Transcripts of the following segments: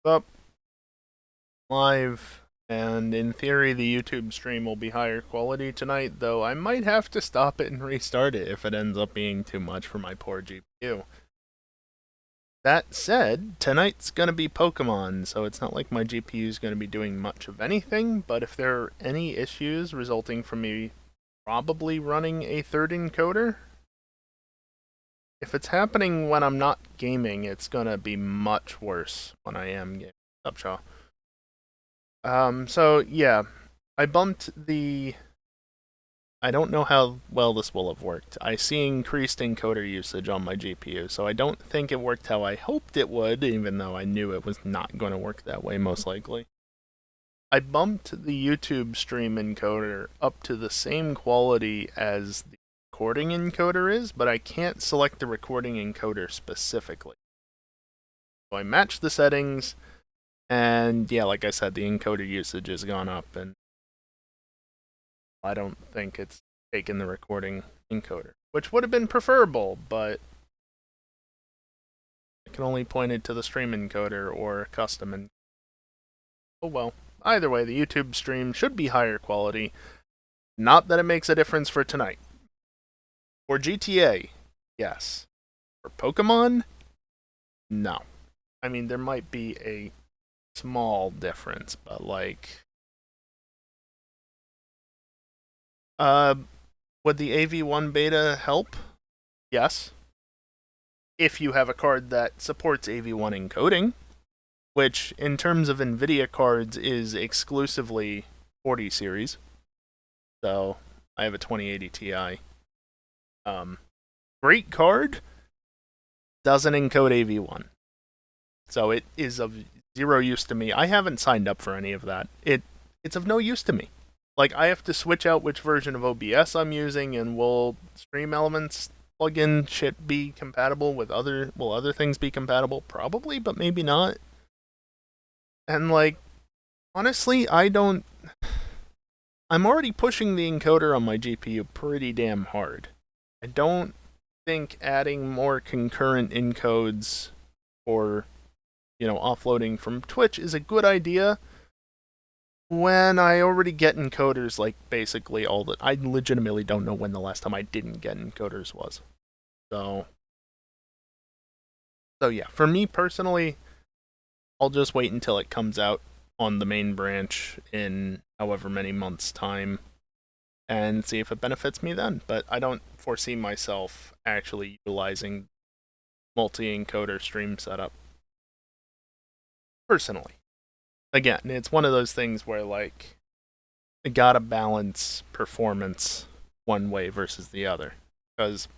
Up live, and in theory, the YouTube stream will be higher quality tonight, though I might have to stop it and restart it if it ends up being too much for my poor GPU. That said, tonight's gonna be Pokémon, so it's not like my GPU is gonna be doing much of anything, but if there are any issues resulting from me probably running a third encoder, if it's happening when I'm not gaming, it's gonna be much worse when I am gaming. Upshaw. So yeah, I bumped the. I don't know how well this will have worked. I see increased encoder usage on my GPU, so I don't think it worked how I hoped it would, even though I knew it was not going to work that way, most likely. I bumped the YouTube stream encoder up to the same quality as the recording encoder is, but I can't select the recording encoder specifically. So I matched the settings, and yeah, like I said, the encoder usage has gone up, and I don't think it's taken the recording encoder, which would have been preferable, but I can only point it to the stream encoder or custom encoder. Oh well. Either way, the YouTube stream should be higher quality. Not that it makes a difference for tonight. For GTA, yes. For Pokemon, no. I mean, there might be a small difference, but like, would the AV1 beta help? Yes. If you have a card that supports AV1 encoding, which in terms of NVIDIA cards is exclusively 40 series. So I have a 2080 Ti. Great card, doesn't encode AV1. So it is of zero use to me. I haven't signed up for any of that. It's of no use to me. Like, I have to switch out which version of OBS I'm using, and will Stream Elements plugin shit be compatible with will other things be compatible? Probably, but maybe not. And like, honestly, I'm already pushing the encoder on my GPU pretty damn hard. I don't think adding more concurrent encodes or, offloading from Twitch is a good idea when I already get encoders like basically all the. I legitimately don't know when the last time I didn't get encoders was. So yeah, for me personally, I'll just wait until it comes out on the main branch in however many months' time and see if it benefits me then. But I don't foresee myself actually utilizing multi-encoder stream setup personally. Again, it's one of those things where like you gotta balance performance one way versus the other, because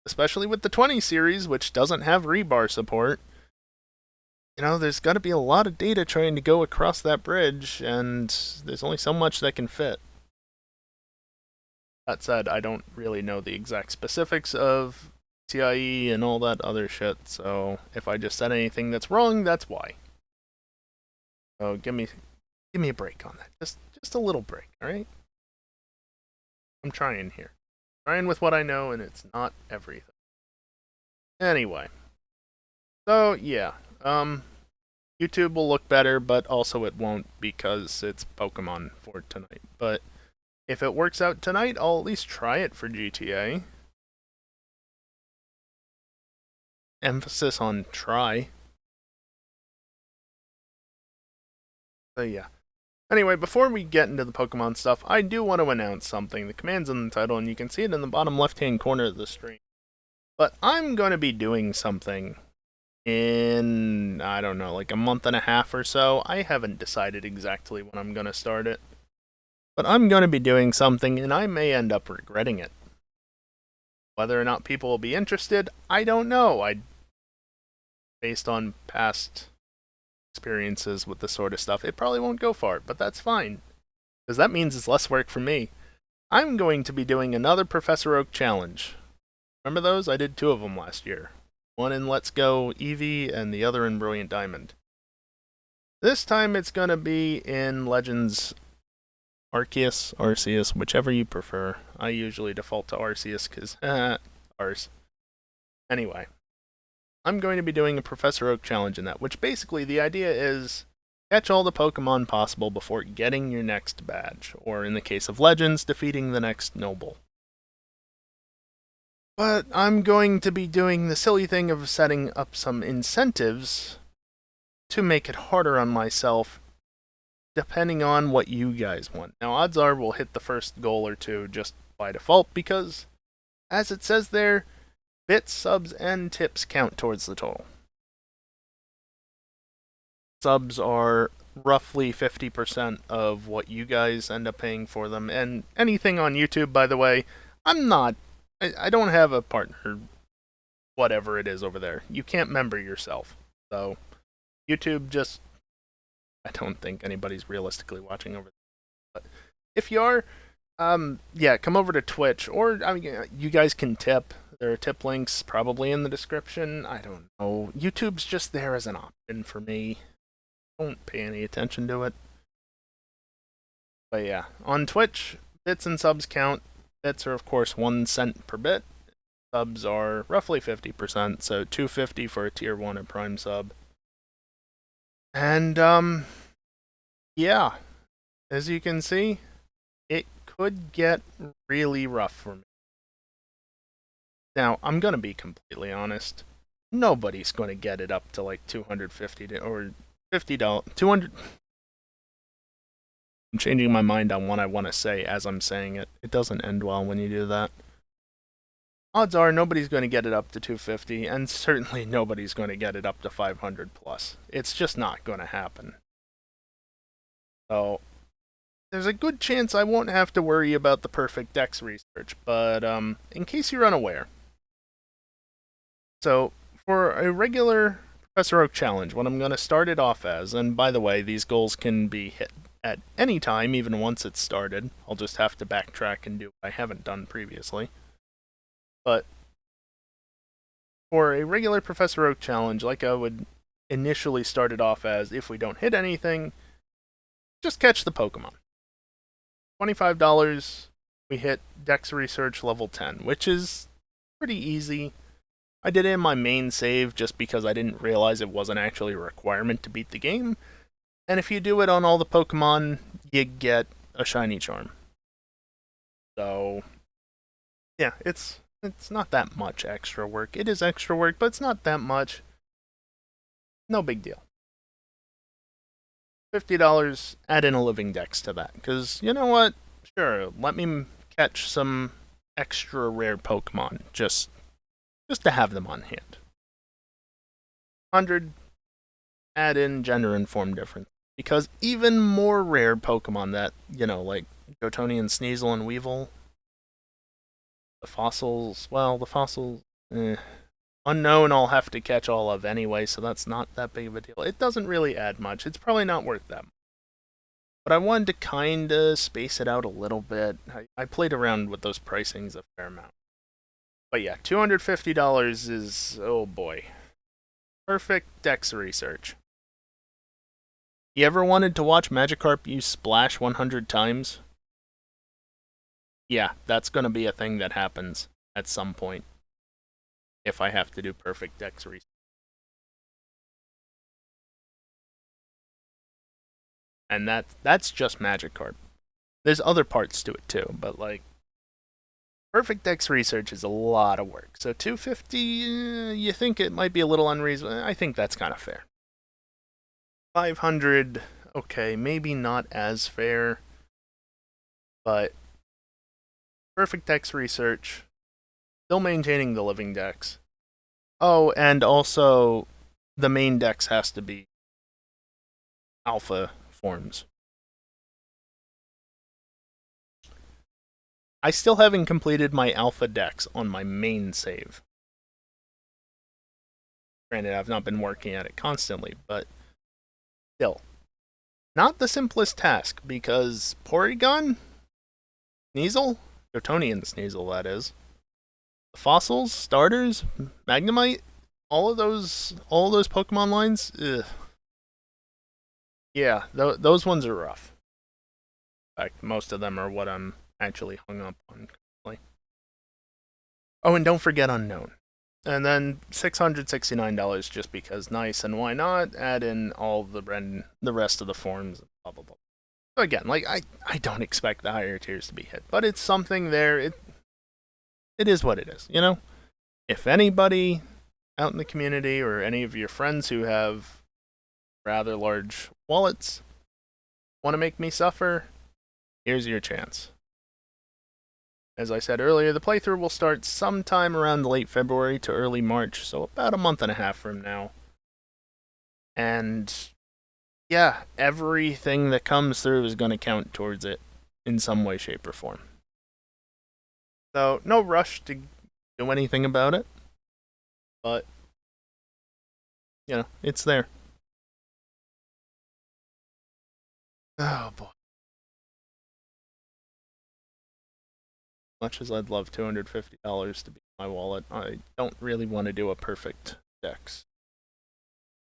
especially with the 20 series, which doesn't have rebar support, there's got to be a lot of data trying to go across that bridge, and there's only so much that can fit. That said, I don't really know the exact specifics of TIE and all that other shit, so if I just said anything that's wrong, that's why. So give me a break on that. Just a little break, alright? I'm trying here. Trying with what I know, and it's not everything. Anyway. So, yeah. YouTube will look better, but also it won't because it's Pokemon for tonight. But if it works out tonight, I'll at least try it for GTA. Emphasis on try. So yeah. Anyway, before we get into the Pokemon stuff, I do want to announce something. The command's in the title, and you can see it in the bottom left-hand corner of the screen. But I'm going to be doing something in, I don't know, like a month and a half or so. I haven't decided exactly when I'm going to start it. But I'm going to be doing something, and I may end up regretting it. Whether or not people will be interested, I don't know. Based on past experiences with this sort of stuff, it probably won't go far, but that's fine. Because that means it's less work for me. I'm going to be doing another Professor Oak challenge. Remember those? I did 2 of them last year. One in Let's Go Eevee, and the other in Brilliant Diamond. This time it's going to be in Legends Arceus, whichever you prefer. I usually default to Arceus because, Ars. Anyway. I'm going to be doing a Professor Oak challenge in that, which basically the idea is catch all the Pokemon possible before getting your next badge, or in the case of Legends, defeating the next Noble. But I'm going to be doing the silly thing of setting up some incentives to make it harder on myself, depending on what you guys want. Now, odds are we'll hit the first goal or two just by default, because, as it says there, bits, subs, and tips count towards the total. Subs are roughly 50% of what you guys end up paying for them, and anything on YouTube, by the way, I don't have a partner, whatever it is over there. You can't member yourself. So, YouTube just, I don't think anybody's realistically watching over there. But if you are, yeah, come over to Twitch, or, I mean, you guys can tip. There are tip links probably in the description. I don't know. YouTube's just there as an option for me. Don't pay any attention to it. But yeah, on Twitch, bits and subs count. Bits are, of course, 1 cent per bit. Subs are roughly 50%, so $2.50 for a tier 1 or prime sub. And, yeah, as you can see, it could get really rough for me. Now, I'm gonna be completely honest. Nobody's gonna get it up to like $250 or $50. 200. I'm changing my mind on what I want to say as I'm saying it. It doesn't end well when you do that. Odds are nobody's going to get it up to 250, and certainly nobody's going to get it up to 500 plus. It's just not going to happen. So, there's a good chance I won't have to worry about the perfect dex research, but in case you're unaware. So, for a regular Professor Oak challenge, what I'm going to start it off as, and by the way, these goals can be hit at any time, even once it's started. I'll just have to backtrack and do what I haven't done previously. But for a regular Professor Oak challenge, like I would initially start it off as, if we don't hit anything, just catch the Pokemon. $25, we hit Dex Research level 10, which is pretty easy. I did it in my main save just because I didn't realize it wasn't actually a requirement to beat the game. And if you do it on all the Pokemon, you get a shiny charm. So, yeah, it's not that much extra work. It is extra work, but it's not that much. No big deal. $50, add in a living dex to that. Because, you know what? Sure, let me catch some extra rare Pokemon, just to have them on hand. 100, add in gender and form difference. Because even more rare Pokemon that, like Jotonian, Sneasel, and Weevil, the fossils, unknown I'll have to catch all of anyway, so that's not that big of a deal. It doesn't really add much. It's probably not worth that much. But I wanted to kinda space it out a little bit. I played around with those pricings a fair amount. But yeah, $250 is, oh boy. Perfect dex research. You ever wanted to watch Magikarp use Splash 100 times? Yeah, that's gonna be a thing that happens at some point. If I have to do perfect dex research. And that's just Magikarp. There's other parts to it too, but like, perfect dex research is a lot of work. So $250, you think it might be a little unreasonable? I think that's kind of fair. 500, okay, maybe not as fair, but perfect dex research, still maintaining the living dex. Oh, and also the main dex has to be alpha forms. I still haven't completed my alpha dex on my main save. Granted, I've not been working at it constantly, but still. Not the simplest task, because Porygon, Sneasel, Jotonian Sneasel, that is, the fossils, starters, Magnemite, all of those Pokemon lines, ugh. Yeah, those ones are rough. In fact, most of them are what I'm actually hung up on currently. Oh, and don't forget Unknown. And then $669 just because nice, and why not? Add in all the rest of the forms, and blah blah blah. So again, like I don't expect the higher tiers to be hit, but it's something there. It is what it is, you know? If anybody out in the community or any of your friends who have rather large wallets want to make me suffer, here's your chance. As I said earlier, the playthrough will start sometime around late February to early March, so about a month and a half from now. And yeah, everything that comes through is going to count towards it in some way, shape, or form. So, no rush to do anything about it, but, you know, it's there. Oh boy. Much as I'd love $250 to be in my wallet, I don't really want to do a perfect dex.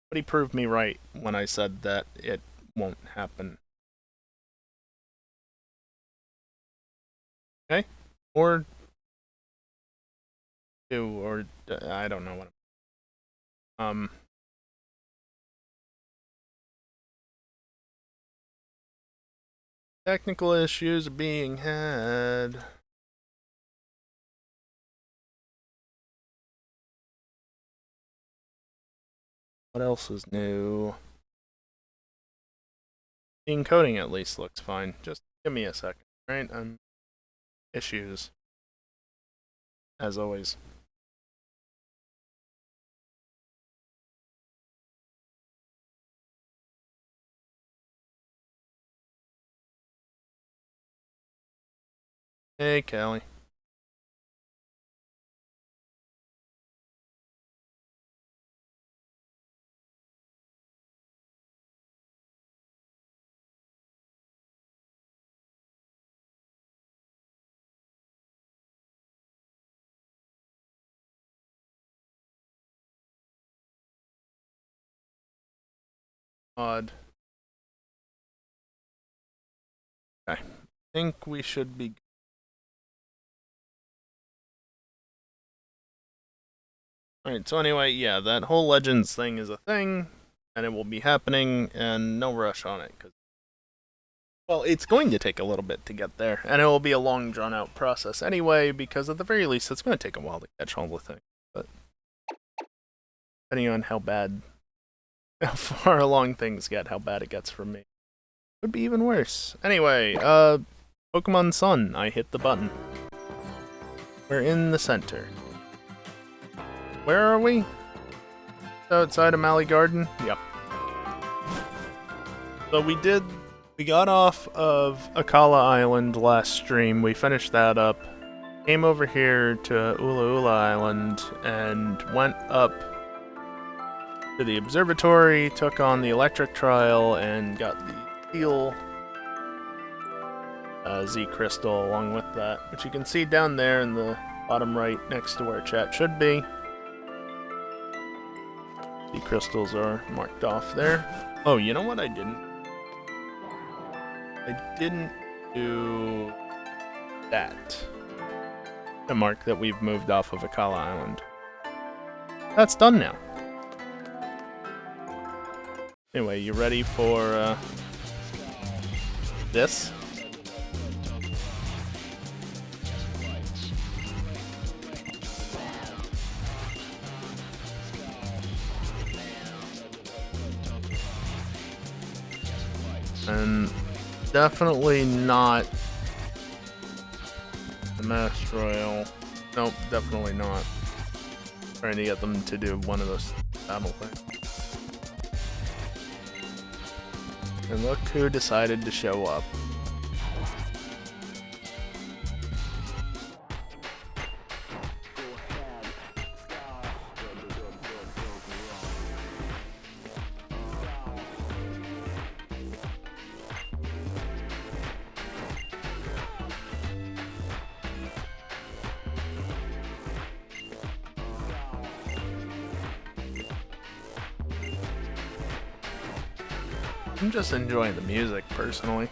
But he proved me right when I said that it won't happen. Okay? Or do, or I don't know what. Technical issues are being had. What else is new? The encoding at least looks fine. Just give me a second, right? Issues. As always. Hey, Callie. Odd. Okay. I think we should be. Alright, so anyway, yeah, that whole Legends thing is a thing, and it will be happening, and no rush on it, because, well, it's going to take a little bit to get there, and it will be a long, drawn-out process anyway, because at the very least, it's going to take a while to catch all the things, but depending on how far along things get, how bad it gets for me. Would be even worse. Anyway, Pokemon Sun, I hit the button. We're in the center. Where are we? Outside of Mally Garden? Yep. So we got off of Akala Island last stream, we finished that up, came over here to Ula Ula Island, and went up to the observatory, took on the electric trial, and got the steel Z crystal along with that, which you can see down there in the bottom right next to where chat should be. The crystals are marked off there. Oh, you know what I didn't? I didn't do that. The mark that we've moved off of Akala Island. That's done now. Anyway, you ready for this? And definitely not the Mass Royal. Nope, definitely not. Trying to get them to do one of those battle things. And look who decided to show up. I'm just enjoying the music, personally.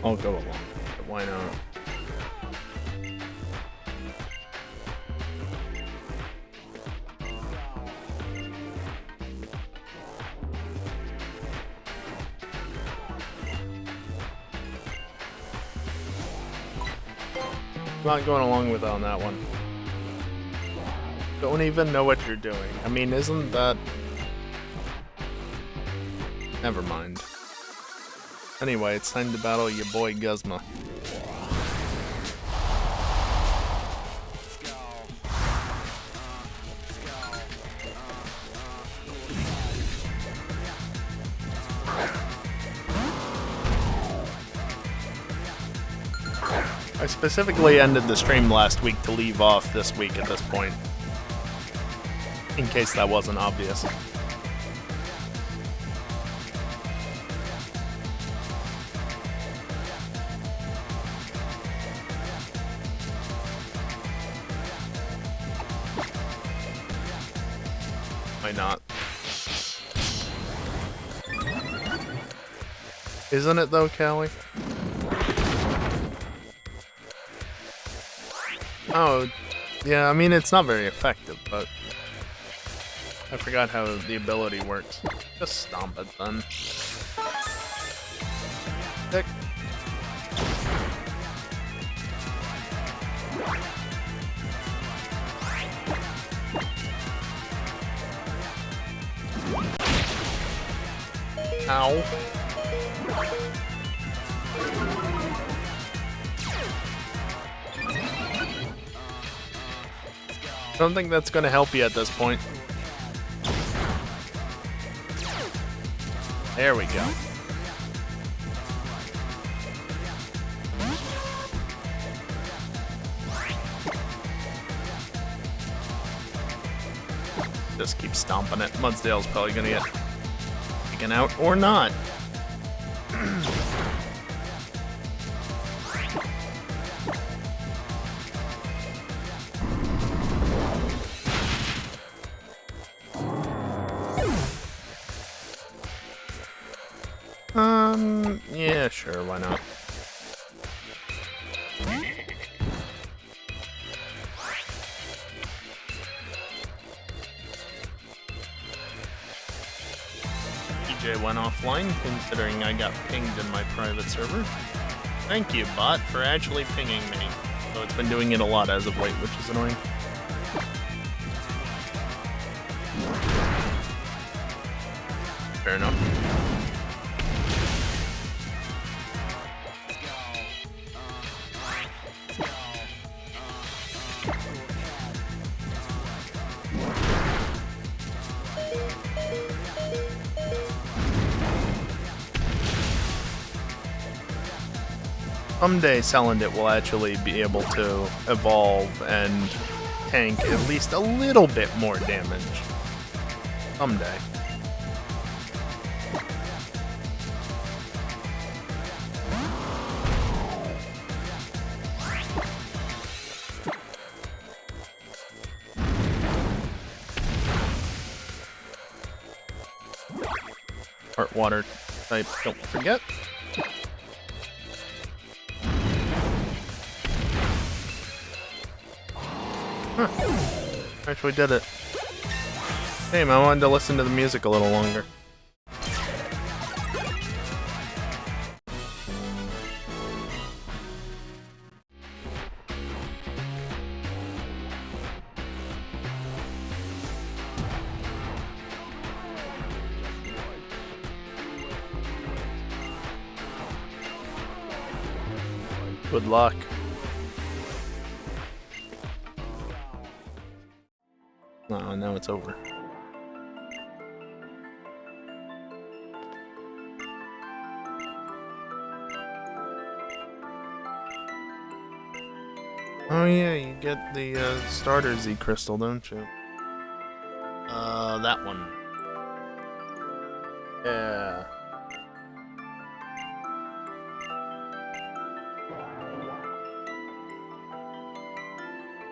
I'll go along. But why not? Not going along with on that one. Don't even know what you're doing. I mean, isn't that... Never mind. Anyway, it's time to battle your boy Guzma. I specifically ended the stream last week to leave off this week at this point. In case that wasn't obvious. Why not? Isn't it though, Callie? Oh, yeah, I mean, it's not very effective, but I forgot how the ability works. Just stomp it then. Tick. Ow. I don't think that's going to help you at this point. There we go. Just keep stomping it. Mudsdale's probably going to get taken out or not. Yeah, sure, why not? PJ went offline, considering I got pinged in my private server. Thank you, bot, for actually pinging me. So it's been doing it a lot as of late, which is annoying. Fair enough. Someday Salandit will actually be able to evolve and tank at least a little bit more damage. Someday. Heart water type, don't forget. Huh. Actually did it. Damn, I wanted to listen to the music a little longer. Good luck. Oh, now it's over. Oh yeah, you get the starter Z crystal, don't you? That one. Yeah.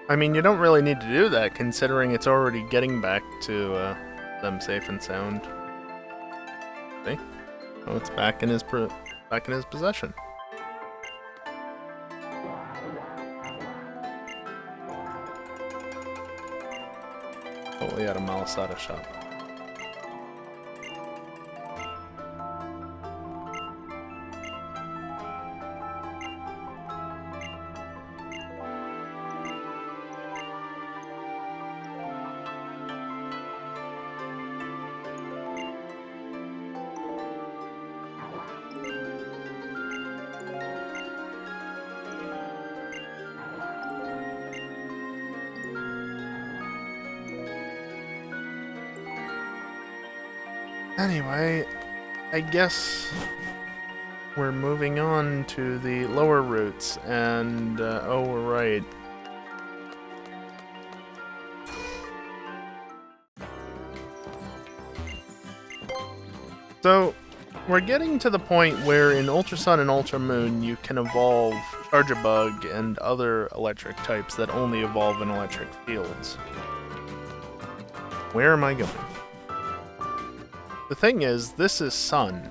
I mean, you don't really need to do that, considering it's already getting back to them safe and sound. See? Oh, it's back in his possession. Totally out of Malasada shop. Anyway, I guess we're moving on to the lower routes, and, oh, we're right. So, we're getting to the point where in Ultra Sun and Ultra Moon you can evolve Charjabug and other electric types that only evolve in electric fields. Where am I going? The thing is, this is Sun,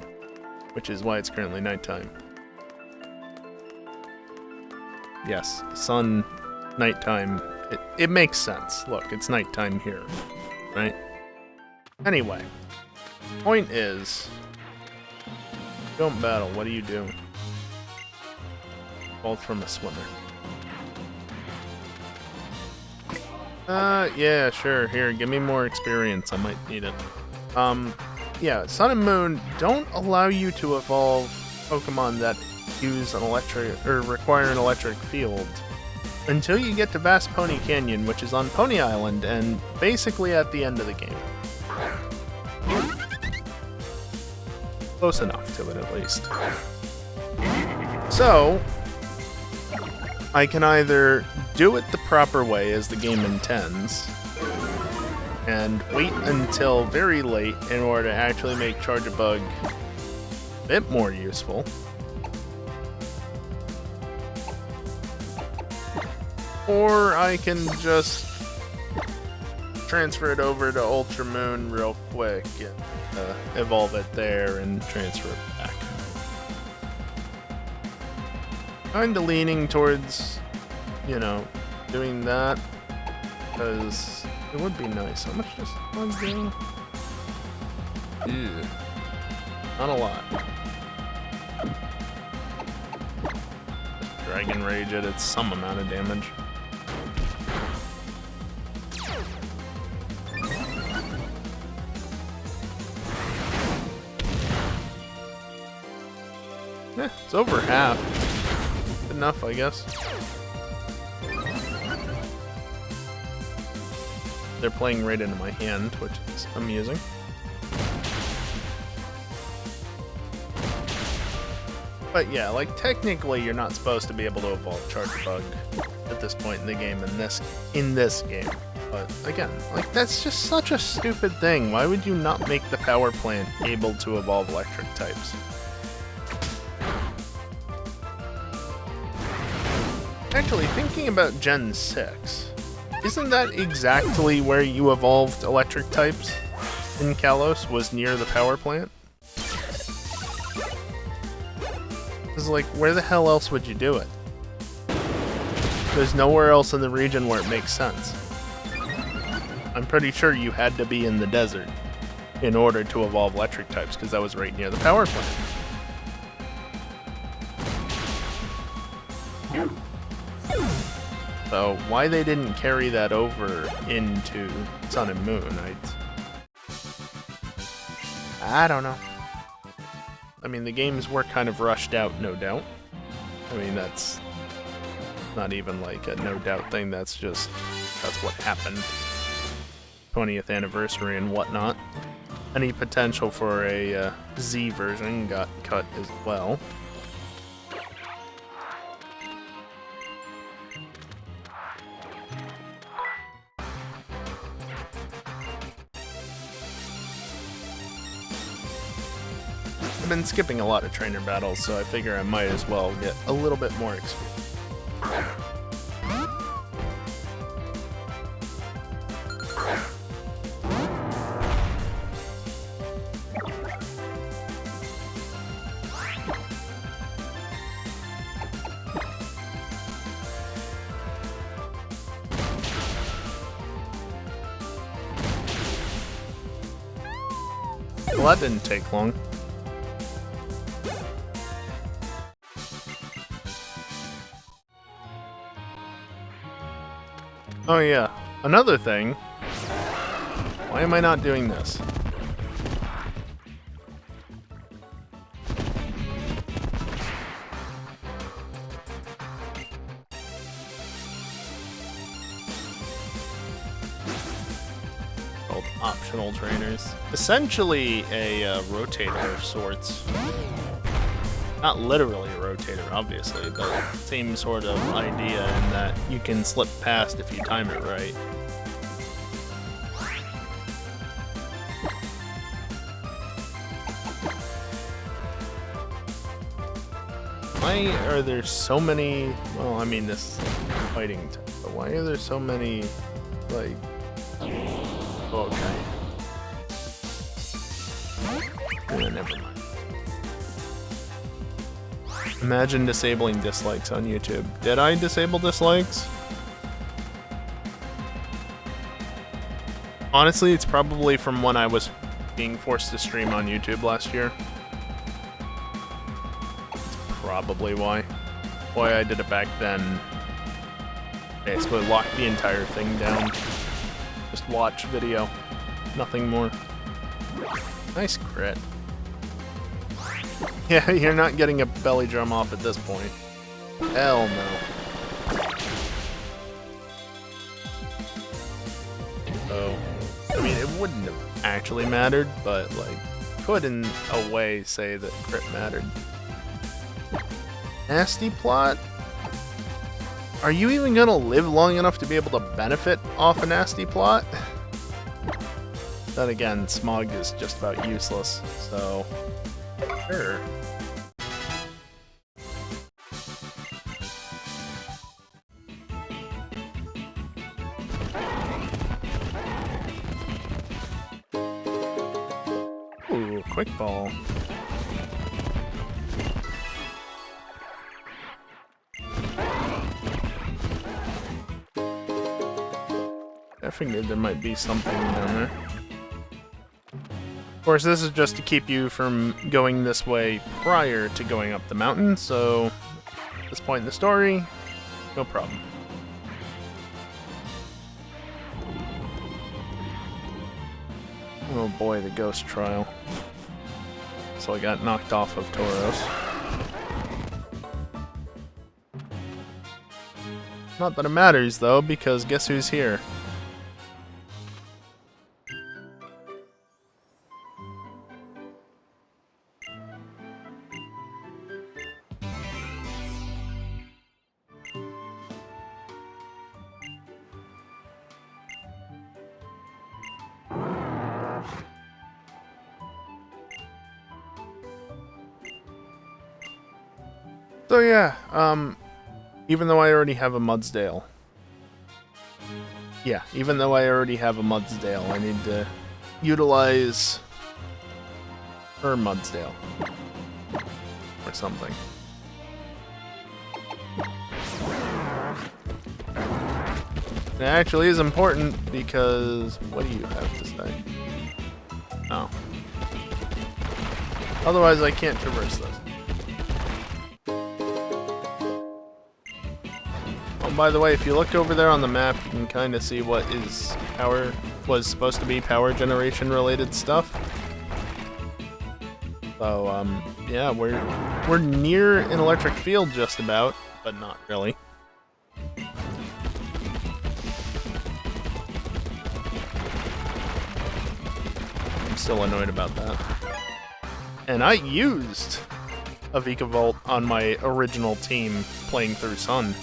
which is why it's currently nighttime. Yes, Sun, nighttime, it makes sense. Look, it's nighttime here, right? Anyway, point is, don't battle, what do you do? Both from a swimmer. Yeah, sure, here, give me more experience, I might need it. Yeah, Sun and Moon don't allow you to evolve Pokemon that use an electric, or require an electric field until you get to Vast Pony Canyon, which is on Pony Island, and basically at the end of the game. Close enough to it, at least. So, I can either do it the proper way, as the game intends, and wait until very late in order to actually make Charjabug a bit more useful. Or I can just transfer it over to Ultra Moon real quick and evolve it there and transfer it back. Kinda leaning towards, you know, doing that, because it would be nice. How much does one do? Ew. Not a lot. Dragon Rage it, it's some amount of damage. Eh, it's over half. Good enough, I guess. They're playing right into my hand, which is amusing. But yeah, like, technically you're not supposed to be able to evolve Charjabug at this point in the game in this game. But again, like, that's just such a stupid thing. Why would you not make the power plant able to evolve electric types? Actually, thinking about Gen 6, isn't that exactly where you evolved electric types in Kalos, was near the power plant? Because, like, where the hell else would you do it? There's nowhere else in the region where it makes sense. I'm pretty sure you had to be in the desert in order to evolve electric types, because that was right near the power plant. So, why they didn't carry that over into Sun and Moon, I don't know. I mean, the games were kind of rushed out, no doubt. I mean, that's not even like a no doubt thing, that's what happened. 20th anniversary and whatnot. Any potential for a Z version got cut as well. I've been skipping a lot of trainer battles, so I figure I might as well get a little bit more experience. Well, that didn't take long. Oh yeah, another thing. Why am I not doing this? Called optional trainers. Essentially a rotator of sorts. Not literally a rotator, obviously, but same sort of idea in that you can slip past if you time it right. Why are there so many... Well, I mean, this is fighting, but why are there so many, like... Okay. Yeah, never mind. Imagine disabling dislikes on YouTube. Did I disable dislikes? Honestly, it's probably from when I was being forced to stream on YouTube last year. Probably why. Why I did it back then. Basically locked the entire thing down. Just watch video. Nothing more. Nice crit. Yeah, you're not getting a belly drum off at this point. Hell no. So, I mean, it wouldn't have actually mattered, but, like, could in a way say that crit mattered. Nasty plot? Are you even gonna live long enough to be able to benefit off a nasty plot? Then again, smog is just about useless, so... Sure. Ooh, quick ball. I figured there might be something down there. Of course, this is just to keep you from going this way prior to going up the mountain, so at this point in the story, no problem. Oh boy, the ghost trial. So I got knocked off of Tauros. Not that it matters though, because guess who's here? So yeah, even though I already have a Mudsdale. Yeah, even though I already have a Mudsdale, I need to utilize her Mudsdale. Or something. It actually is important because... What do you have to say? Oh. Otherwise I can't traverse this. By the way, if you look over there on the map, you can kind of see what is was supposed to be power generation related stuff. So, yeah, we're near an electric field just about, but not really. I'm still annoyed about that. And I used a Vikavolt on my original team playing through Sun.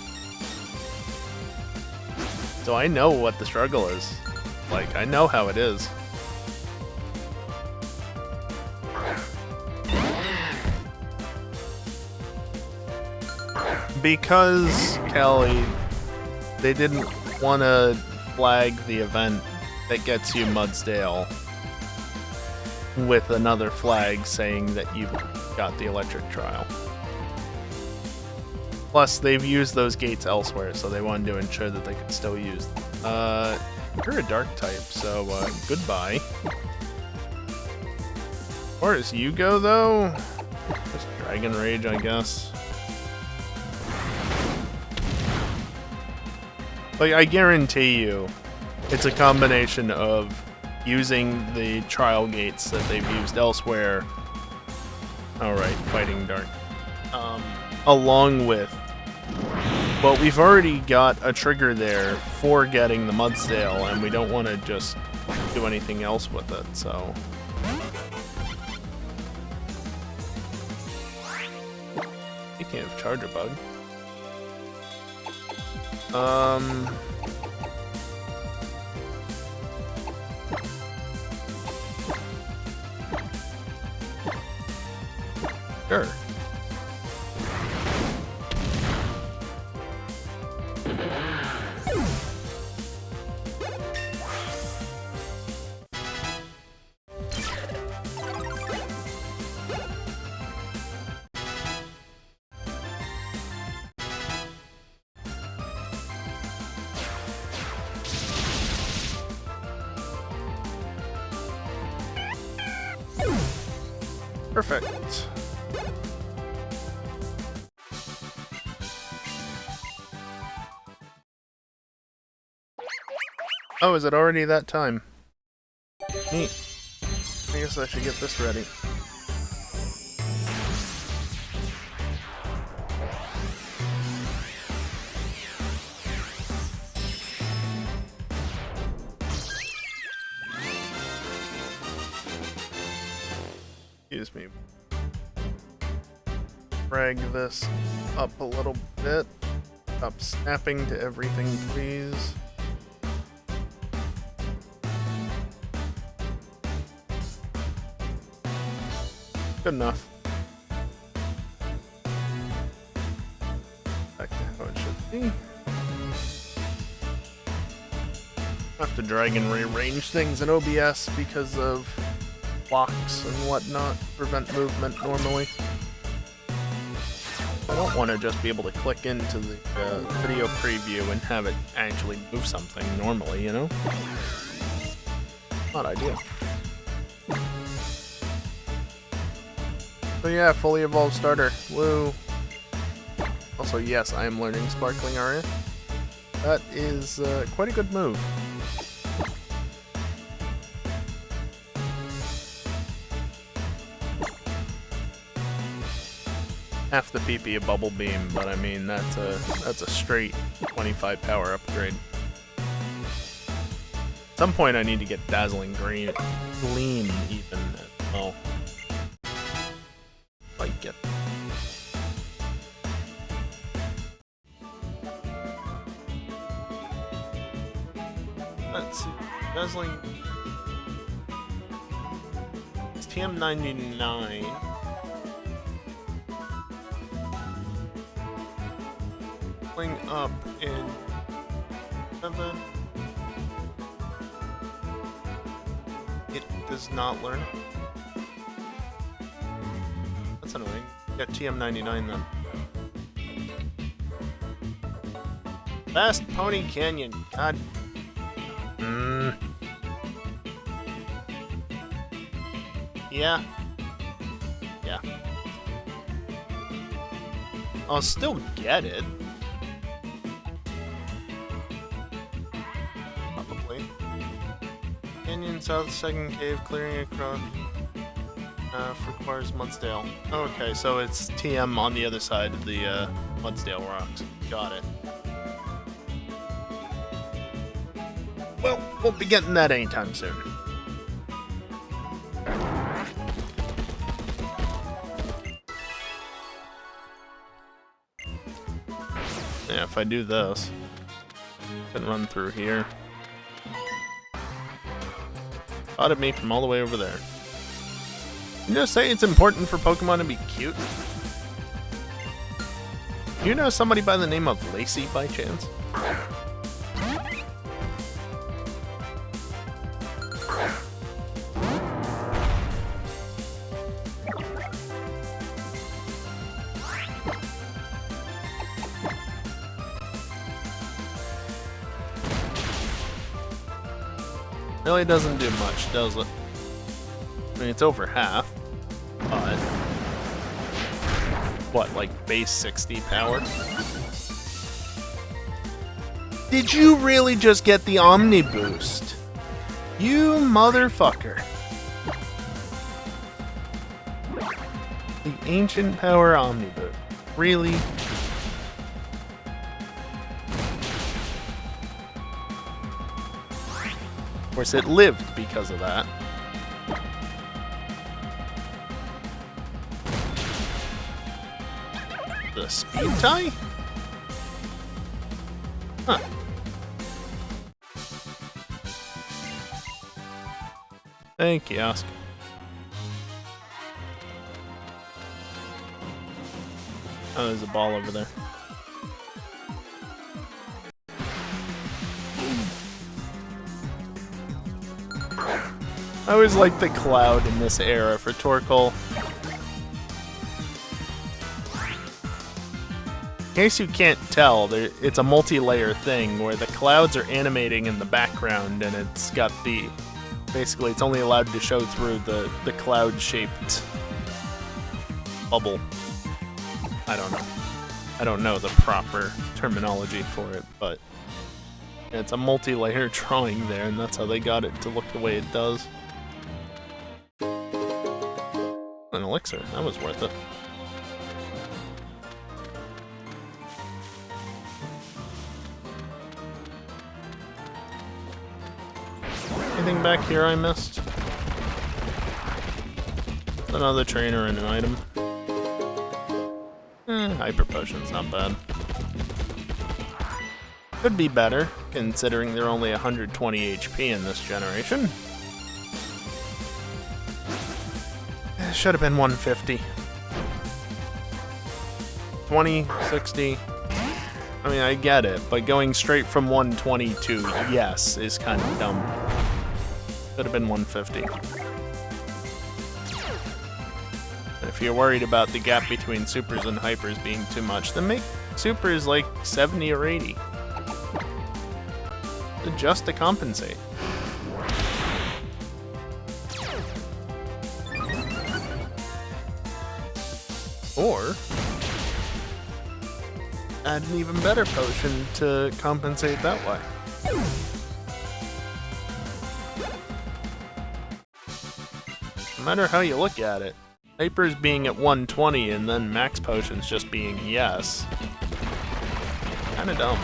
So I know what the struggle is. Like, I know how it is. Because, Callie, they didn't want to flag the event that gets you Mudsdale with another flag saying that you got the electric trial. Plus, they've used those gates elsewhere, so they wanted to ensure that they could still use them. You're a dark type, so goodbye. far as you go, though, just Dragon Rage, I guess. Like, I guarantee you, it's a combination of using the trial gates that they've used elsewhere. Alright, Fighting Dark. Along with... Well, we've already got a trigger there for getting the Mudsdale, and we don't want to just do anything else with it, so... Speaking of Charger Bug... Sure. Perfect. Oh, is it already that time? Neat. I guess I should get this ready. Excuse me. Drag this up a little bit. Stop snapping to everything, please. Good enough. Back to how it should be. I have to drag and rearrange things in OBS because of blocks and whatnot to prevent movement normally. I don't want to just be able to click into the video preview and have it actually move something normally, you know? Not ideal. So yeah, fully evolved starter. Woo! Also, yes, I am learning Sparkling Aria. That is quite a good move. Half the PP a Bubble Beam, but I mean that's a straight 25 power upgrade. At some point, I need to get Dazzling Gleam even as well. Like it. Let's see. Dazzling. It's TM99. Up in 7. It does not learn. That's annoying. Got TM99 then. Fast Pony Canyon. God. Yeah. Yeah. I'll still get it. South second cave, clearing across requires Mudsdale. Okay, so it's TM on the other side of the Mudsdale rocks. Got it. Well, won't be getting that anytime soon. Yeah, if I do this, I can run through here. Spotted me from all the way over there. You know, say it's important for Pokemon to be cute. Do you know somebody by the name of Lacey by chance? Really doesn't do much, does it? I mean, it's over half. what, like base 60 power? Did you really just get the Omni boost? You motherfucker. The Ancient Power Omni boost. Really? Of course, it lived because of that. The speed tie? Huh. Thank you, Oscar. Oh, there's a ball over there. I always liked the cloud in this era for Torkoal. In case you can't tell, it's a multi-layer thing where the clouds are animating in the background and it's got the... Basically, it's only allowed to show through the cloud-shaped bubble. I don't know. I don't know the proper terminology for it, but it's a multi-layer drawing there, and that's how they got it to look the way it does. An elixir, that was worth it. Anything back here I missed? Another trainer and an item. Hyper Potion's not bad. Could be better, considering they're only 120 HP in this generation. Should have been 150. 20, 60. I mean, I get it, but going straight from 120 to yes is kind of dumb. Should have been 150. And if you're worried about the gap between supers and hypers being too much, then make supers like 70 or 80. Just to compensate. Or add an even better potion to compensate that way. No matter how you look at it, hypers being at 120 and then max potions just being yes. Kinda dumb.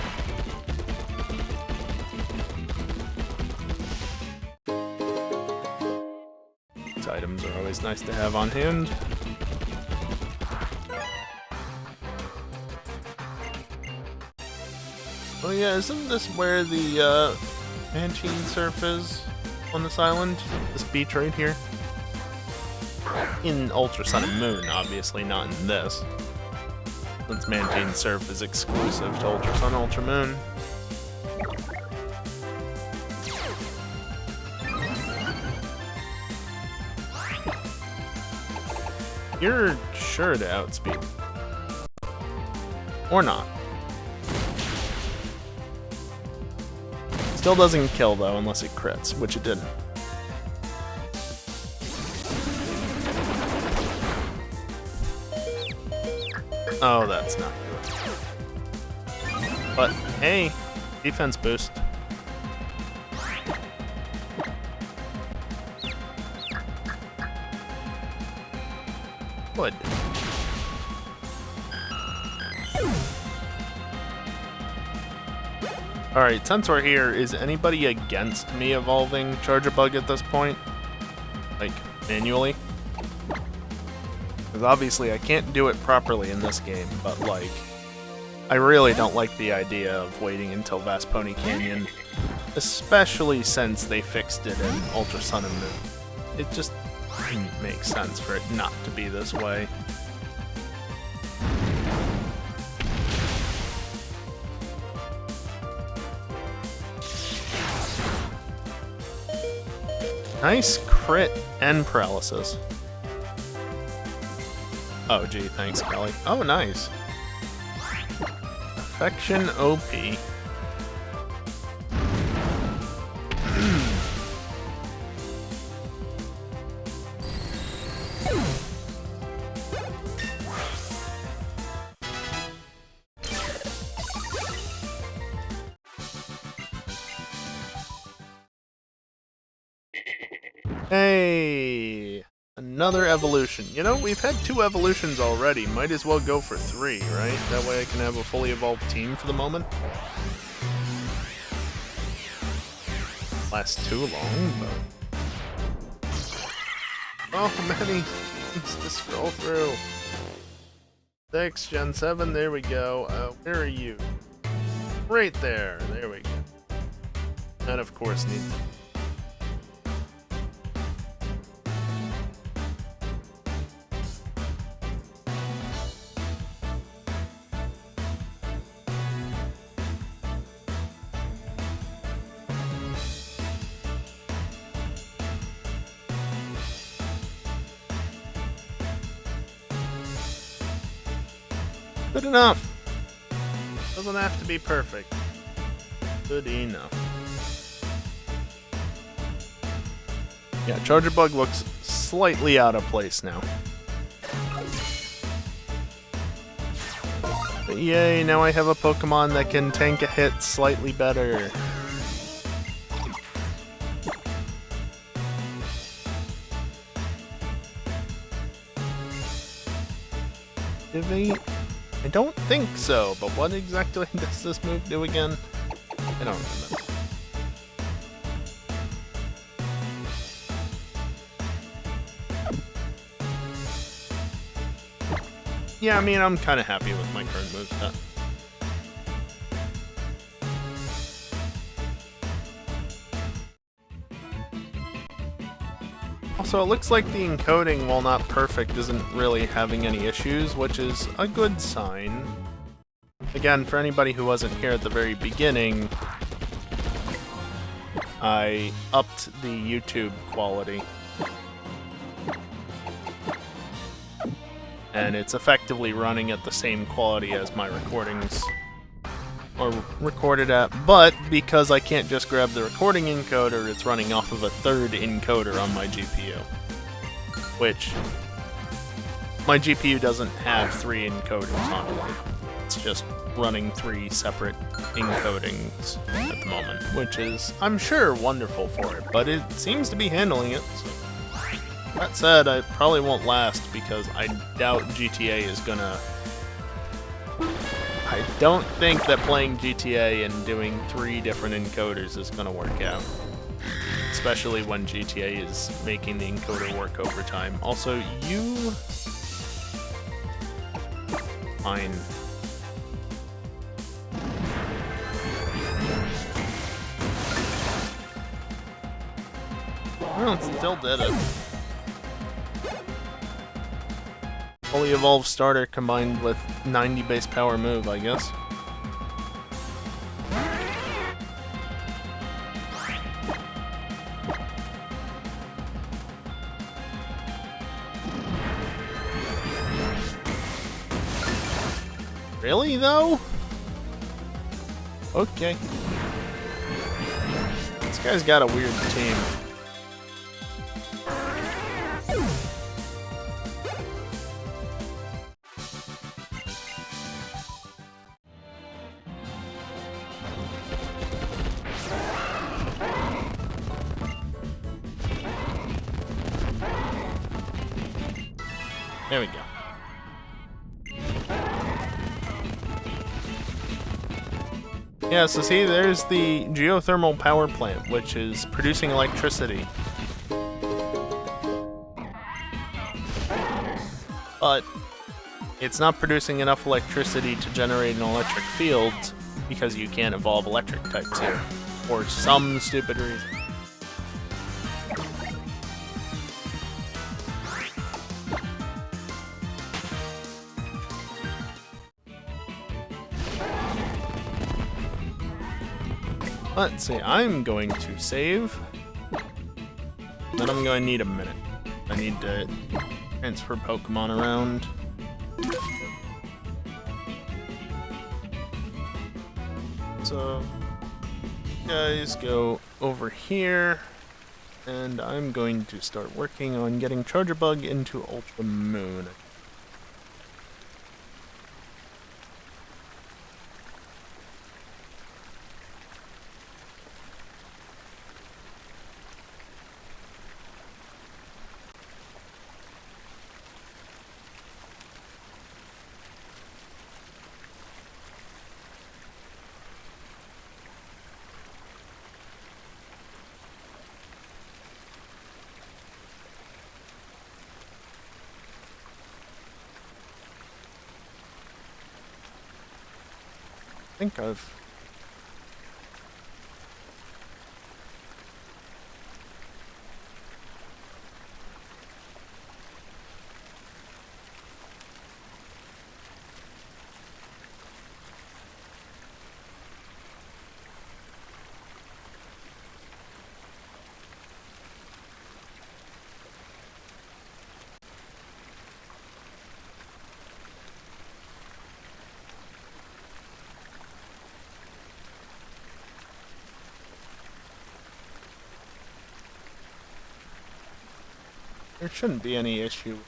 These items are always nice to have on hand. Oh yeah, isn't this where the Mantine surf is on this island? This beach right here? In Ultra Sun and Moon, obviously, not in this. Since Mantine surf is exclusive to Ultra Sun, Ultra Moon. You're sure to outspeed. Or not. Still doesn't kill though, unless it crits, which it didn't. Oh, that's not good. But hey, defense boost. Good. Alright, since we're here, is anybody against me evolving Charger Bug at this point? Like, manually? Because obviously I can't do it properly in this game, but like, I really don't like the idea of waiting until Vast Pony Canyon, especially since they fixed it in Ultra Sun and Moon. It just didn't make sense for it not to be this way. Nice crit and paralysis. Oh gee, thanks Kelly. Oh nice. Affection OP. Hey! Another evolution. You know, we've had 2 evolutions already. Might as well go for 3, right? That way I can have a fully evolved team for the moment. Lasts too long, but... Oh, many things to scroll through. 6, Gen 7, there we go. Where are you? Right there. There we go. That, of course, needs... Good enough. Doesn't have to be perfect. Good enough. Yeah, Charger Bug looks slightly out of place now. But yay, now I have a Pokemon that can tank a hit slightly better. Activate? I don't think so, but what exactly does this move do again? I don't remember. Yeah, I mean, I'm kind of happy with my current moveset. Also, it looks like the encoding, while not perfect, isn't really having any issues, which is a good sign. Again, for anybody who wasn't here at the very beginning, I upped the YouTube quality. And it's effectively running at the same quality as my recordings are recorded at, but because I can't just grab the recording encoder, it's running off of a third encoder on my GPU. Which, my GPU doesn't have 3 encoders on it. It's just running 3 separate encodings at the moment, which is, I'm sure, wonderful for it, but it seems to be handling it. So. That said, I probably won't last because I doubt GTA is gonna... I don't think that playing GTA and doing 3 different encoders is gonna work out. Especially when GTA is making the encoder work overtime. Also, you... Fine. Well, it still did it. Fully evolved starter combined with 90 base power move, I guess. Really, though? Okay. This guy's got a weird team. There we go. Yeah, so see, there's the geothermal power plant, which is producing electricity. But it's not producing enough electricity to generate an electric field because you can't evolve electric types here. For some stupid reason. Let's see, I'm going to save. Then I'm going to need a minute. I need to transfer Pokemon around. So, guys go over here. And I'm going to start working on getting Charger Bug into Ultra Moon. think I've... There shouldn't be any issue.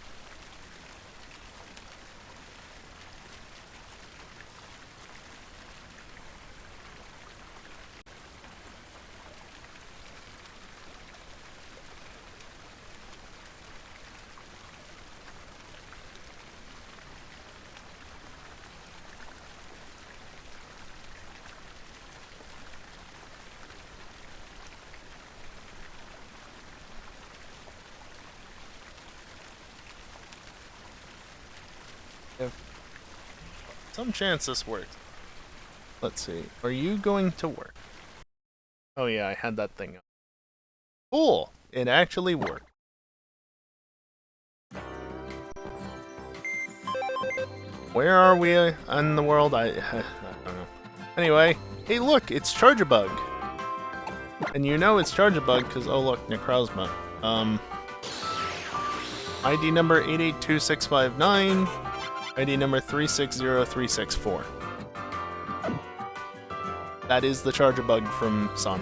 If some chance this works. Let's see. Are you going to work? Oh yeah, I had that thing up. Cool! It actually worked. Where are we in the world? I don't know. Anyway, hey look, it's Chargebug! And you know it's Chargebug because, oh look, Necrozma. ID number 882659. ID number 360364. That is the Chargebug from Sun.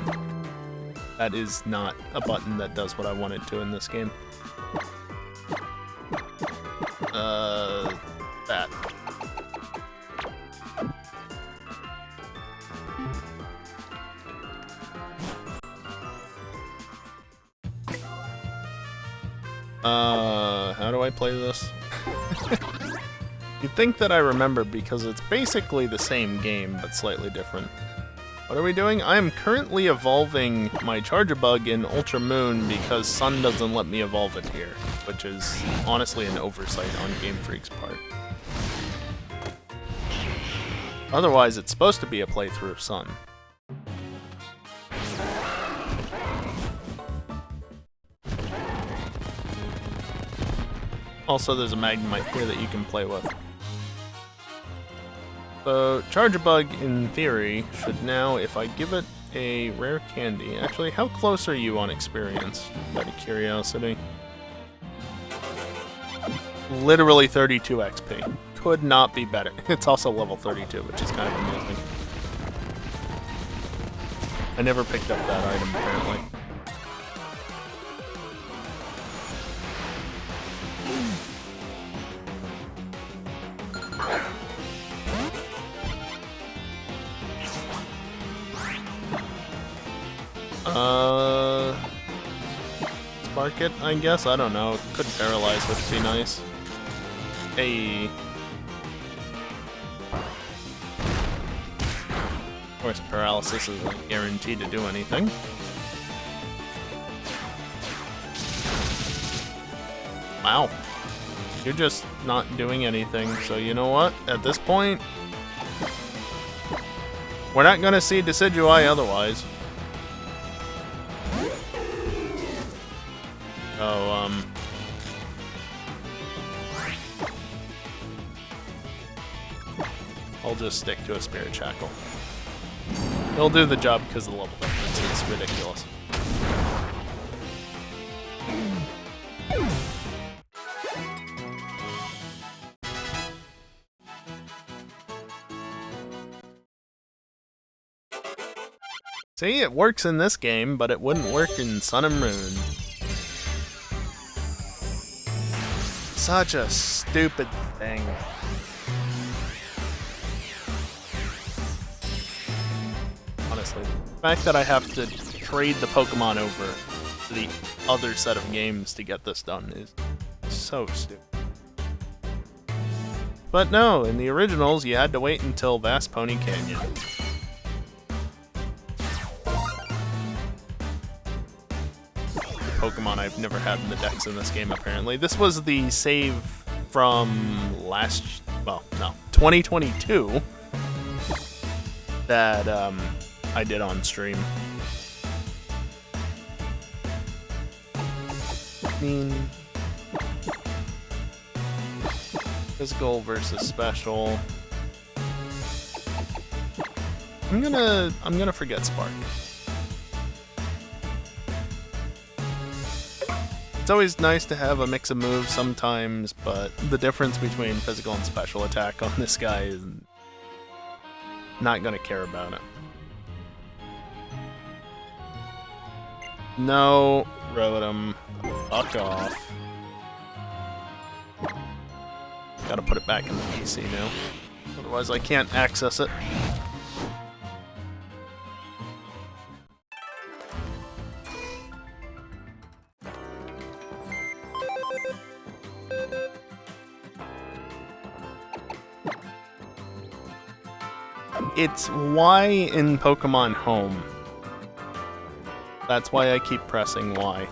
That is not a button that does what I want it to in this game. That. How do I play this? You'd think that I remember because it's basically the same game, but slightly different. What are we doing? I am currently evolving my Chargebug in Ultra Moon because Sun doesn't let me evolve it here, which is honestly an oversight on Game Freak's part. Otherwise, it's supposed to be a playthrough of Sun. Also, there's a Magnemite here that you can play with. So, Chargebug, in theory, should now, if I give it a rare candy... Actually, how close are you on experience? Out of curiosity. Literally 32 XP. Could not be better. It's also level 32, which is kind of amazing. I never picked up that item, apparently. Spark it, I guess? I don't know. Could paralyze, which would be nice. Hey. Of course, paralysis isn't guaranteed to do anything. Wow. You're just not doing anything, so you know what? At this point, we're not gonna see Decidueye otherwise. So, I'll just stick to a Spirit Shackle. It'll do the job because the level difference is ridiculous. See, it works in this game, but it wouldn't work in Sun and Moon. Such a stupid thing. Honestly, the fact that I have to trade the Pokemon over to the other set of games to get this done is so stupid. But no, in the originals, you had to wait until Vast Pony Canyon. Pokemon I've never had in the decks in this game, apparently. This was the save from 2022. that I did on stream. I mean, physical versus special. I'm gonna forget Spark. It's always nice to have a mix of moves sometimes, but the difference between physical and special attack on this guy is not gonna care about it. No, Rotom, fuck off. Gotta put it back in the PC now, otherwise I can't access it. It's Y in Pokemon Home. That's why I keep pressing Y.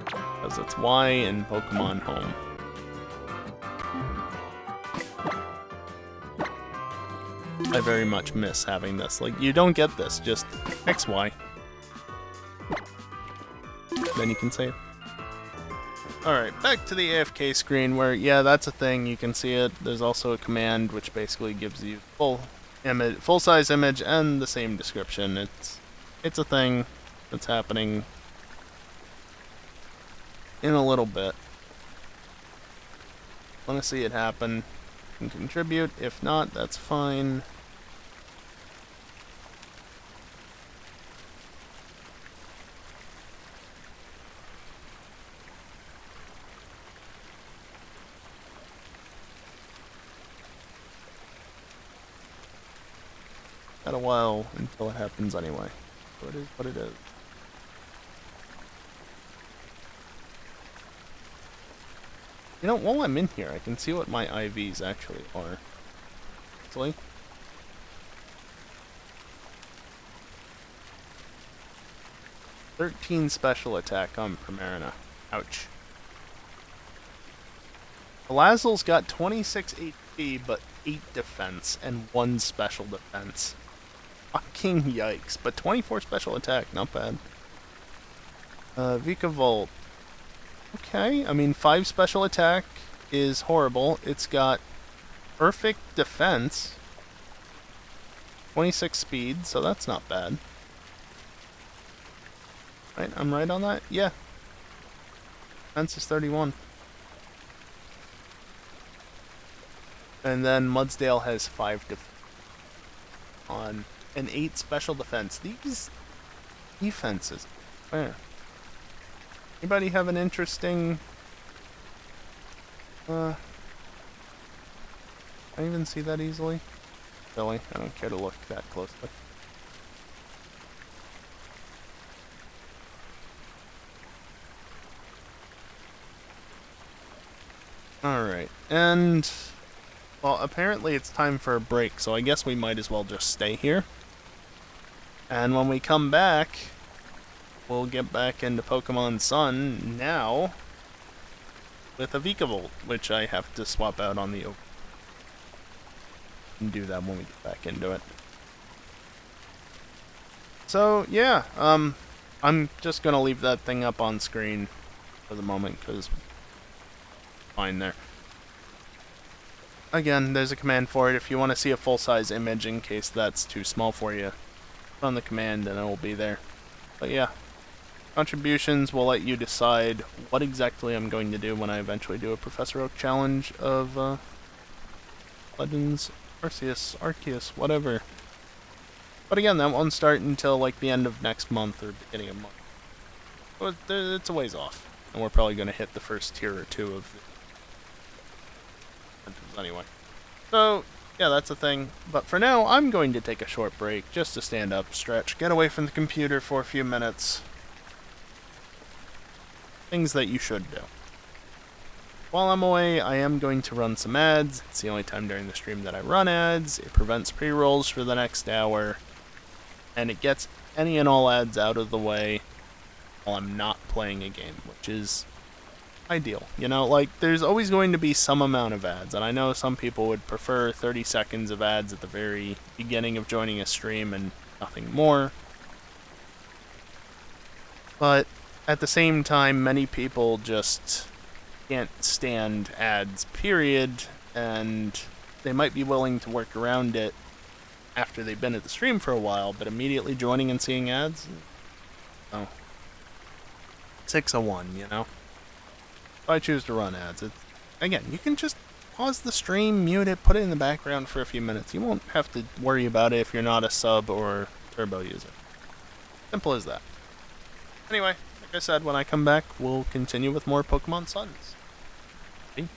Because it's Y in Pokemon Home. I very much miss having this. Like, you don't get this, just XY. Then you can save. Alright, back to the AFK screen where, yeah, that's a thing, you can see it. There's also a command which basically gives you full-size image and the same description. It's a thing that's happening in a little bit. Want to see it happen, you can contribute. If not, that's fine. Got a while until it happens anyway. So it is what it is. You know, while I'm in here, I can see what my IVs actually are. Actually. "13 special attack on Primarina. Ouch. Blazzle's got 26 HP, but 8 defense and 1 special defense. Fucking yikes, but 24 special attack, not bad. Vikavolt. Okay, I mean 5 special attack is horrible. It's got perfect defense, 26 speed, so that's not bad. Right, I'm right on that? Yeah. Defense is 31. And then Mudsdale has 5 defense on an 8 special defense. These defenses, where? Anybody have an interesting? Can I even see that easily? Really? I don't care to look that closely. Alright, and well, apparently it's time for a break, so I guess we might as well just stay here. And when we come back, we'll get back into Pokemon Sun now with a Vikavolt, which I have to swap out on the open. And do that when we get back into it. So, yeah, I'm just gonna leave that thing up on screen for the moment, because fine there. Again, there's a command for it if you want to see a full-size image in case that's too small for you. On the command and it will be there. But yeah, contributions will let you decide what exactly I'm going to do when I eventually do a Professor Oak challenge of Legends, Arceus, whatever. But again, that won't start until like the end of next month or beginning of month. But it's a ways off, and we're probably going to hit the first tier or two of the anyway. So yeah, that's a thing. But for now, I'm going to take a short break just to stand up, stretch, get away from the computer for a few minutes. Things that you should do. While I'm away, I am going to run some ads. It's the only time during the stream that I run ads. It prevents pre-rolls for the next hour. And it gets any and all ads out of the way while I'm not playing a game, which is ideal. You know, like, there's always going to be some amount of ads, and I know some people would prefer 30 seconds of ads at the very beginning of joining a stream and nothing more. But at the same time, many people just can't stand ads, period, and they might be willing to work around it after they've been at the stream for a while, but immediately joining and seeing ads? Oh. 601, you know? If I choose to run ads, again, you can just pause the stream, mute it, put it in the background for a few minutes. You won't have to worry about it if you're not a sub or turbo user. Simple as that. Anyway, like I said, when I come back, we'll continue with more Pokemon Suns. See?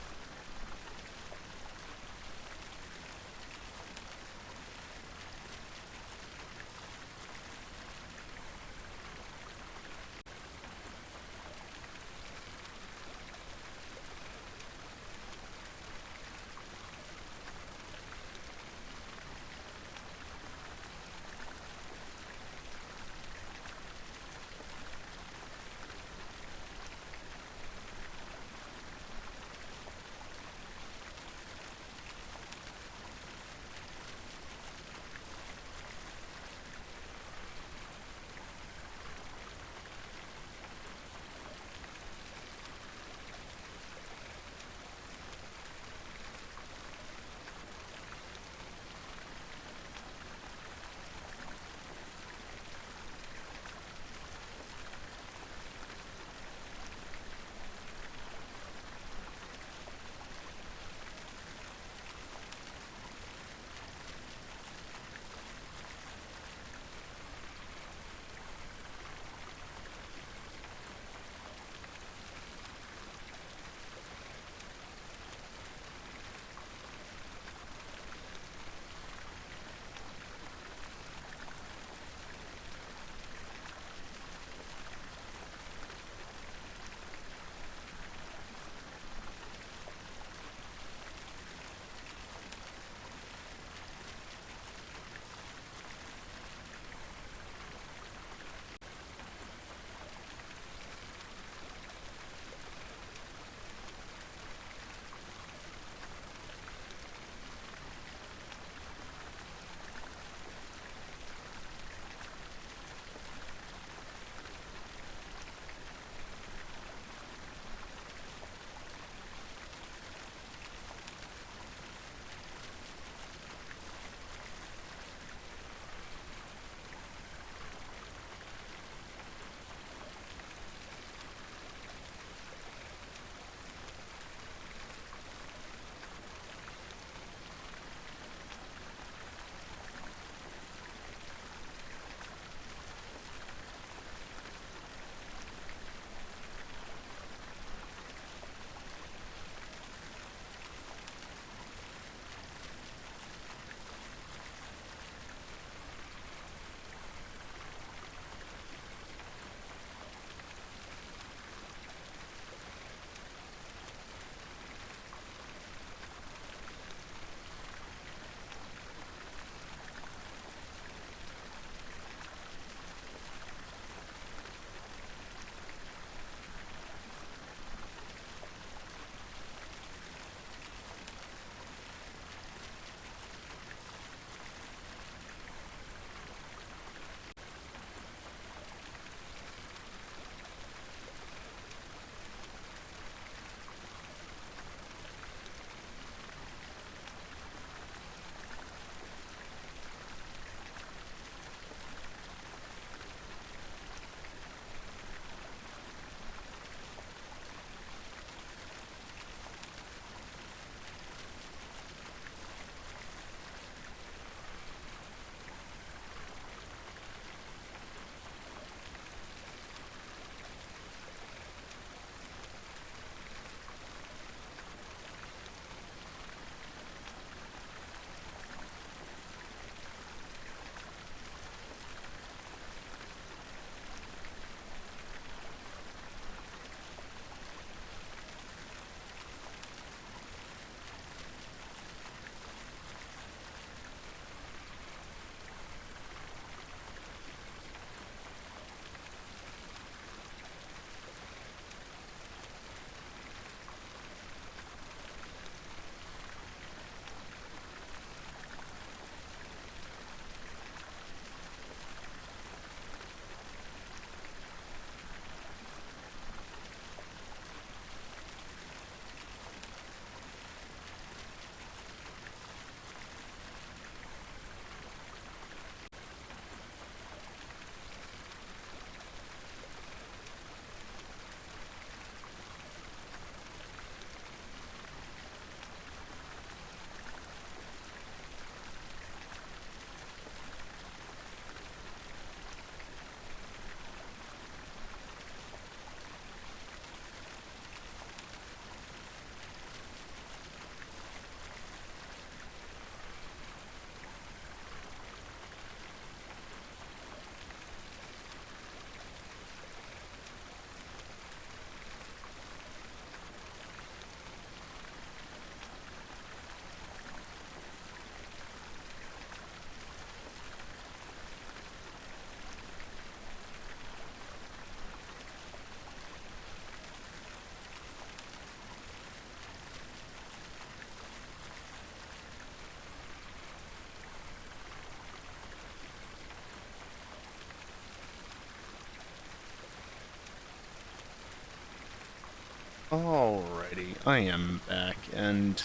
Alrighty, I am back, and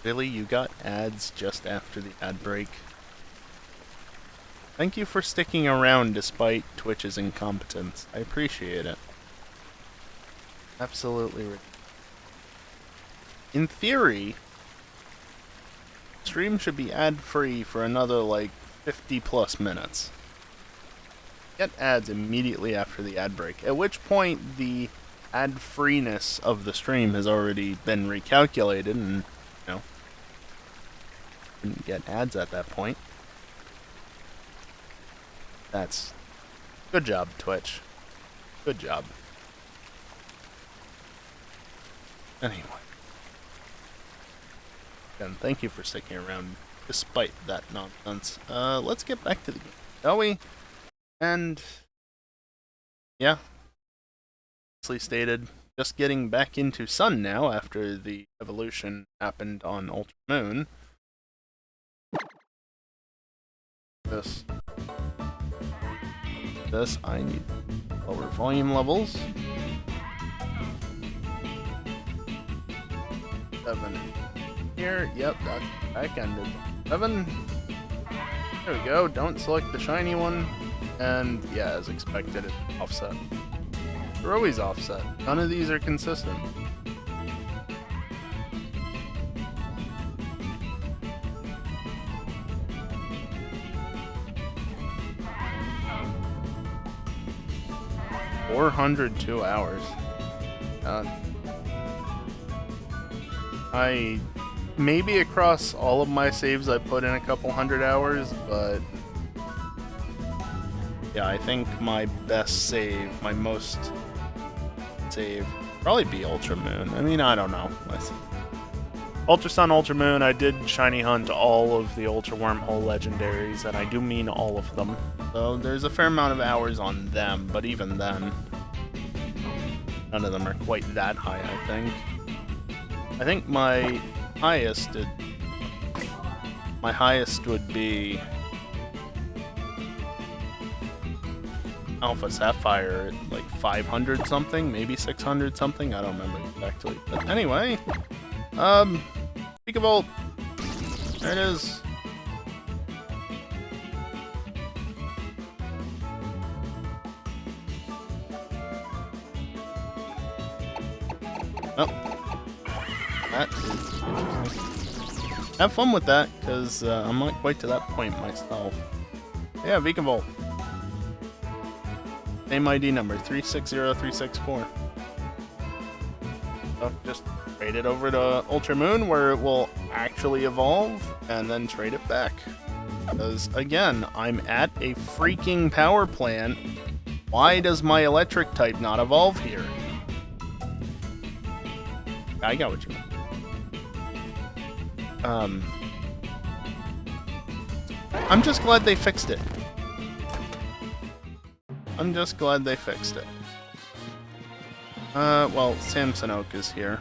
really, you got ads just after the ad break? Thank you for sticking around despite Twitch's incompetence. I appreciate it. Absolutely ridiculous. In theory, stream should be ad-free for another, like, 50 plus minutes. Get ads immediately after the ad break, at which point the ad-freeness of the stream has already been recalculated and, you know, didn't get ads at that point. That's... good job, Twitch. Good job. Anyway. Again, thank you for sticking around despite that nonsense. Let's get back to the game, shall we? And... yeah. Stated, just getting back into Sun now after the evolution happened on Ultra Moon. This, I need lower volume levels. 7 here, yep, that's back ended. 7. There we go, don't select the shiny one. And yeah, as expected, it's offset. They're always offset. None of these are consistent. $402 hours. I maybe across all of my saves I put in a couple hundred hours, but yeah, I think my best save, my most save, probably be Ultra Moon. I mean, I don't know. Ultra Sun, Ultra Moon, I did shiny hunt all of the Ultra Wormhole legendaries, and I do mean all of them. So there's a fair amount of hours on them, but even then, none of them are quite that high, I think. I think my highest would be Alpha Sapphire at like 500 something, maybe 600 something, I don't remember exactly. But anyway, Pokebolt, there it is. Oh, that is interesting. Have fun with that, because I'm not quite to that point myself. Yeah, Pokebolt. Same ID number, 360364. So just trade it over to Ultra Moon, where it will actually evolve, and then trade it back. Because, again, I'm at a freaking power plant. Why does my electric type not evolve here? I got what you mean. I'm just glad they fixed it. I'm just glad they fixed it. Well, Samsonite is here.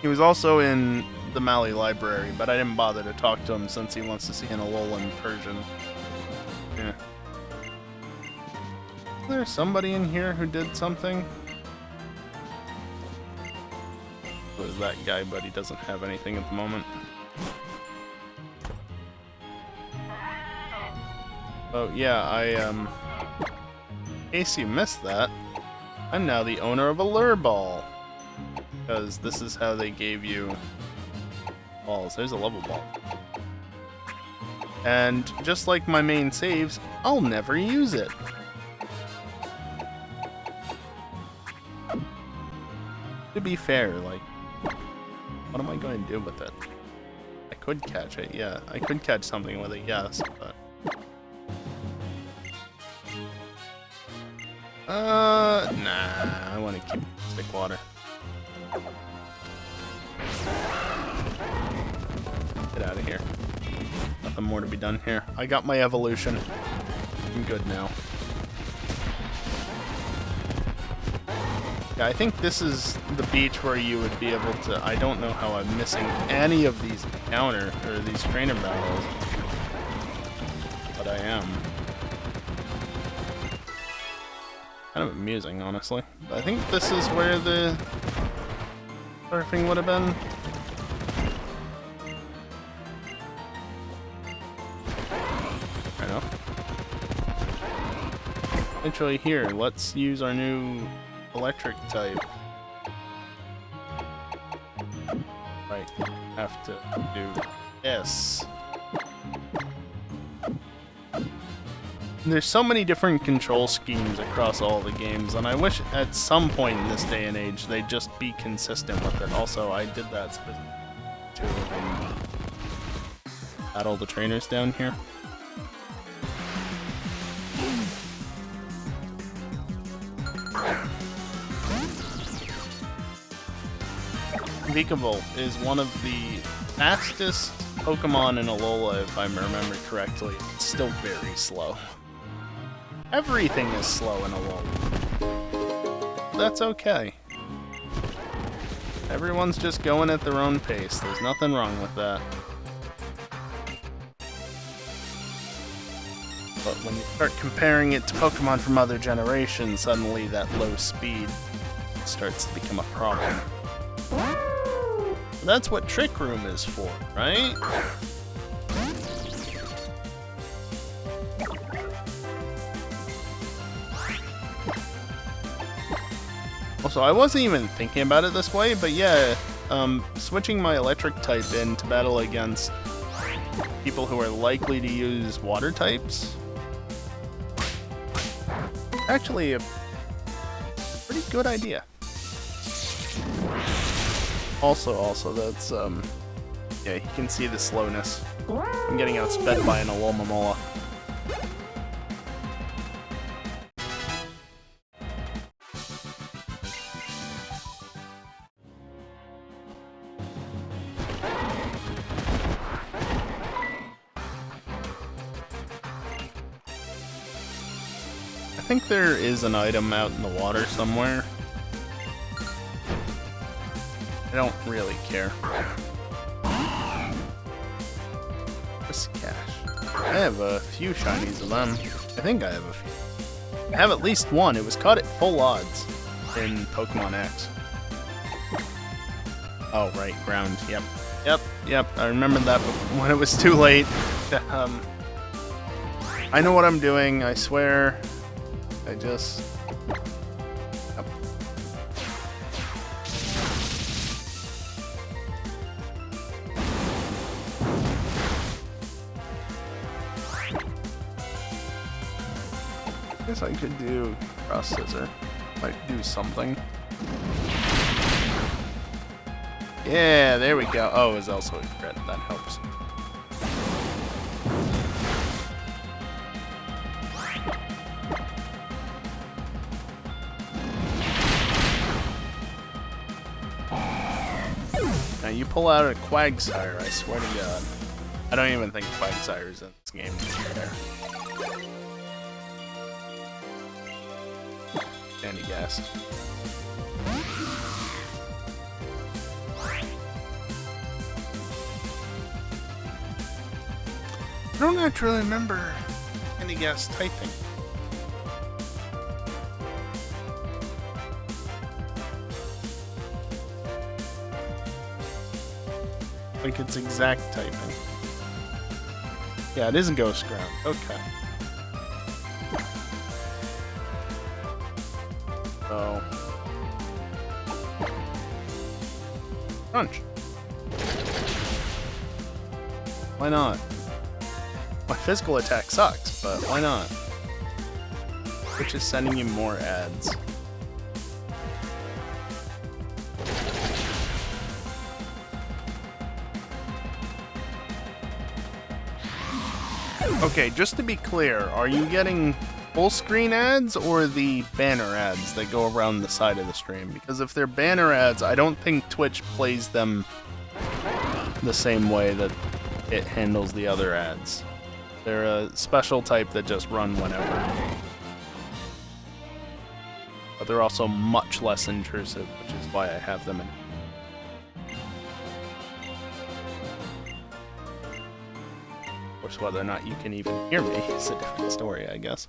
He was also in the Mali library, but I didn't bother to talk to him since he wants to see an Alola in Persian. Yeah. Is there somebody in here who did something? It was that guy, but he doesn't have anything at the moment. Oh yeah, in case you missed that, I'm now the owner of a lure ball. Because this is how they gave you balls. There's a level ball. And just like my main saves, I'll never use it. To be fair, like, what am I going to do with it? I could catch it, yeah. I could catch something with it, yes, but... nah, I want to keep stick water. Get out of here. Nothing more to be done here. I got my evolution. I'm good now. Yeah, I think this is the beach where you would be able to... I don't know how I'm missing any of these encounter, or these trainer battles. but I am. Kind of amusing, honestly. But I think this is where the surfing would have been. Fair enough. Actually, here, let's use our new electric type. Right, have to do this. There's so many different control schemes across all the games, and I wish at some point in this day and age they'd just be consistent with it. Also, I did that specifically to battle the trainers down here. Vikavolt is one of the fastest Pokemon in Alola, if I remember correctly. It's still very slow. Everything is slow in Alola. That's okay. Everyone's just going at their own pace. There's nothing wrong with that. But when you start comparing it to Pokemon from other generations, suddenly that low speed starts to become a problem. That's what Trick Room is for, right? Also, I wasn't even thinking about it this way, but yeah, switching my electric type in to battle against people who are likely to use water types, actually a pretty good idea. Also, that's, yeah, you can see the slowness. I'm getting outsped by an Alola. I think there is an item out in the water somewhere. I don't really care. This cash. I have a few shinies of them. I think I have a few. I have at least one. It was caught at full odds in Pokemon X. Oh, right, ground. Yep. I remembered that when it was too late. I know what I'm doing, I swear. I just... Yep. I guess I could do cross scissor. Might do something. Yeah, there we go. Oh, it was also a crit. That helps. Now you pull out a Quagsire, I swear to God. I don't even think Quagsire's in this game. And he guessed. I don't actually remember any guess typing. Like it's exact typing. Yeah, it is a ghost ground. Okay. So. Crunch. Why not? My physical attack sucks, but why not? Which is sending you more ads. Okay, just to be clear, are you getting full screen ads or the banner ads that go around the side of the stream? Because if they're banner ads, I don't think Twitch plays them the same way that it handles the other ads. They're a special type that just run whenever. But they're also much less intrusive, which is why I have them in. course, whether or not you can even hear me is a different story, I guess.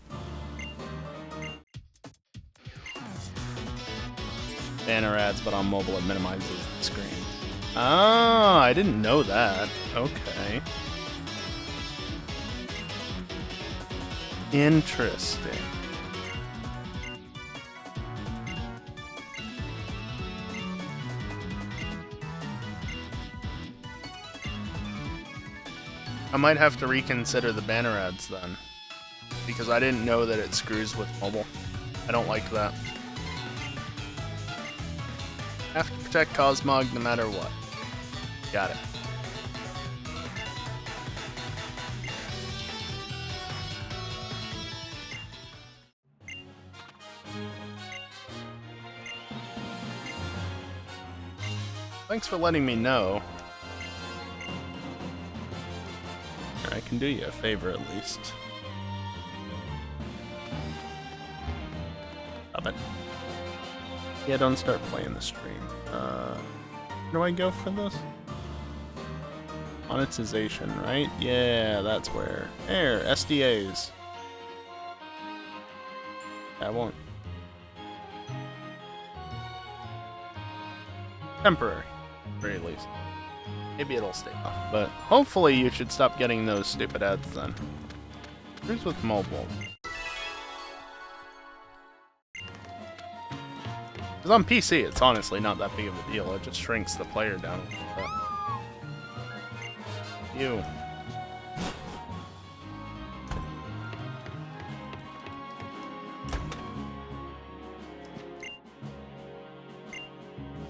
Banner ads, but on mobile it minimizes the screen. Ah, I didn't know that. Okay. Interesting. I might have to reconsider the banner ads then, because I didn't know that it screws with mobile. I don't like that. Have to protect Cosmog no matter what. Got it. Thanks for letting me know. I can do you a favor at least. Stop it. Yeah, don't start playing the stream. Where do I go for this? Monetization, right? Yeah, that's where. There, SDAs. I won't. Temporary, very least. Maybe it'll stay off, but hopefully you should stop getting those stupid ads then. Here's with mobile. Because on PC, it's honestly not that big of a deal. It just shrinks the player down a little bit. Ew.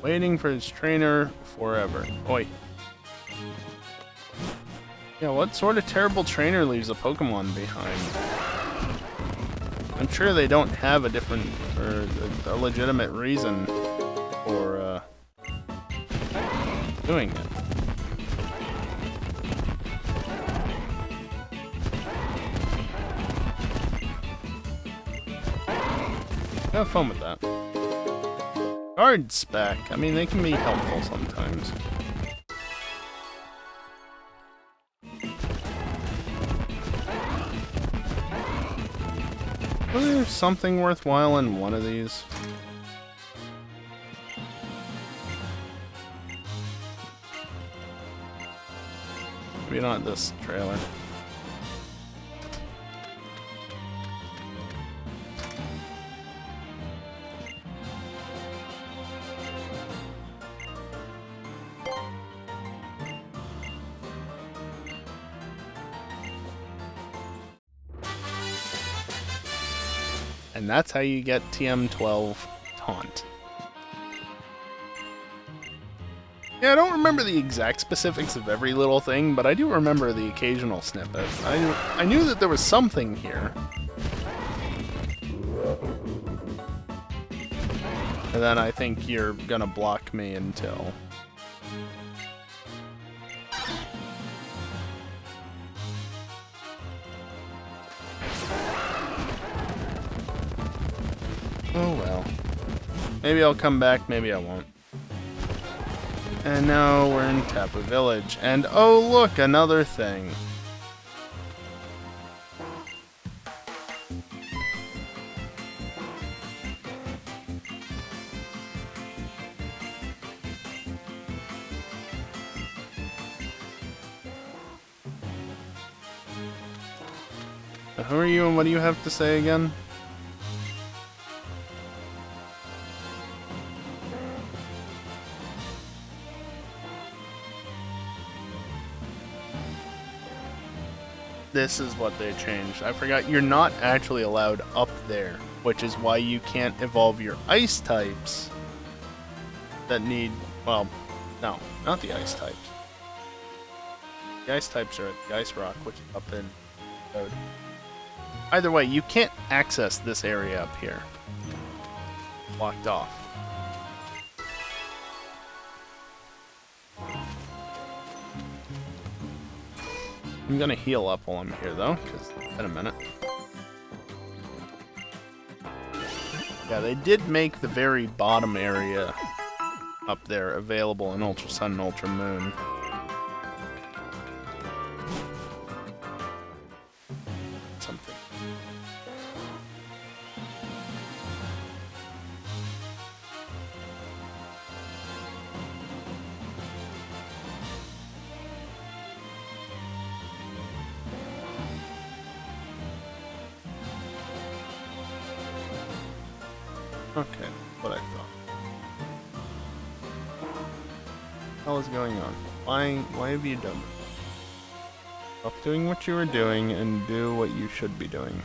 Waiting for his trainer forever. Oi. Yeah, what sort of terrible trainer leaves a Pokemon behind? I'm sure they don't have a different, or a legitimate reason for, doing it. Have fun with that. Guards back. I mean, they can be helpful sometimes. Was there something worthwhile in one of these? Maybe not this trailer. And that's how you get TM12 Taunt. Yeah, I don't remember the exact specifics of every little thing, but I do remember the occasional snippet. I knew that there was something here. And then I think you're gonna block me until... Oh well. Maybe I'll come back, maybe I won't. And now we're in Tapu Village. And oh look, another thing. Who are you and what do you have to say again? This is what they changed. I forgot you're not actually allowed up there, which is why you can't evolve your ice types that need, well, no, not the ice types. The ice types are at the Ice Rock, which is up in Code. Either way, you can't access this area up here. Blocked off. I'm gonna heal up while I'm here though, because it's been a minute. Yeah, they did make the very bottom area up there available in Ultra Sun and Ultra Moon. Okay, what I thought. What is going on? Why have you done this? Stop doing what you were doing and do what you should be doing.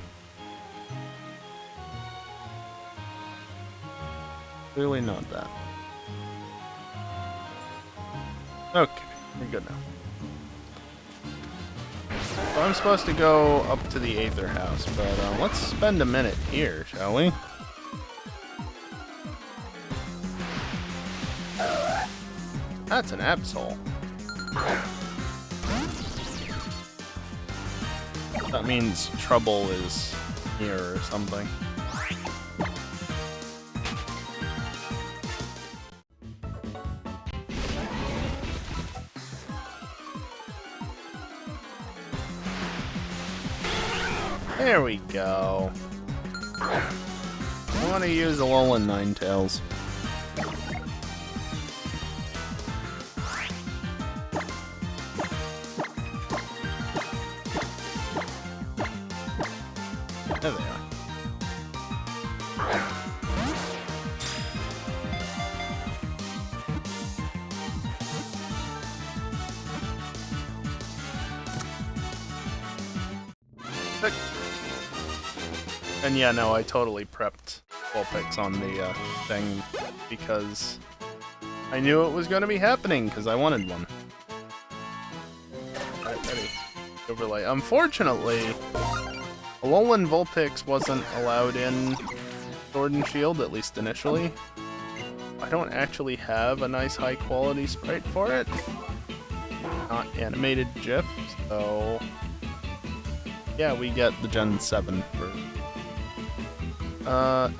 Clearly not that. Okay, we're good now. So I'm supposed to go up to the Aether House, but let's spend a minute here, shall we? That's an Absol. That means trouble is here or something. There we go. I want to use Alola Ninetales. There they are. And yeah, no, I totally prepped Vulpix on the thing because I knew it was going to be happening because I wanted one. Alright, ready. Overlay. Unfortunately, Alolan Vulpix wasn't allowed in Sword and Shield, at least initially. I don't actually have a nice high quality sprite for it. Not animated GIF, so yeah, we get the Gen 7 version.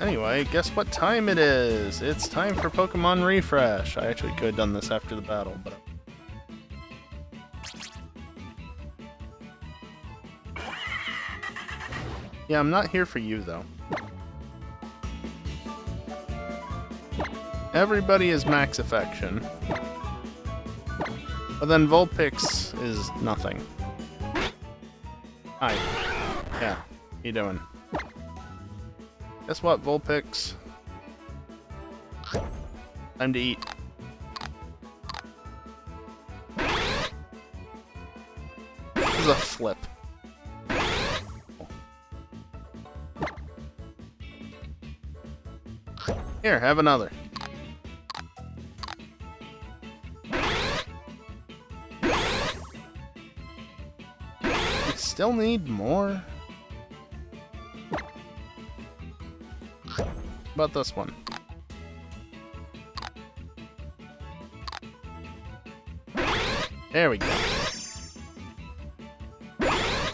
Anyway, guess what time it is? It's time for Pokemon Refresh. I actually could have done this after the battle, but... yeah, I'm not here for you, though. Everybody is max affection. But then Vulpix is nothing. Hi. Yeah, how you doing? Guess what, Vulpix? Time to eat. This is a flip. Here, have another. You still need more? How about this one? There we go.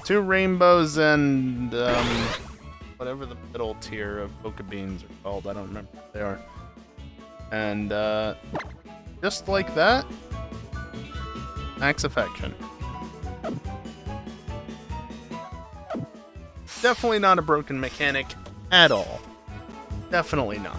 2 rainbows and whatever the middle tier of Pokebeans are called. I don't remember what they are. And just like that, max affection. Definitely not a broken mechanic at all. Definitely not.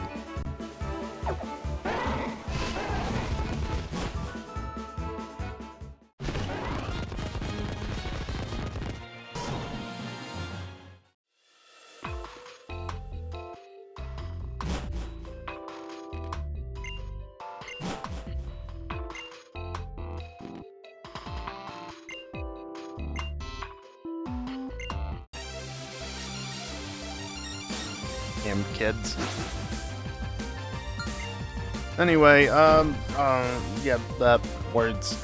Damn kids. Anyway, yeah, that words,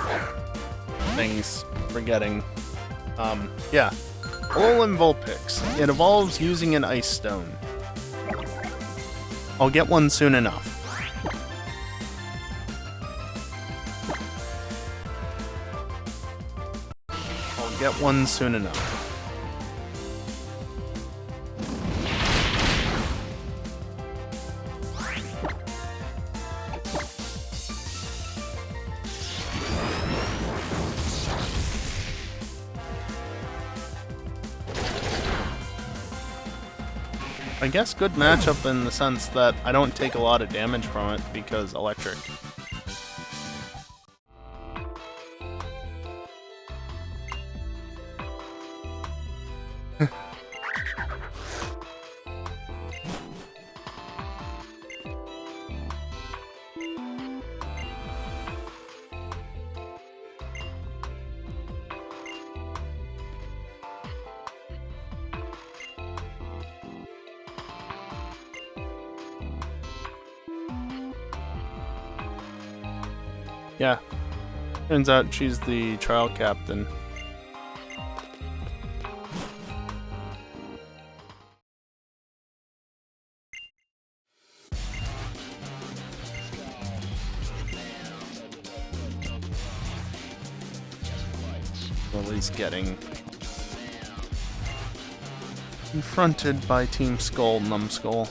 things, forgetting. Yeah. Alolan Vulpix. It evolves using an Ice Stone. I'll get one soon enough. I'll get one soon enough. I guess good matchup in the sense that I don't take a lot of damage from it because electric. Yeah. Turns out she's the trial captain. Lily's getting confronted by Team Skull Numbskull.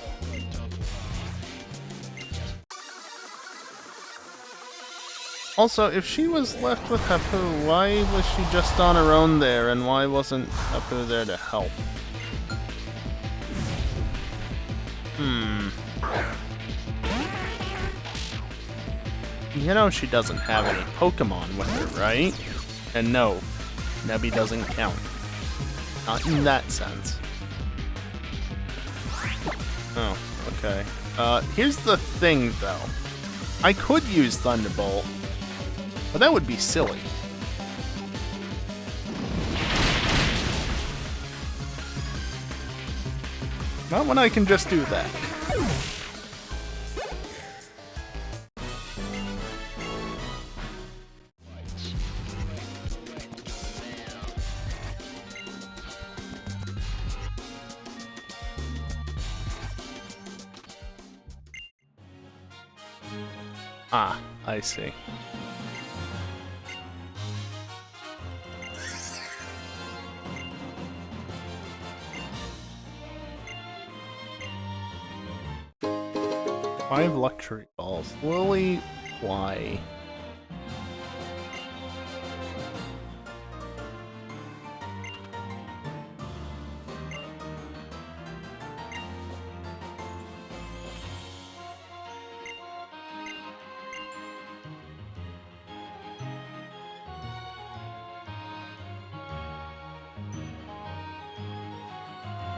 Also, if she was left with Hapu, why was she just on her own there, and why wasn't Hapu there to help? You know she doesn't have any Pokémon with her, right? And no, Nebby doesn't count. Not in that sense. Oh, okay. Here's the thing, though. I could use Thunderbolt, but that would be silly. Not when I can just do that. Ah, I see. Five luxury balls. Lily, why?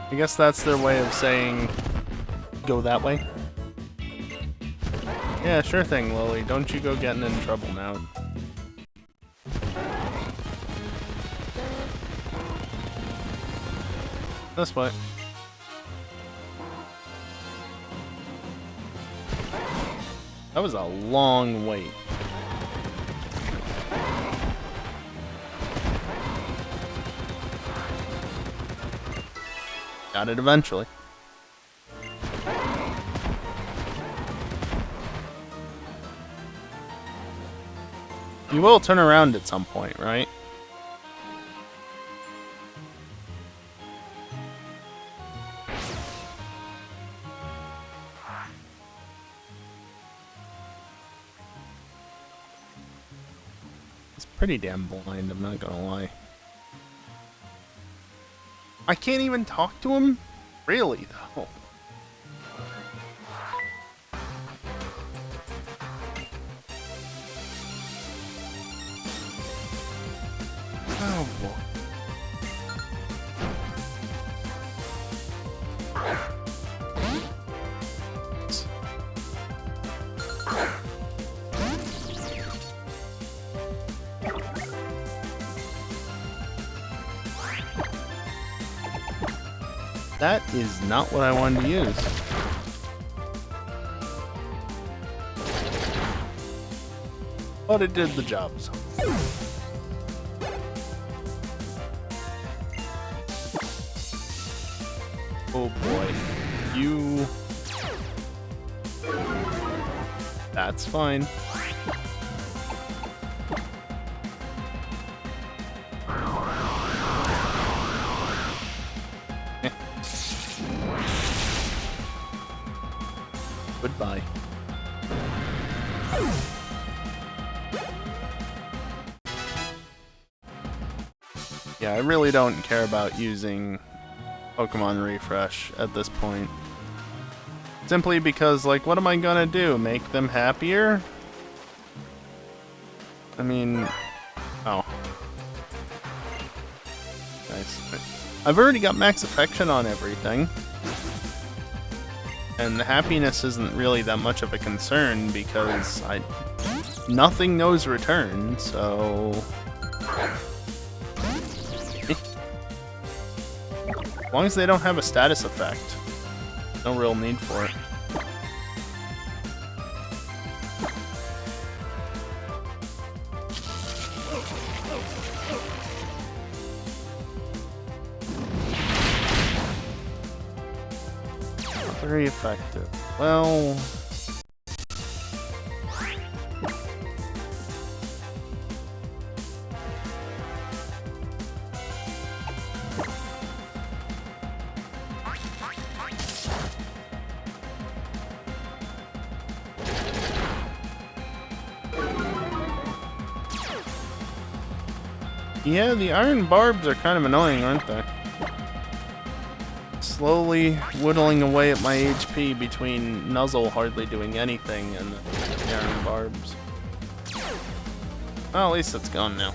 I guess that's their way of saying, go that way. Yeah, sure thing, Lily. Don't you go getting in trouble now. This way. That was a long wait. Got it eventually. You will turn around at some point, right? It's pretty damn blind, I'm not gonna lie. I can't even talk to him? Really, though? Oh, boy. That is not what I wanted to use. But it did the job, so. Oh boy. You... That's fine. Goodbye. Yeah, I really don't care about using Pokemon Refresh at this point. Simply because, like, what am I gonna do? Make them happier? I mean... Oh. Nice. I've already got max affection on everything. And the happiness isn't really that much of a concern because nothing knows return, so... As long as they don't have a status effect, no real need for it. very effective. Well... Yeah, the iron barbs are kind of annoying, aren't they? Slowly whittling away at my HP between Nuzzle hardly doing anything and the iron barbs. Well, at least it's gone now.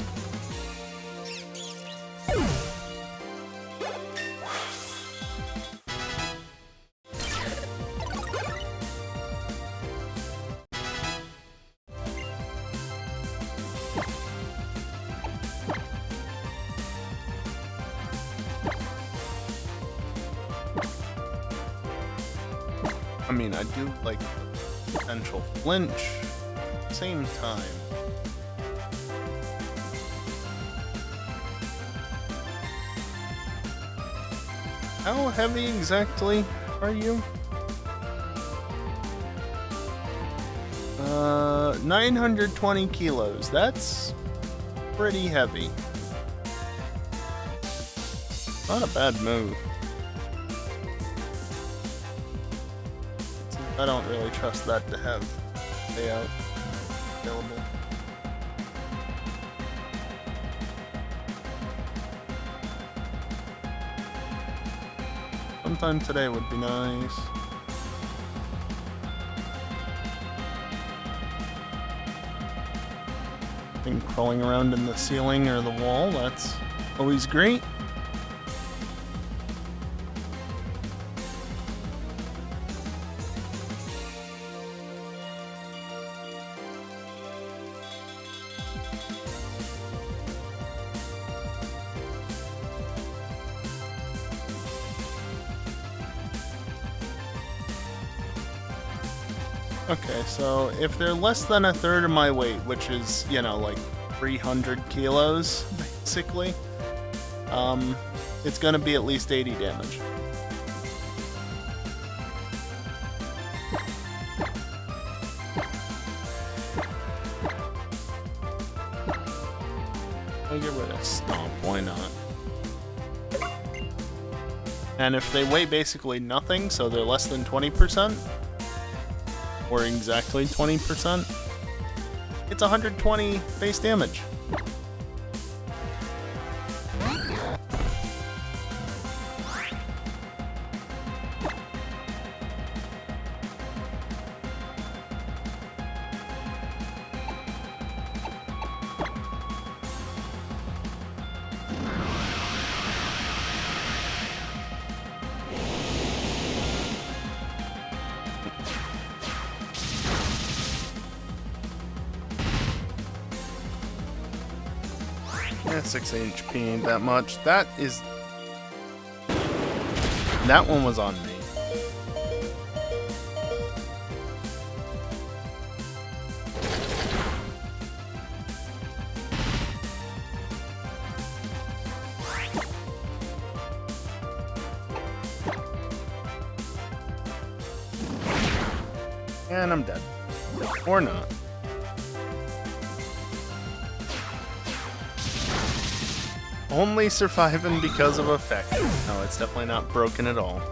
I mean, I do like potential flinch at the same time. How heavy exactly are you? 920 kilos. That's pretty heavy. Not a bad move. I don't really trust that to have payout available. Sometime today would be nice. Thing crawling around in the ceiling or the wall, that's always great. Okay, so if they're less than a third of my weight, which is, you know, like 300 kilos, basically, it's gonna be at least 80 damage. I'll get rid of Stomp, why not? And if they weigh basically nothing, so they're less than 20%, or exactly 20%, it's 120 base damage. Yeah, 6 HP ain't that much. That one was on me. And I'm dead. Or not. Only surviving because of effect. No, it's definitely not broken at all.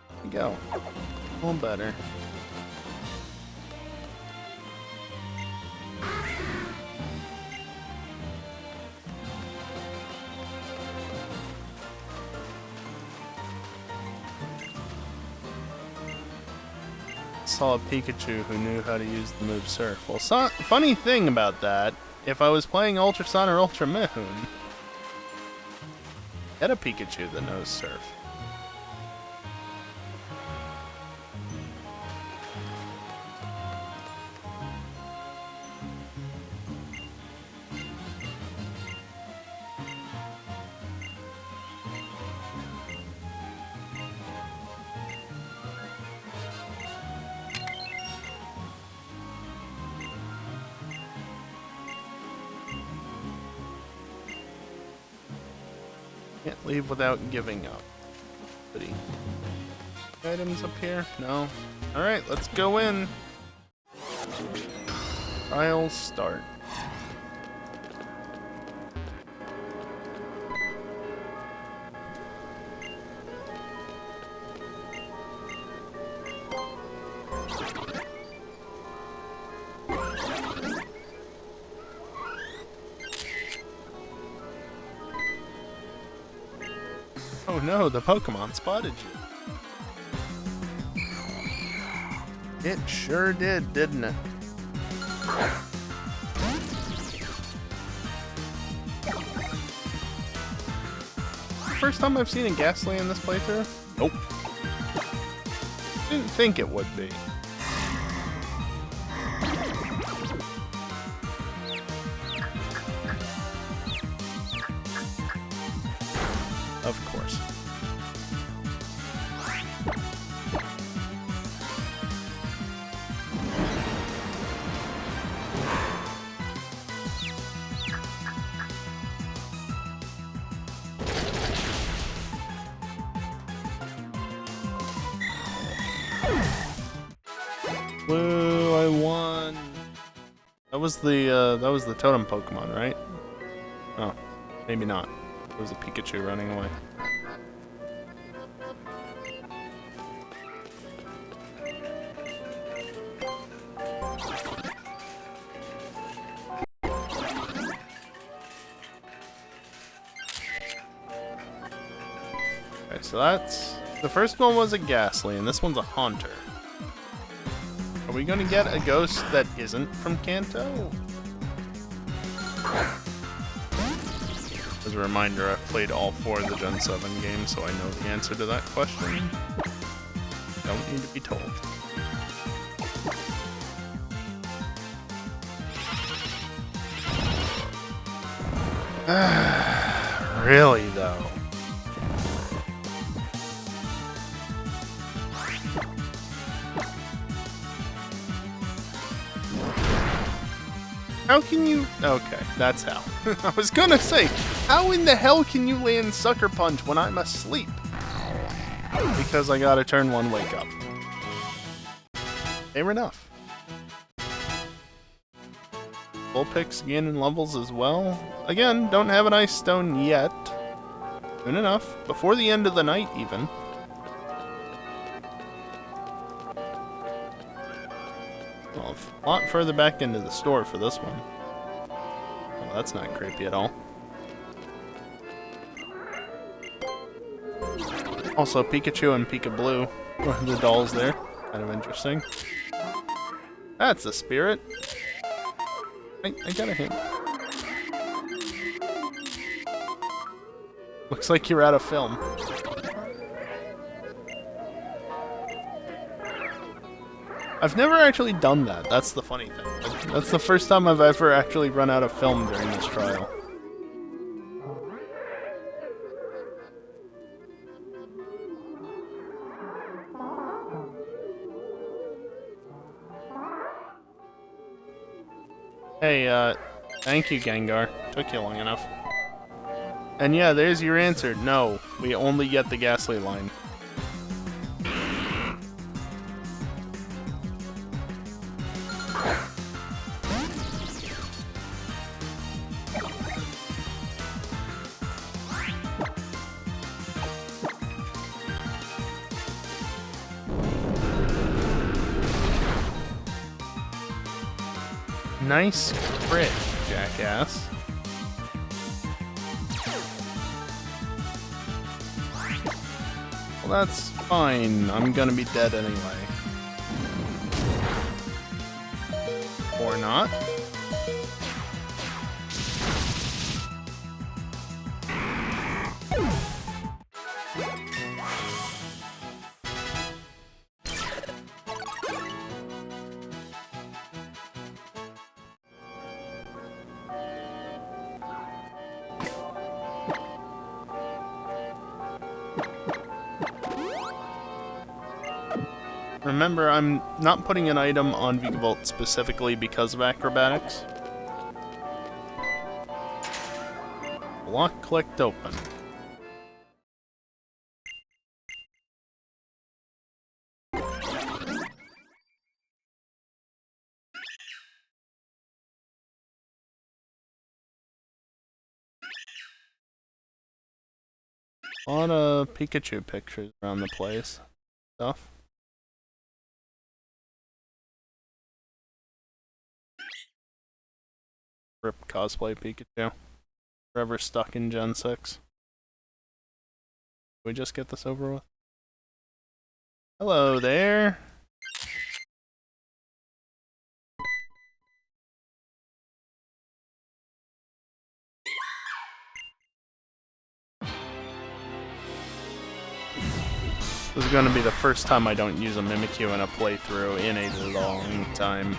There we go. A little better. Saw a Pikachu who knew how to use the move Surf. Well, funny thing about that, if I was playing Ultra Sun or Ultra Moon, get a Pikachu that knows Surf. leave without giving up. Goody. Items up here? No. Alright, let's go in. Trials start. Oh no, the Pokemon spotted you. It sure did, didn't it? First time I've seen a Ghastly in this playthrough? Nope. Didn't think it would be. Of course. Woo, I won. That was the totem Pokemon, right? Oh, maybe not. It was a Pikachu running away. Okay, so that's... The first one was a Ghastly, and this one's a Haunter. Are we gonna get a ghost that isn't from Kanto? As a reminder, I've played all 4 of the Gen 7 games, so I know the answer to that question. Don't need to be told. Really, though? How can you... Okay, that's how. I was gonna say, how in the hell can you land Sucker Punch when I'm asleep? Because I gotta turn 1 wake up. Fair enough. Bullpix gaining levels as well. Again, don't have an Ice Stone yet. Soon enough. Before the end of the night, even. Well, a lot further back into the store for this one. Well, that's not creepy at all. Also, Pikachu and Pika-Blue are the dolls there. Kind of interesting. That's a spirit. I got a hint. Looks like you're out of film. I've never actually done that. That's the funny thing. That's the first time I've ever actually run out of film during this trial. Hey, thank you, Gengar. Took you long enough. And yeah, there's your answer. No, we only get the Ghastly line. Nice crit, jackass. Well, that's fine. I'm gonna be dead anyway. Or not. Remember, I'm not putting an item on Vikavolt specifically because of acrobatics. Lock clicked open. A lot of Pikachu pictures around the place. Stuff. Rip cosplay Pikachu. Forever stuck in Gen 6. Can we just get this over with? Hello there. This is going to be the first time I don't use a Mimikyu in a playthrough in a long time.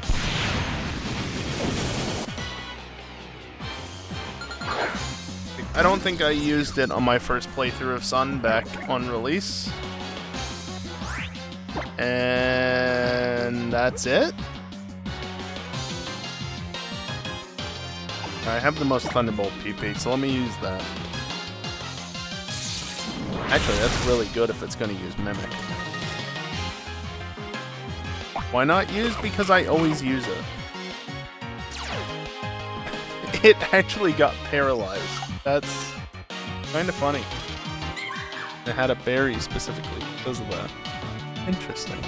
I don't think I used it on my first playthrough of Sun back on release. And that's it. I have the most Thunderbolt PP, so let me use that. Actually, that's really good if it's going to use Mimic. Why not use? Because I always use it. It actually got paralyzed. That's kind of funny. It had a berry specifically because of that. Interesting.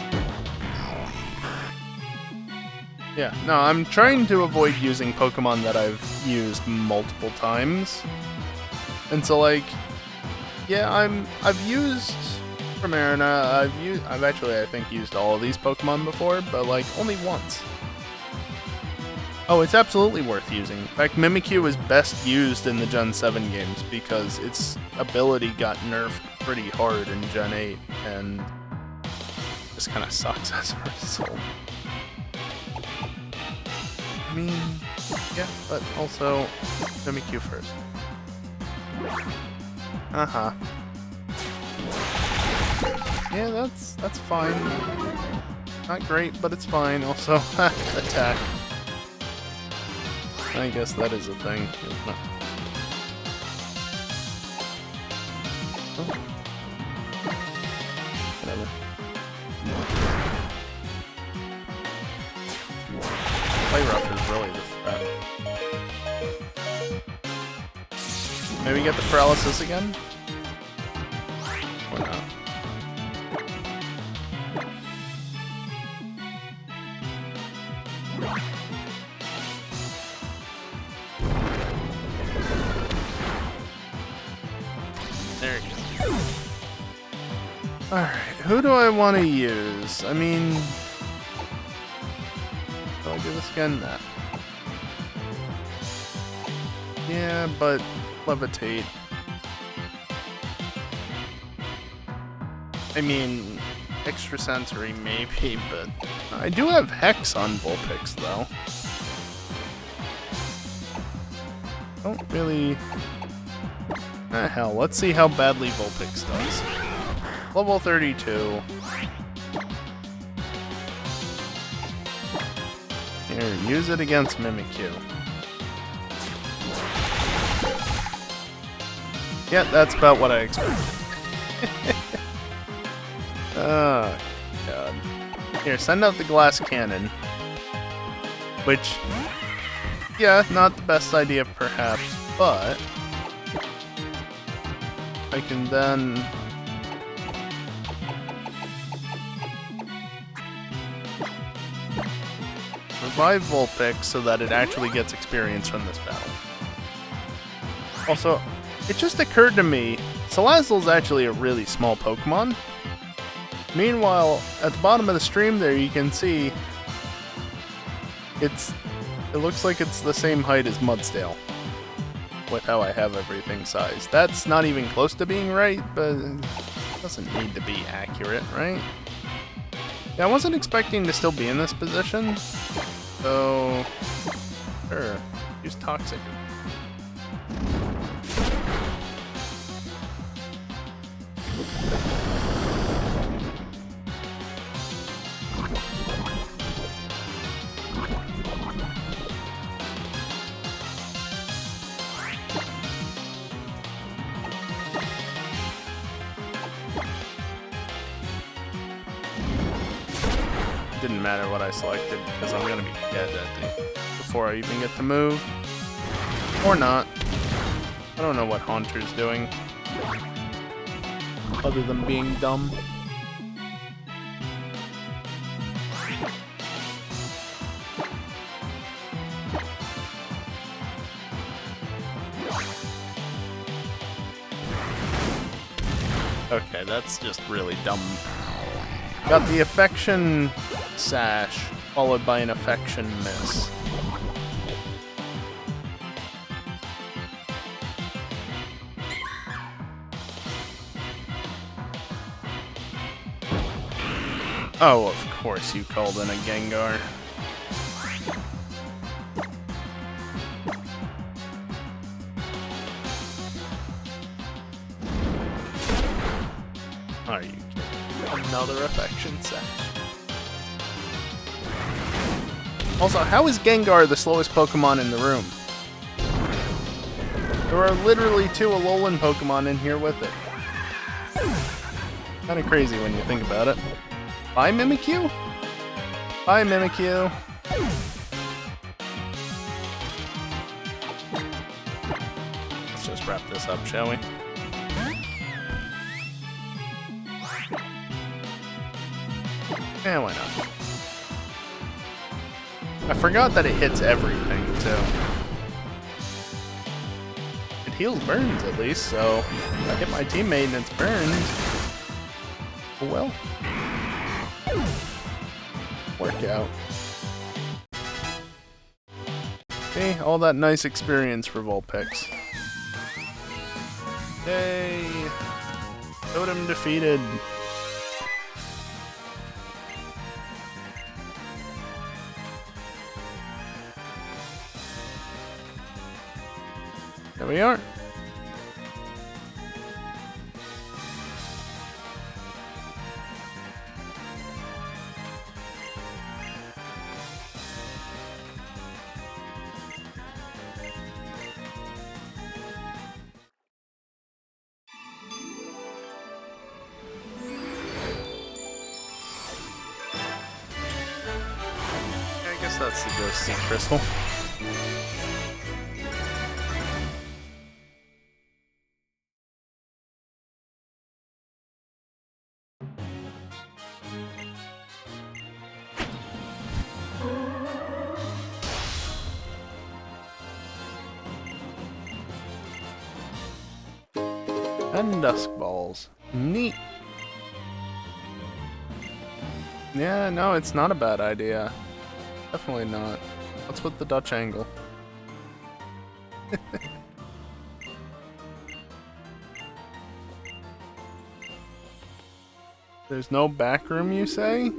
Yeah, no, I'm trying to avoid using Pokemon that I've used multiple times. And so, like, yeah, I've used Primarina. I've actually, I think, used all of these Pokemon before, but like only once. Oh, it's absolutely worth using. In fact, Mimikyu is best used in the Gen 7 games because its ability got nerfed pretty hard in Gen 8, and just kind of sucks as a result. I mean, yeah, but also Mimikyu first. Uh-huh. Yeah, that's fine. Not great, but it's fine. Also, attack. I guess that is a thing, isn't it? Oh. Whatever. Play rough is really the threat. Maybe get the paralysis again? Or not? There you go. Alright, who do I want to use? I mean, I'll do this again. Nah. Yeah, but levitate. I mean, extrasensory maybe, but I do have Hex on Vulpix though. Don't really. Ah, hell, let's see how badly Vulpix does. Level 32. Here, use it against Mimikyu. Yeah, that's about what I expected. Oh, God. Here, send out the glass cannon. Which, yeah, not the best idea perhaps, but I can then revive Vulpix so that it actually gets experience from this battle. Also, it just occurred to me, Salazzle's actually a really small Pokemon. Meanwhile, at the bottom of the stream there you can see it looks like it's the same height as Mudsdale. With how I have everything sized. That's not even close to being right, but it doesn't need to be accurate, right? Yeah, I wasn't expecting to still be in this position, so sure, use Toxic. Didn't matter what I selected because I'm gonna be dead before I even get to move. Or not. I don't know what Haunter's doing, other than being dumb. Okay, that's just really dumb. Got the affection sash, followed by an affection miss. Oh, of course you called in a Gengar. Are you kidding? Another affection set. Also, how is Gengar the slowest Pokemon in the room? There are literally 2 Alolan Pokemon in here with it. Kinda crazy when you think about it. Bye, Mimikyu? Bye, Mimikyu. Let's just wrap this up, shall we? Yeah, why not? I forgot that it hits everything, too. It heals burns, at least, so if I hit my teammate and it's burned, oh well. Workout. See, all that nice experience for Vulpix. Yay! Totem defeated. There we are. I guess that's the Ghosty Crystal. And Dusk Balls. Neat. Yeah, no, it's not a bad idea. Definitely not. What's with the Dutch angle? There's no back room, you say?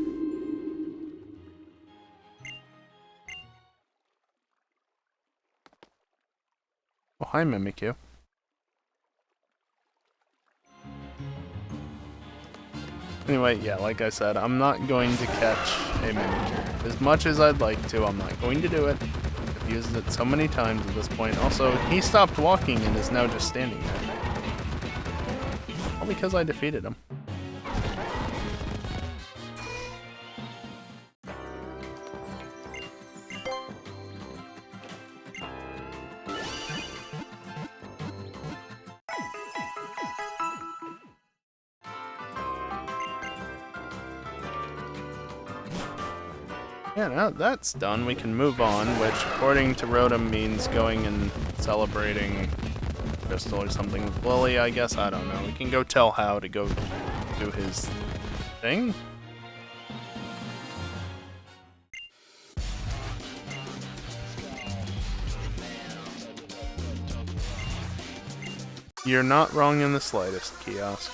Oh, hi, Mimikyu. Anyway, yeah, like I said, I'm not going to catch a Mimikyu. As much as I'd like to, I'm not going to do it. I've used it so many times at this point. Also, he stopped walking and is now just standing there. All because I defeated him. Yeah, now that's done, we can move on, which according to Rotom means going and celebrating Crystal or something with Lily, I guess, I don't know. We can go tell How to go do his thing. You're not wrong in the slightest, Kiosk.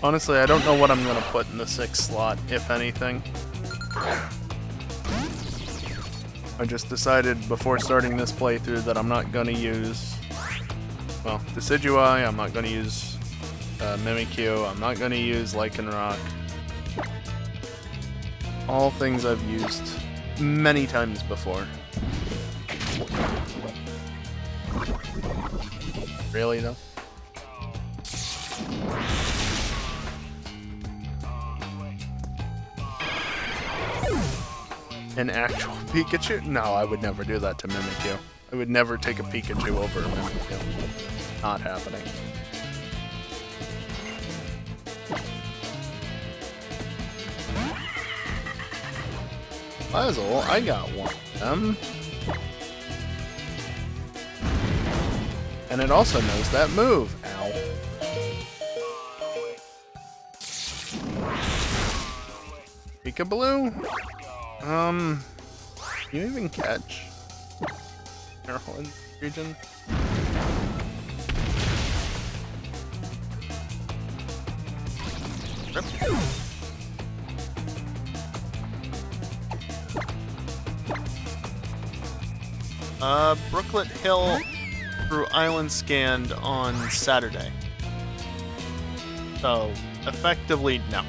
Honestly, I don't know what I'm gonna put in the 6th slot, if anything. I just decided before starting this playthrough that I'm not gonna use, well, Decidueye, I'm not gonna use Mimikyu, I'm not gonna use Lycanroc. All things I've used many times before. Really though? An actual Pikachu? No, I would never do that to Mimikyu. I would never take a Pikachu over a Mimikyu. Not happening. Puzzle, I got one of them. And it also knows that move. Ow. Peekaboo? Can you even catch Carol in this region? Rip. Brooklet Hill through Island scanned on Saturday. So, effectively, no.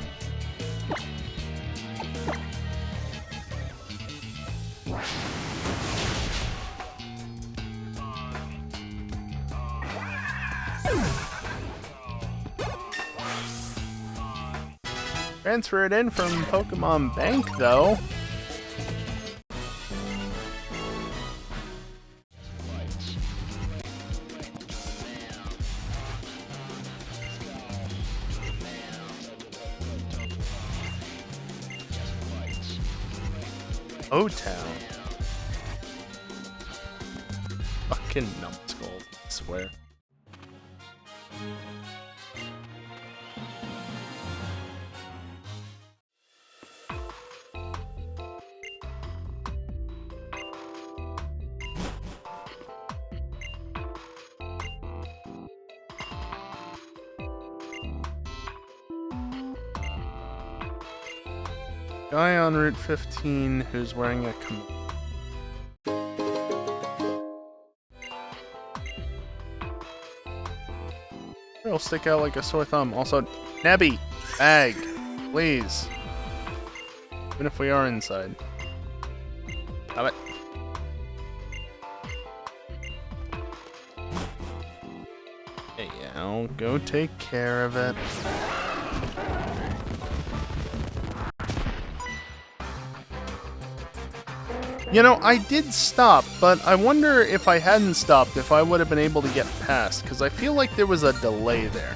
Transfer it in from Pokemon Bank, though. O-Town. Fucking numbskulls, I swear. Guy on Route 15 who's wearing a It'll stick out like a sore thumb. Also, Nebby! Bag! Please. Even if we are inside. Stop it. Hey, I'll go take care of it. You know, I did stop, but I wonder if I hadn't stopped, if I would have been able to get past, because I feel like there was a delay there.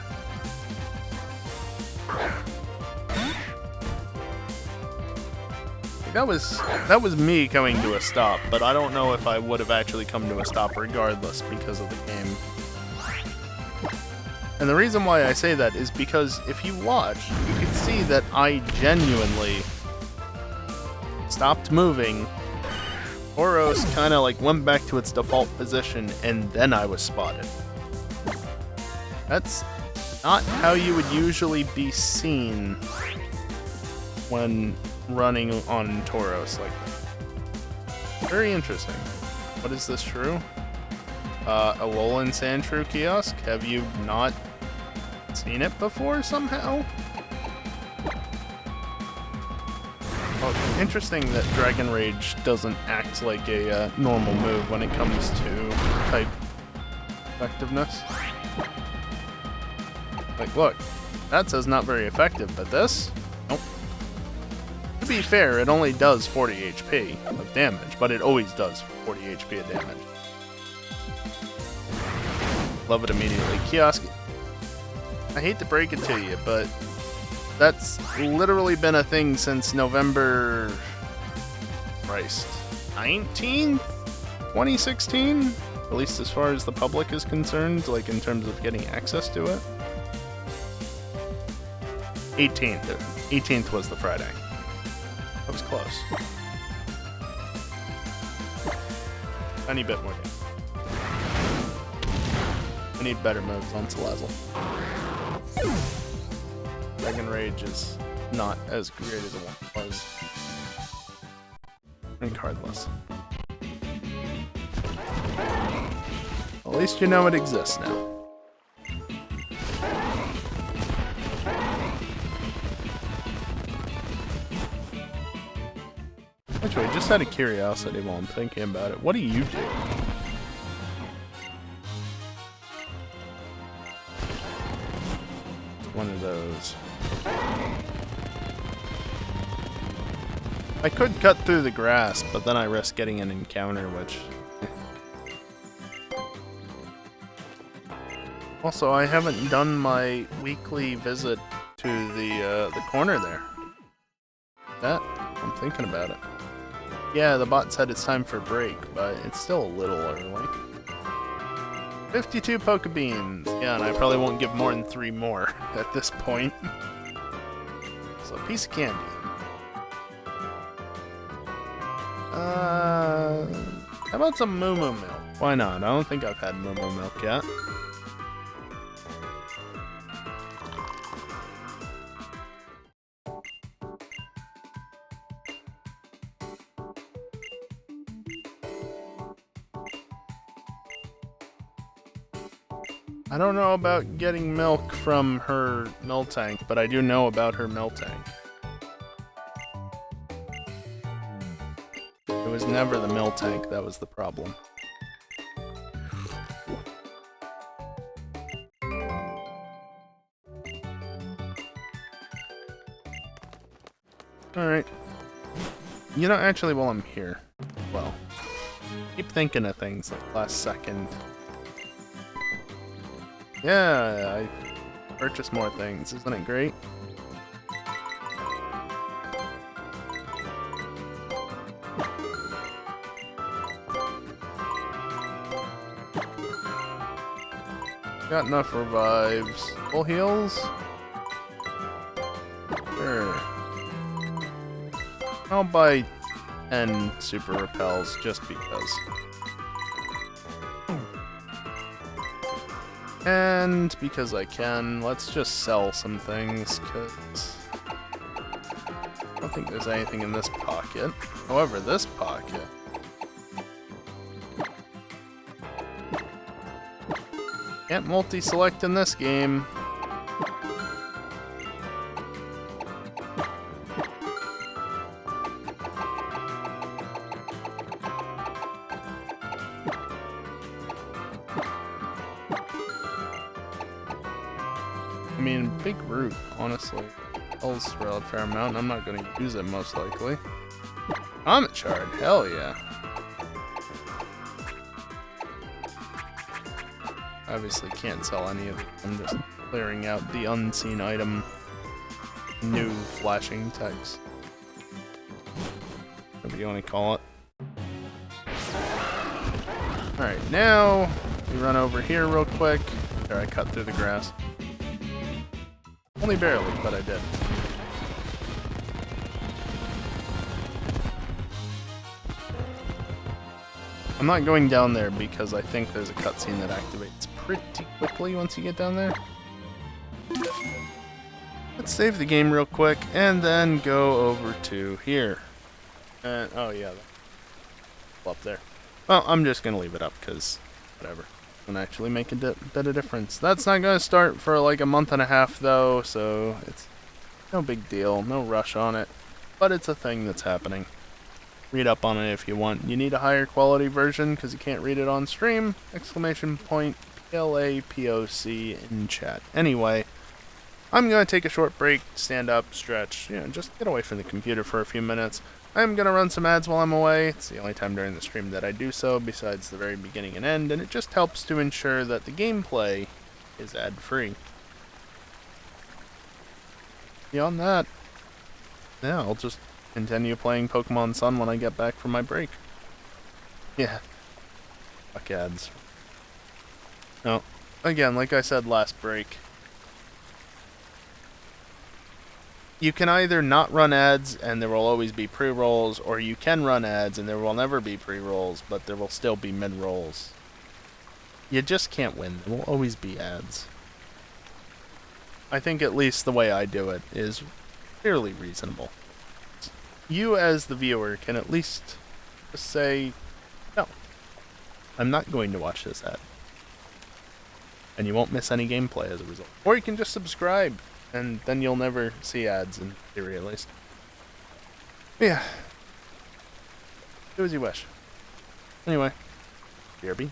That was me coming to a stop, but I don't know if I would have actually come to a stop regardless because of the game. And the reason why I say that is because if you watch, you can see that I genuinely stopped moving. Tauros kind of like went back to its default position, and then I was spotted. That's not how you would usually be seen when running on Tauros like that. Very interesting. What is this true? Alola and Sandshrew kiosk? Have you not seen it before somehow? Oh, interesting that Dragon Rage doesn't act like a normal move when it comes to type effectiveness. Like, look, that says not very effective, but this? Nope. To be fair, it only does 40 HP of damage, but it always does 40 HP of damage. Love it immediately. Kiosk, I hate to break it to you, but that's literally been a thing since November 19th? 2016? At least as far as the public is concerned, like in terms of getting access to it. 18th. 18th was the Friday. That was close. Tiny bit more damage. I need better moves on Salazzle. Dragon Rage is not as great as it once was. And cardless. At least you know it exists now. Actually, just out of curiosity while I'm thinking about it, what do you do? One of those. I could cut through the grass, but then I risk getting an encounter, which... Also, I haven't done my weekly visit to the corner there. I'm thinking about it. Yeah, the bot said it's time for a break, but it's still a little early. 52 Pokebeans. Yeah, and I probably won't give more than 3 more at this point. So, a piece of candy. How about some Moo Moo milk? Why not? I don't think I've had Moo Moo milk yet. I don't know about getting milk from her Miltank, but I do know about her Miltank. It was never the Miltank that was the problem. Alright. You know, actually, while I'm here, well, keep thinking of things like last second. Yeah, I purchased more things. Isn't it great? Got enough revives. Full heals? Sure. I'll buy 10 super repels just because. And because I can, let's just sell some things, because I don't think there's anything in this pocket. However, this pocket... Can't multi-select in this game. I mean, big root, honestly. Heals for a fair amount, I'm not going to use it most likely. Comet Shard, hell yeah. Obviously can't sell any of it, I'm just clearing out the unseen item, new flashing text. Whatever you want to call it. Alright, now we run over here real quick. There, I cut through the grass. Only barely, but I did. I'm not going down there because I think there's a cutscene that activates pretty quickly once you get down there. Let's save the game real quick and then go over to here. And oh yeah, up there. Well, I'm just gonna leave it up because whatever. Can actually make a bit of difference. That's not gonna start for like a month and a half though, so it's no big deal, no rush on it. But it's a thing that's happening. Read up on it if you want. You need a higher quality version because you can't read it on stream. Exclamation point PLAPOC in chat. Anyway, I'm gonna take a short break, stand up, stretch, you know, just get away from the computer for a few minutes. I'm gonna run some ads while I'm away. It's the only time during the stream that I do so, besides the very beginning and end, and it just helps to ensure that the gameplay is ad-free. Beyond that, yeah, I'll just continue playing Pokemon Sun when I get back from my break. Yeah. Fuck ads. No. Again, like I said last break, you can either not run ads and there will always be pre-rolls, or you can run ads and there will never be pre-rolls, but there will still be mid-rolls. You just can't win. There will always be ads. I think at least the way I do it is fairly reasonable. You as the viewer can at least just say, no, I'm not going to watch this ad. And you won't miss any gameplay as a result. Or you can just subscribe, and then you'll never see ads, in theory at least. But yeah. Do as you wish. Anyway, BRB.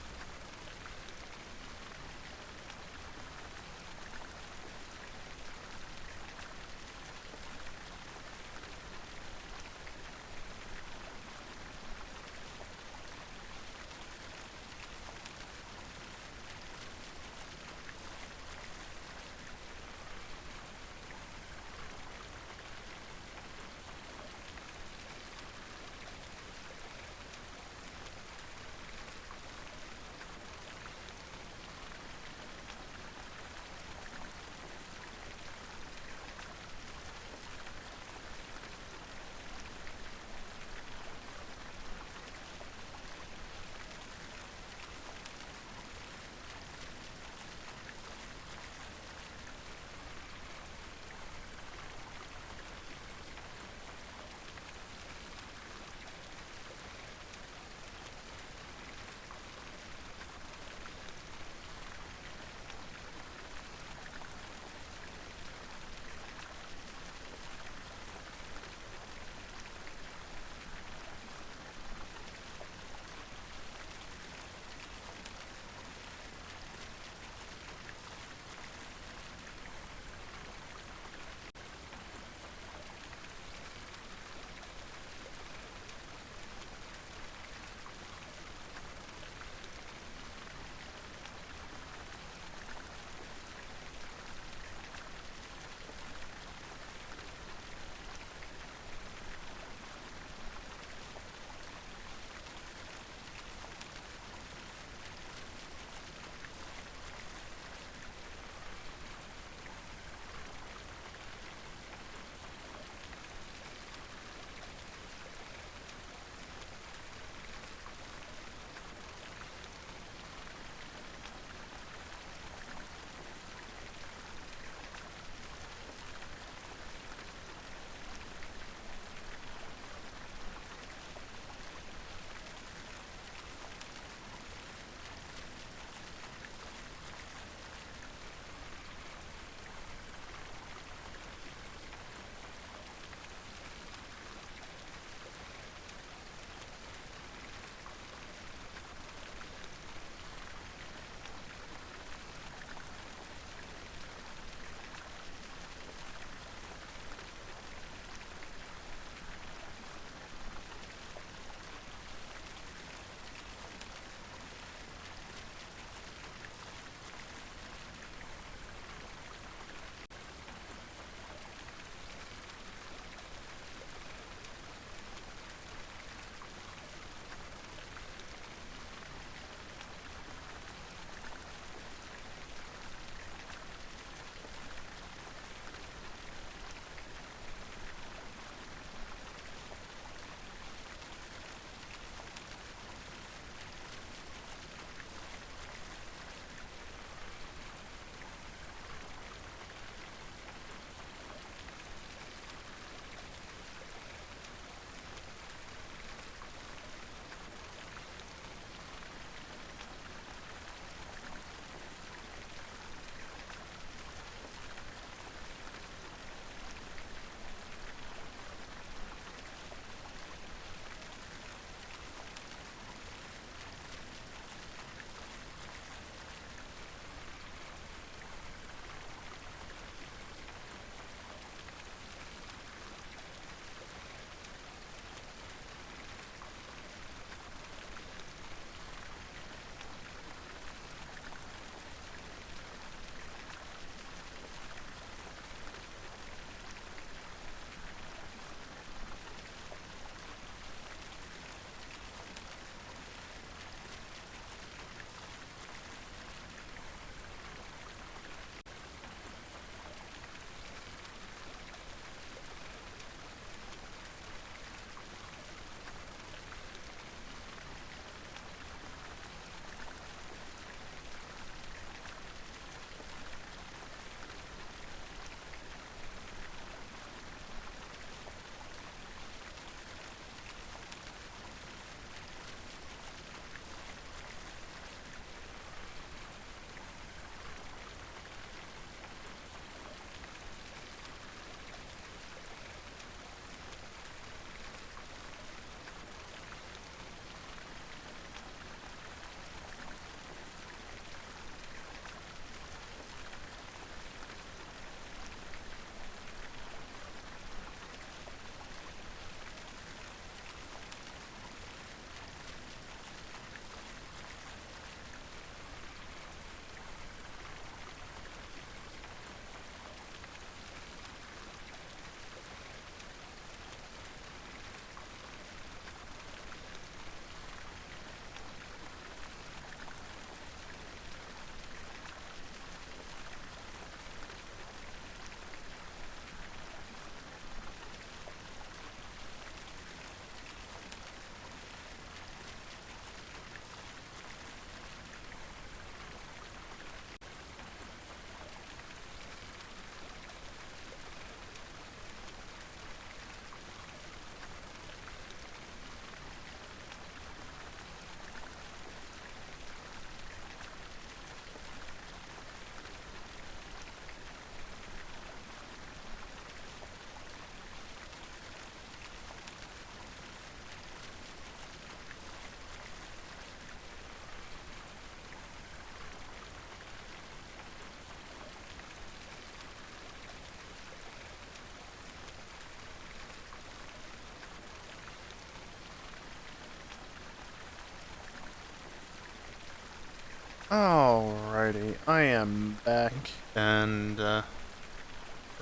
Alrighty, I am back, and so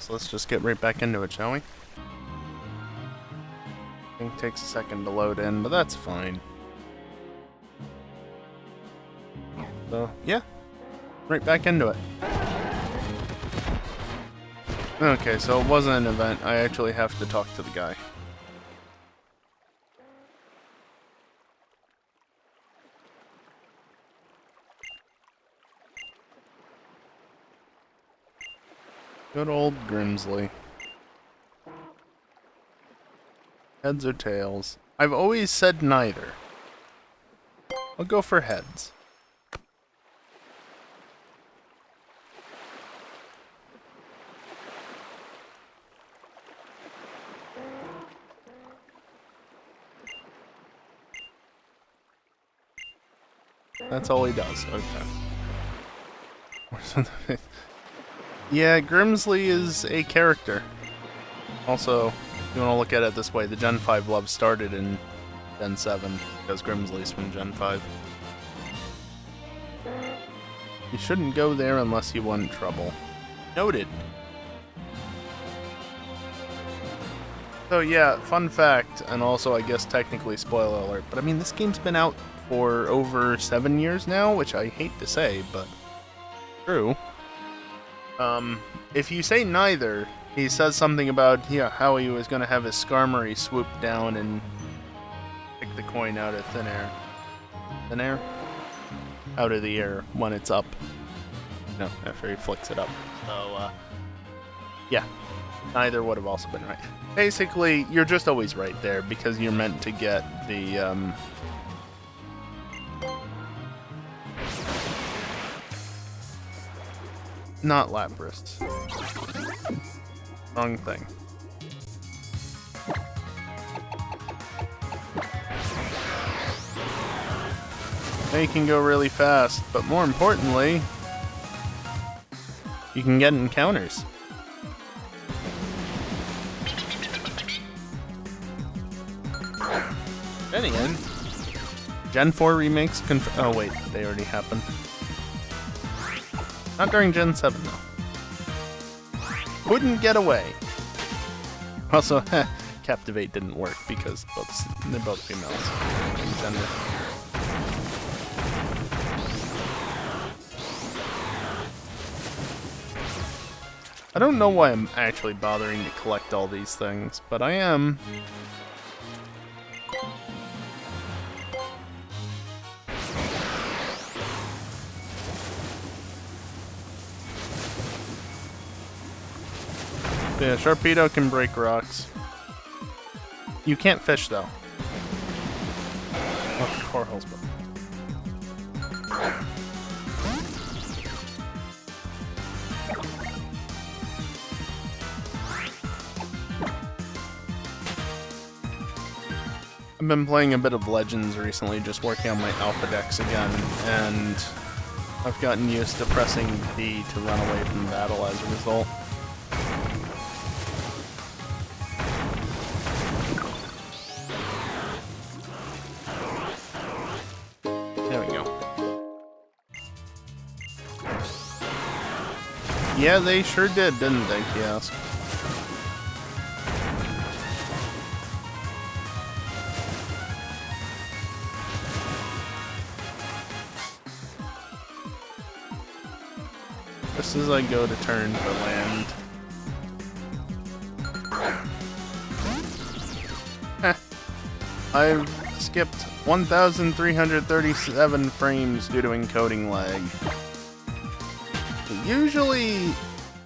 let's just get right back into it, shall we? I think it takes a second to load in, but that's fine. So, yeah, right back into it. Okay, so it wasn't an event, I actually have to talk to the guy. Good old Grimsley. Heads or tails? I've always said neither. I'll go for heads. That's all he does. Okay. Yeah, Grimsley is a character. Also, if you want to look at it this way, the Gen 5 love started in Gen 7, because Grimsley's from Gen 5. You shouldn't go there unless you want trouble. Noted. So yeah, fun fact, and also I guess technically spoiler alert, but I mean this game's been out for over 7 years now, which I hate to say, but true. If you say neither, he says something about how he was going to have his Skarmory swoop down and pick the coin out of thin air. Thin air? Out of the air when it's up. No, after he flicks it up. So, yeah. Neither would have also been right. Basically, you're just always right there because you're meant to get the, not Lapras. Wrong thing. They can go really fast, but more importantly, you can get encounters. Then again, Gen 4 remakes oh wait, they already happened. Not during Gen 7 though. Couldn't get away. Also, Captivate didn't work because they're both females in gender. I don't know why I'm actually bothering to collect all these things, but I am. Yeah, Sharpedo can break rocks. You can't fish though. Oh, Coral's book. I've been playing a bit of Legends recently, just working on my Alpha decks again, and I've gotten used to pressing B to run away from battle as a result. There we go. Yeah, they sure did, didn't they, Kiosk? Just as I go to turn for land. I've skipped 1,337 frames due to encoding lag. Usually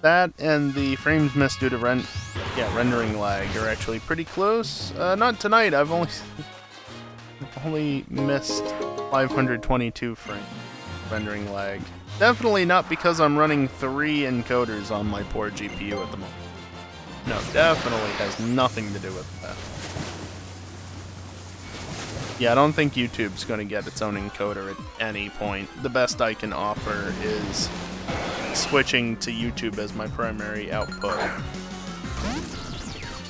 that and the frames missed due to rendering lag are actually pretty close. Not tonight, I've only missed 522 frames rendering lag. Definitely not because I'm running 3 encoders on my poor GPU at the moment. No, definitely has nothing to do with that. Yeah, I don't think YouTube's going to get its own encoder at any point. The best I can offer is switching to YouTube as my primary output.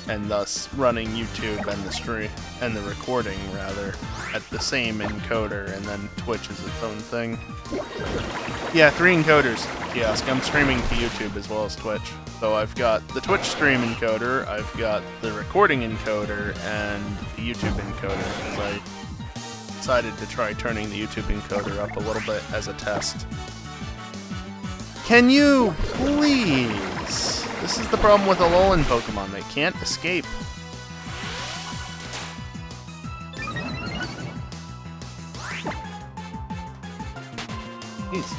and thus running YouTube and the stream and the recording rather at the same encoder, and then Twitch is its own thing. Yeah, 3 encoders, Kiosk. I'm streaming to YouTube as well as Twitch. So I've got the Twitch stream encoder, I've got the recording encoder, and the YouTube encoder, because I decided to try turning the YouTube encoder up a little bit as a test. Can you please? This is the problem with Alolan Pokemon, they can't escape. Jesus.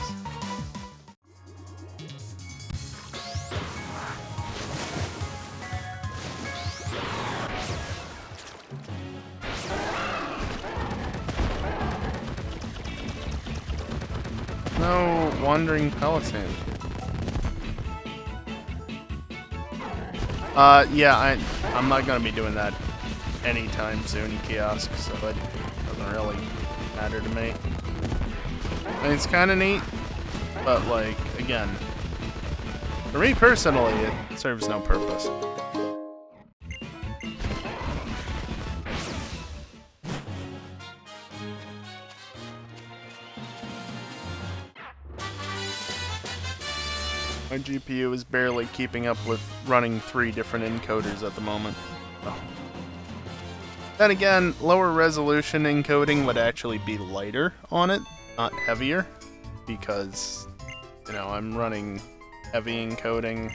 No wandering Palisand. Yeah, I'm not gonna be doing that anytime soon, Kiosk, so it doesn't really matter to me. I mean, it's kind of neat, but like, again, for me personally, it serves no purpose. My GPU is barely keeping up with running 3 different encoders at the moment. Oh. Then again, lower resolution encoding would actually be lighter on it, not heavier, because, you know, I'm running heavy encoding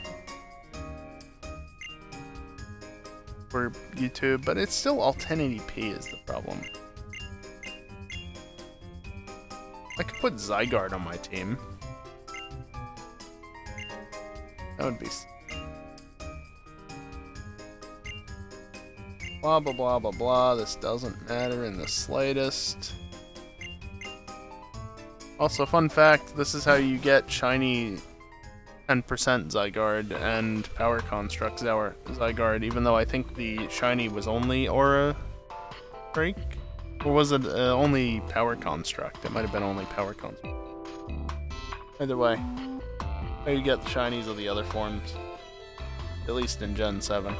for YouTube, but it's still all 1080p is the problem. I could put Zygarde on my team. That would be... Blah, blah, blah, blah, blah. This doesn't matter in the slightest. Also, fun fact, this is how you get shiny 10% Zygarde and Power Construct Zygarde, even though I think the shiny was only Aura Break? Or was it only Power Construct? It might have been only Power Construct. Either way. How you get the shinies of the other forms. At least in Gen 7.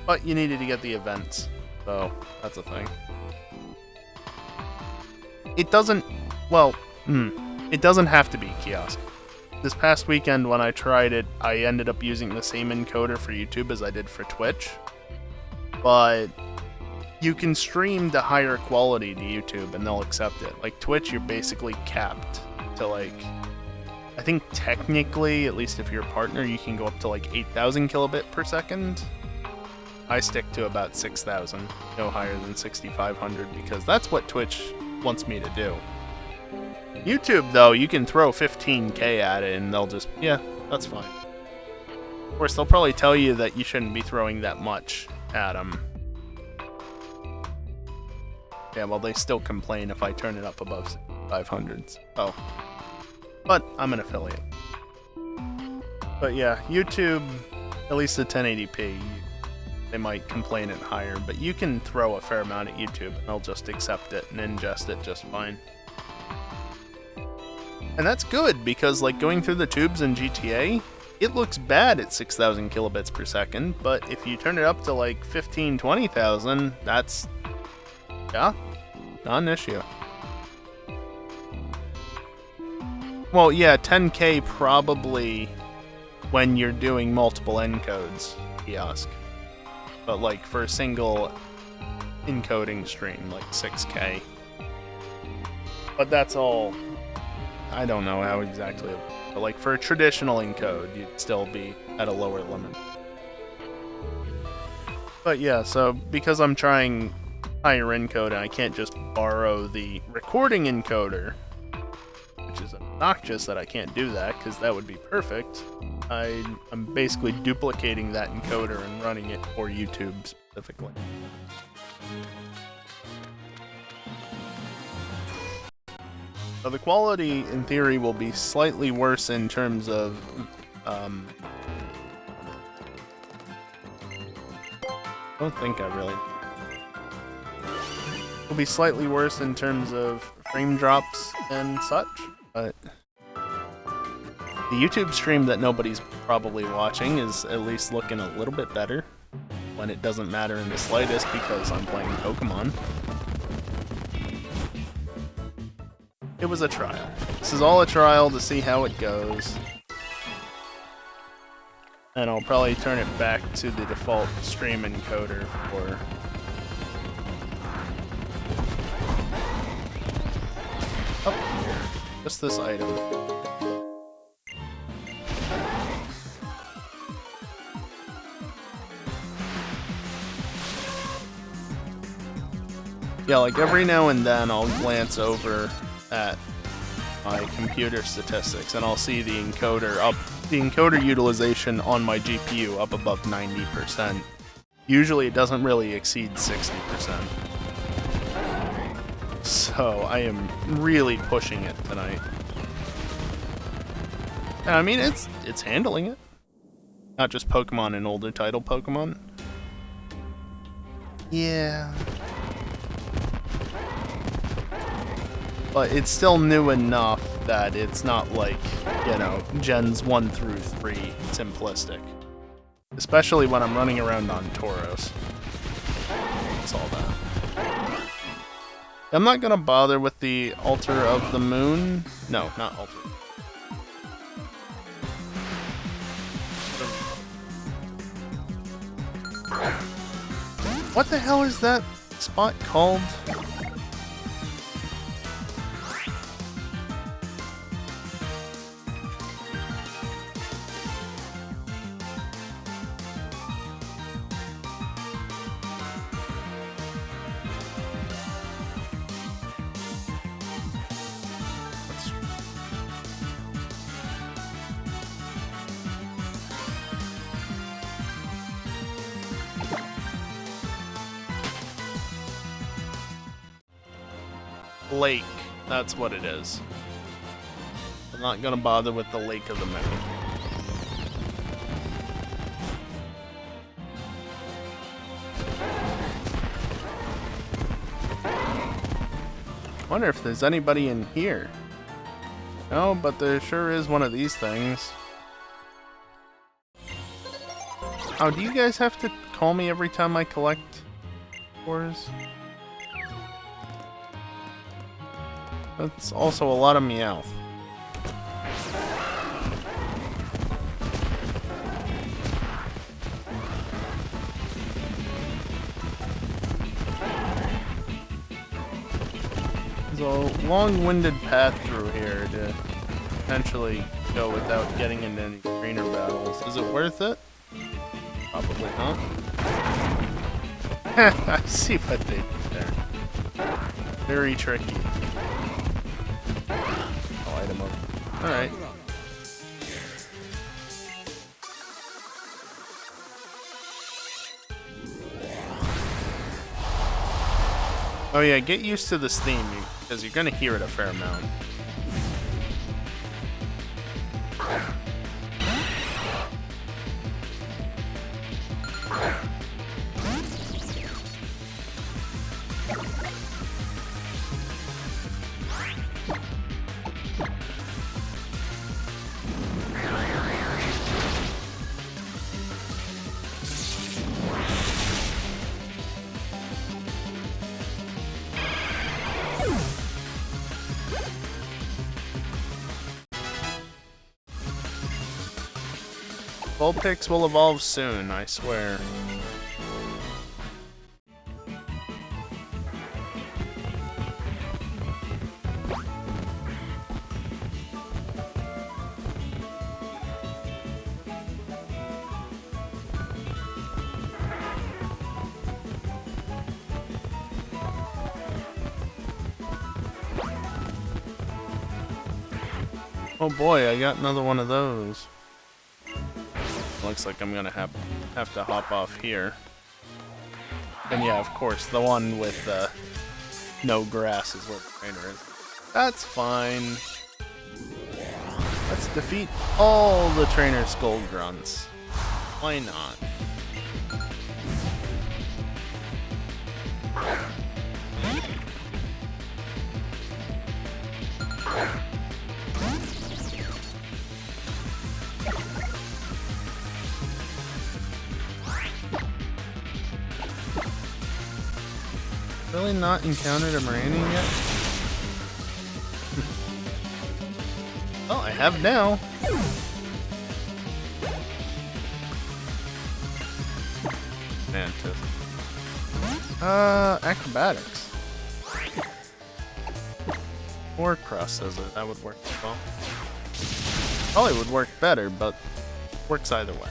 But you needed to get the events, so that's a thing. It doesn't... Well, it doesn't have to be Kiosk. This past weekend when I tried it, I ended up using the same encoder for YouTube as I did for Twitch. But you can stream to higher quality to YouTube and they'll accept it. Like Twitch, you're basically capped to like... I think technically, at least if you're a partner, you can go up to like 8,000 kilobit per second. I stick to about 6,000, no higher than 6,500, because that's what Twitch wants me to do. YouTube, though, you can throw 15k at it and they'll just, yeah, that's fine. Of course, they'll probably tell you that you shouldn't be throwing that much at them. Yeah, well, they still complain if I turn it up above 500s. Oh. But I'm an affiliate. But yeah, YouTube, at least at 1080p, they might complain it higher, but you can throw a fair amount at YouTube and they'll just accept it and ingest it just fine. And that's good, because like going through the tubes in GTA, it looks bad at 6,000 kilobits per second, but if you turn it up to like 15, 20,000, that's, yeah, not an issue. Well, yeah, 10k probably when you're doing multiple encodes, Kiosk. But like for a single encoding stream, like 6k. But that's all, I don't know how exactly, but like for a traditional encode, you'd still be at a lower limit. But yeah, so because I'm trying higher encode, I can't just borrow the recording encoder, which is obnoxious that I can't do that, because that would be perfect. I'm basically duplicating that encoder and running it for YouTube specifically. So the quality, in theory, will be slightly worse in terms of... I don't think I really... Will be slightly worse in terms of frame drops and such, but... The YouTube stream that nobody's probably watching is at least looking a little bit better. when it doesn't matter in the slightest because I'm playing Pokemon. It was a trial. This is all a trial to see how it goes. And I'll probably turn it back to the default stream encoder for... up here. Just this item. Yeah, like every now and then I'll glance over at my computer statistics and I'll see the encoder utilization on my GPU up above 90%. Usually it doesn't really exceed 60%. So I am really pushing it tonight. And I mean, it's handling it. Not just Pokemon and older title Pokemon. Yeah. But it's still new enough that it's not like, you know, Gens 1 through 3 simplistic. Especially when I'm running around on Tauros. That's all that. I'm not gonna bother with the Altar of the Moon. No, not Altar. What the hell is that spot called? Lake. That's what it is. I'm not gonna bother with the Lake of the Moon. Wonder if there's anybody in here. No, but there sure is one of these things. Oh, do you guys have to call me every time I collect cores? That's also a lot of Meowth. There's a long-winded path through here to potentially go without getting into any trainer battles. Is it worth it? Probably not. I see what they did there. Very tricky. Item up. Alright. Oh yeah, get used to this theme, because you're gonna hear it a fair amount. Vulpix will evolve soon, I swear. Oh boy, I got another one of those. Looks like I'm gonna have to hop off here. And yeah, of course, the one with no grass is where the trainer is. That's fine. Let's defeat all the trainer skull grunts. Why not? really not encountered a Maranian yet? Oh, I have now. Mantis. Acrobatics. Or cross scissor, that would work as well. Probably would work better, but works either way.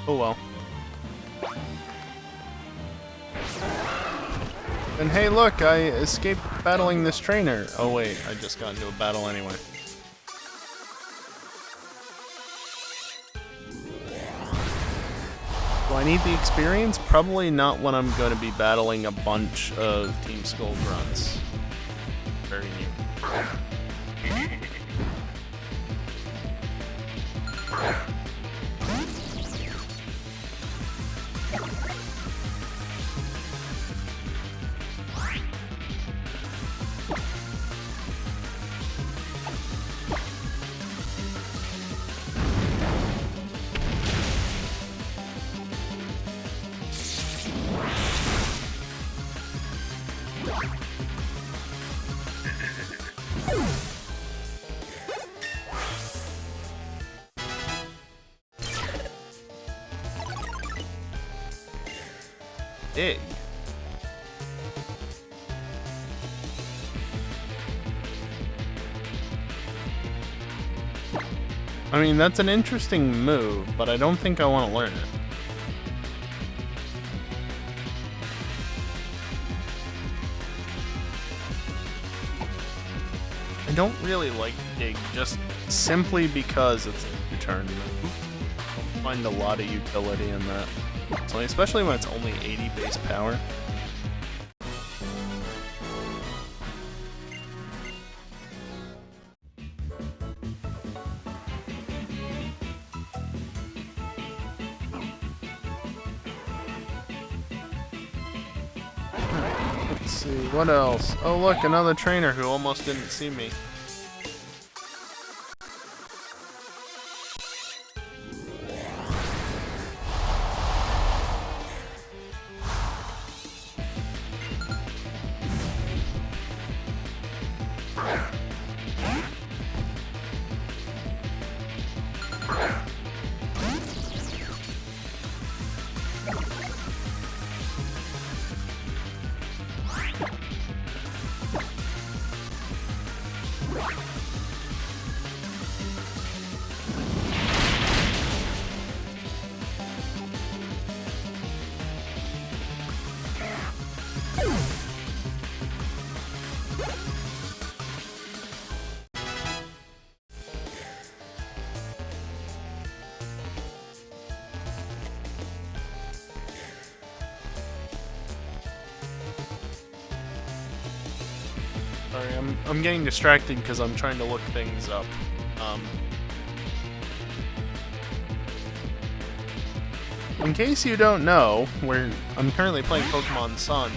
Oh well. And hey look, I escaped battling this trainer. Oh wait, I just got into a battle anyway. Do I need the experience? Probably not when I'm going to be battling a bunch of Team Skull grunts. Very new. Dig. I mean, that's an interesting move, but I don't think I want to learn it. I don't really like Dig, just simply because it's a return move. I don't find a lot of utility in that. So especially when it's only 80 base power. Let's see, what else? Oh look, another trainer who almost didn't see me. Sorry, I'm getting distracted because I'm trying to look things up. In case you don't know, I'm currently playing Pokemon Sun,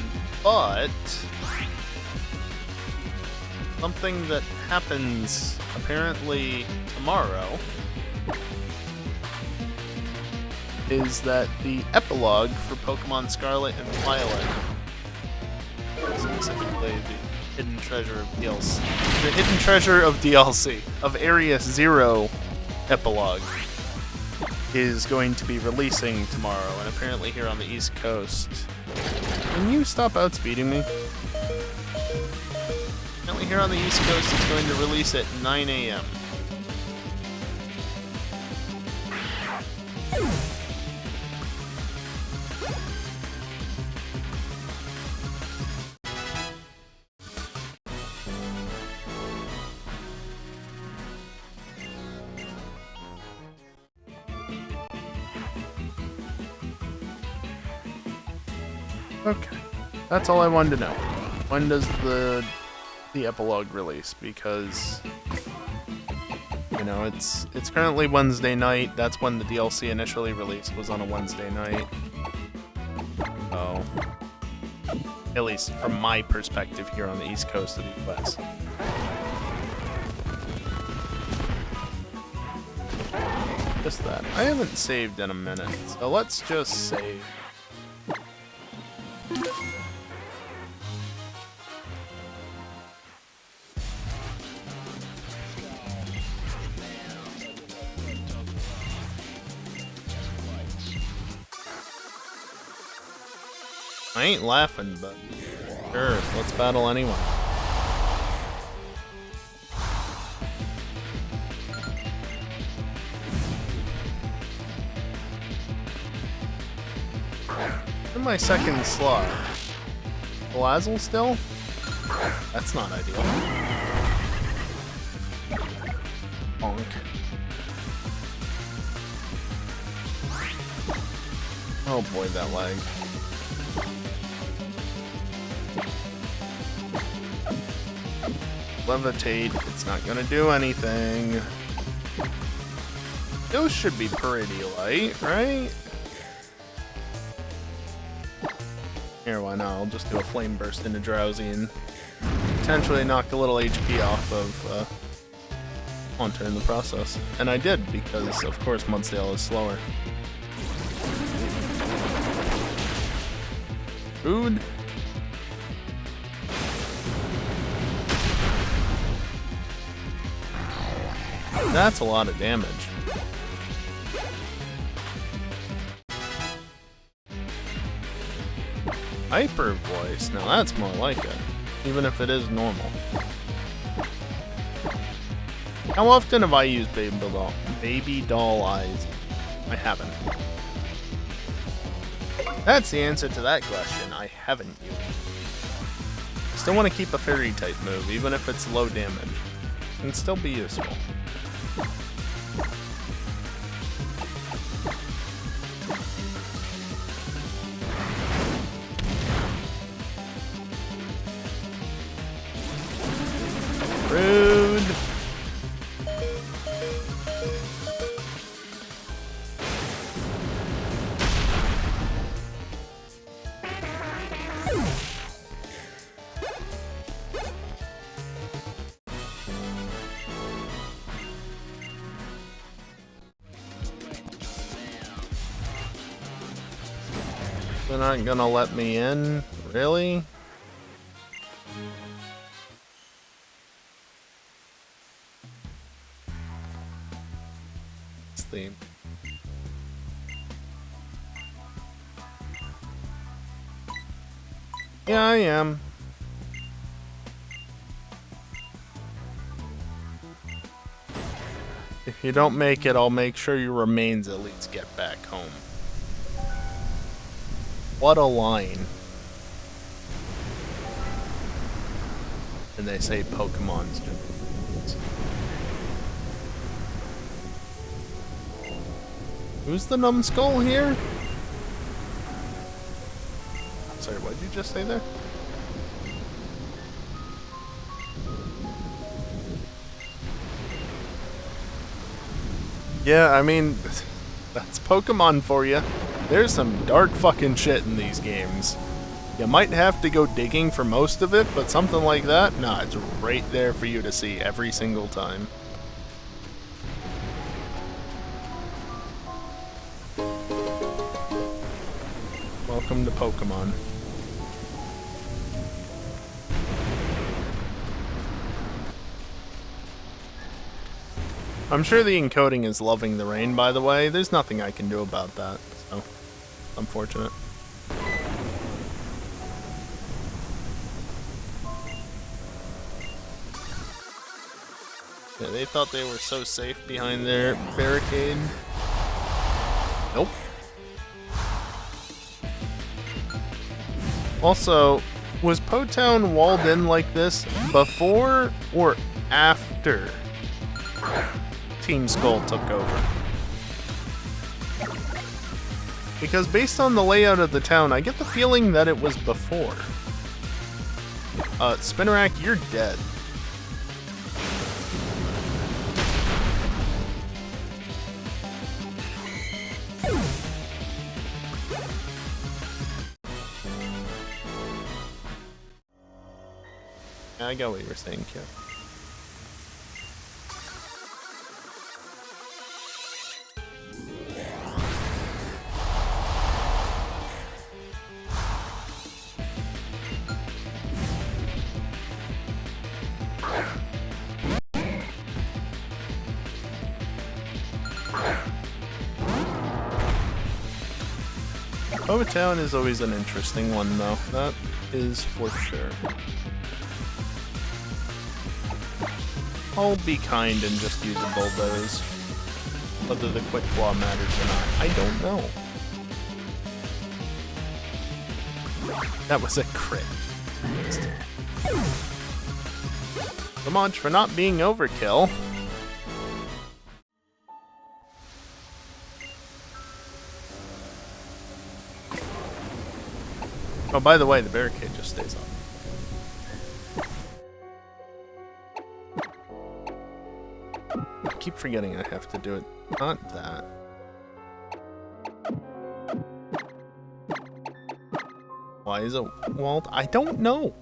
but something that happens apparently tomorrow is that the epilogue for Pokemon Scarlet and Violet, specifically the Hidden Treasure of DLC, the Hidden Treasure of DLC, of Area Zero epilogue, is going to be releasing tomorrow, and apparently here on the East Coast. Can you stop outspeeding me? Apparently here on the East Coast it's going to release at 9 AM. Okay, that's all I wanted to know. When does the epilogue release? Because you know it's currently Wednesday night. That's when the DLC initially released, was on a Wednesday night. Oh, At least from my perspective here on the east coast of the US. Just that. I haven't saved in a minute, so let's just save. I ain't laughing, but sure, let's battle anyway. In my second slot. Blazzle still? That's not ideal. Bonk. Oh boy, that lag. Levitate, it's not gonna do anything. Those should be pretty light, right? Here, why not? I'll just do a flame burst into Drowsy and potentially knock a little HP off of Haunter in the process. And I did, because of course Mudsdale is slower. Rude. That's a lot of damage. Hyper voice, now that's more like it, even if it is normal. How often have I used baby doll eyes? I haven't. That's the answer to that question. I haven't used it. Still want to keep a fairy type move, even if it's low damage. It can still be useful. Rude. They're not gonna let me in? Really? Theme. Yeah, I am. If you don't make it, I'll make sure your remains at least get back home. What a line. And they say Pokemon's just... Who's the numbskull here? Sorry, what did you just say there? Yeah, I mean, that's Pokemon for you. There's some dark fucking shit in these games. You might have to go digging for most of it, but something like that, nah, it's right there for you to see every single time. Welcome to Pokemon. I'm sure the encoding is loving the rain, by the way. There's nothing I can do about that, so unfortunate. Yeah, they thought they were so safe behind their barricade. Nope. Also, was Po-Town walled in like this before or after Team Skull took over? Because based on the layout of the town, I get the feeling that it was before. Spinnerack, you're dead. I got what you were saying, Q. Town is always an interesting one, though. That is for sure. I'll be kind and just use a bulldoze. Whether the quick claw matters or not, I don't know. That was a crit. So much for not being overkill. Oh, by the way, the barricade just stays up. I keep forgetting I have to do it. Not that. Why is it walled? I don't know.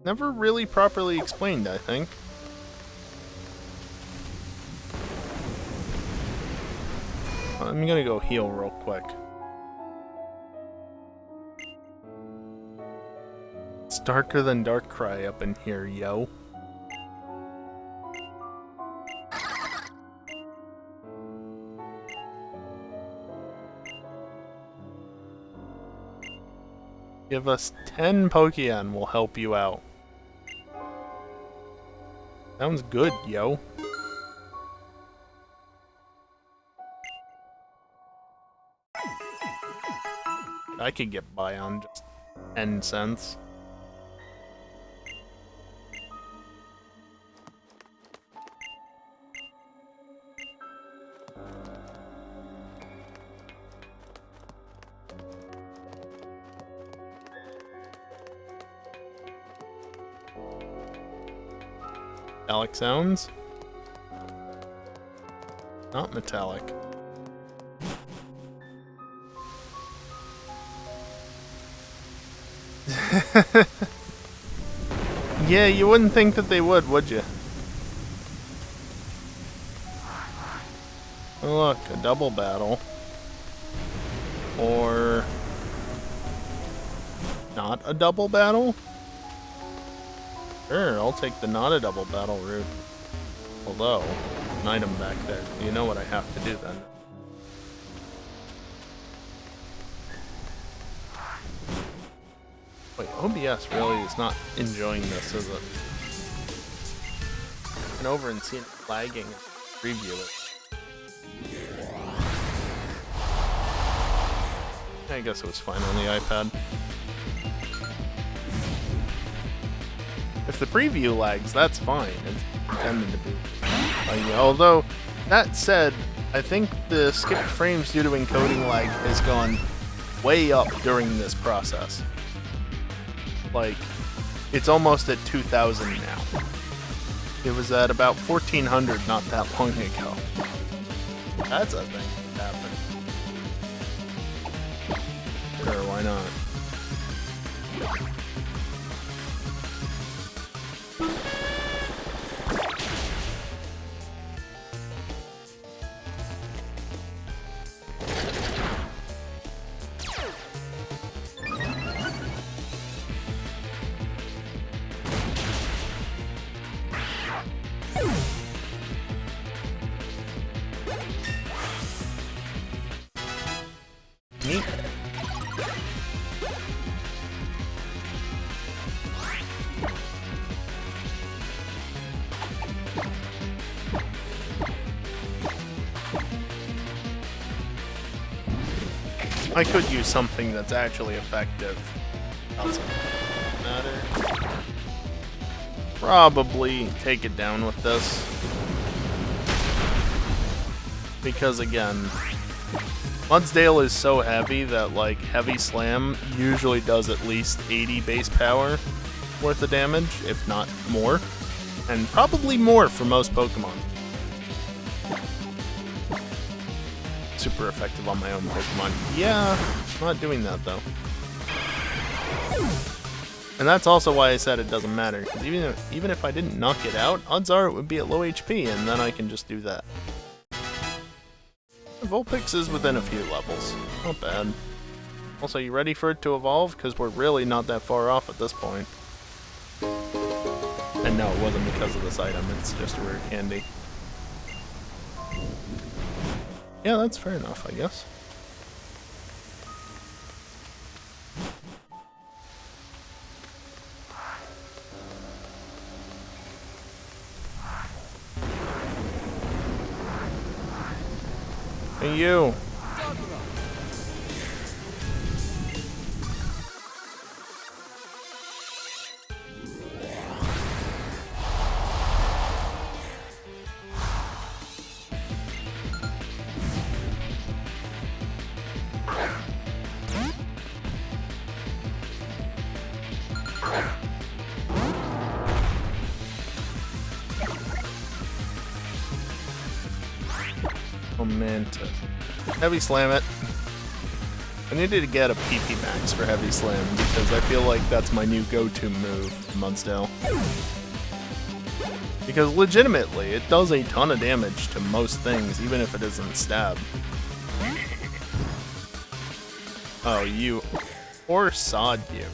Never really properly explained, I think. I'm gonna go heal real quick. It's darker than Darkrai up in here, yo. Give us 10 Pokemon, we'll help you out. Sounds good, yo. I could get by on just 10 cents. Metallic sounds? Not metallic. Yeah, you wouldn't think that they would you? Oh, look, a double battle. Or not a double battle? Sure, I'll take the not a double battle route. Although, an item back there. You know what I have to do then. Wait, OBS really is not enjoying this, is it? I've been over and seen it lagging and preview it. I guess it was fine on the iPad. If the preview lags, that's fine. It's intended to be. Although, that said, I think the skipped frames due to encoding lag has gone way up during this process. Like, it's almost at 2,000 now. It was at about 1,400 not that long ago. That's a thing that happened. Sure, why not? Neat. I could use something that's actually effective. Doesn't matter. Probably take it down with this. Because again, Mudsdale is so heavy that like Heavy Slam usually does at least 80 base power worth of damage, if not more. And probably more for most Pokemon. Super effective on my own Pokemon. Yeah, not doing that though. And that's also why I said it doesn't matter, because even if I didn't knock it out, odds are it would be at low HP, and then I can just do that. Vulpix is within a few levels. Not bad. Also, you ready for it to evolve? Because we're really not that far off at this point. And no, it wasn't because of this item, it's just a rare candy. Yeah, that's fair enough, I guess. Hey, you! Mantis. Heavy Slam it. I needed to get a PP max for Heavy Slam because I feel like that's my new go-to move in Mudsdale. Because legitimately, it does a ton of damage to most things, even if it isn't stab. Oh, you. Or sod you.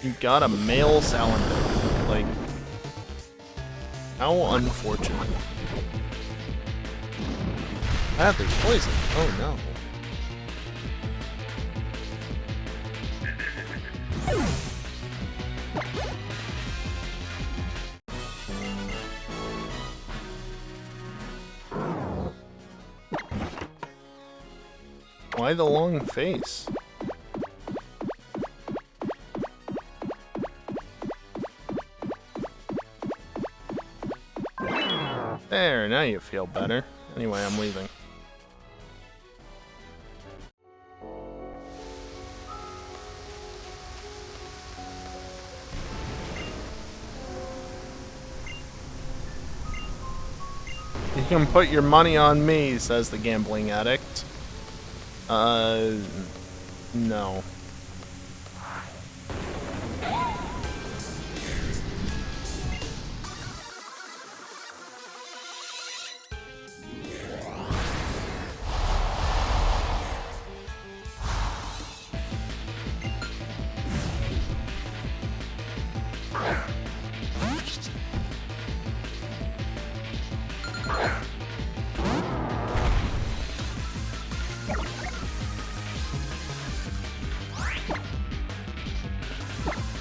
You got a male salamander. Like, how unfortunate. Badly poisoned. Oh no. Why the long face? There, now you feel better. Anyway, I'm leaving. You can put your money on me, says the gambling addict. No.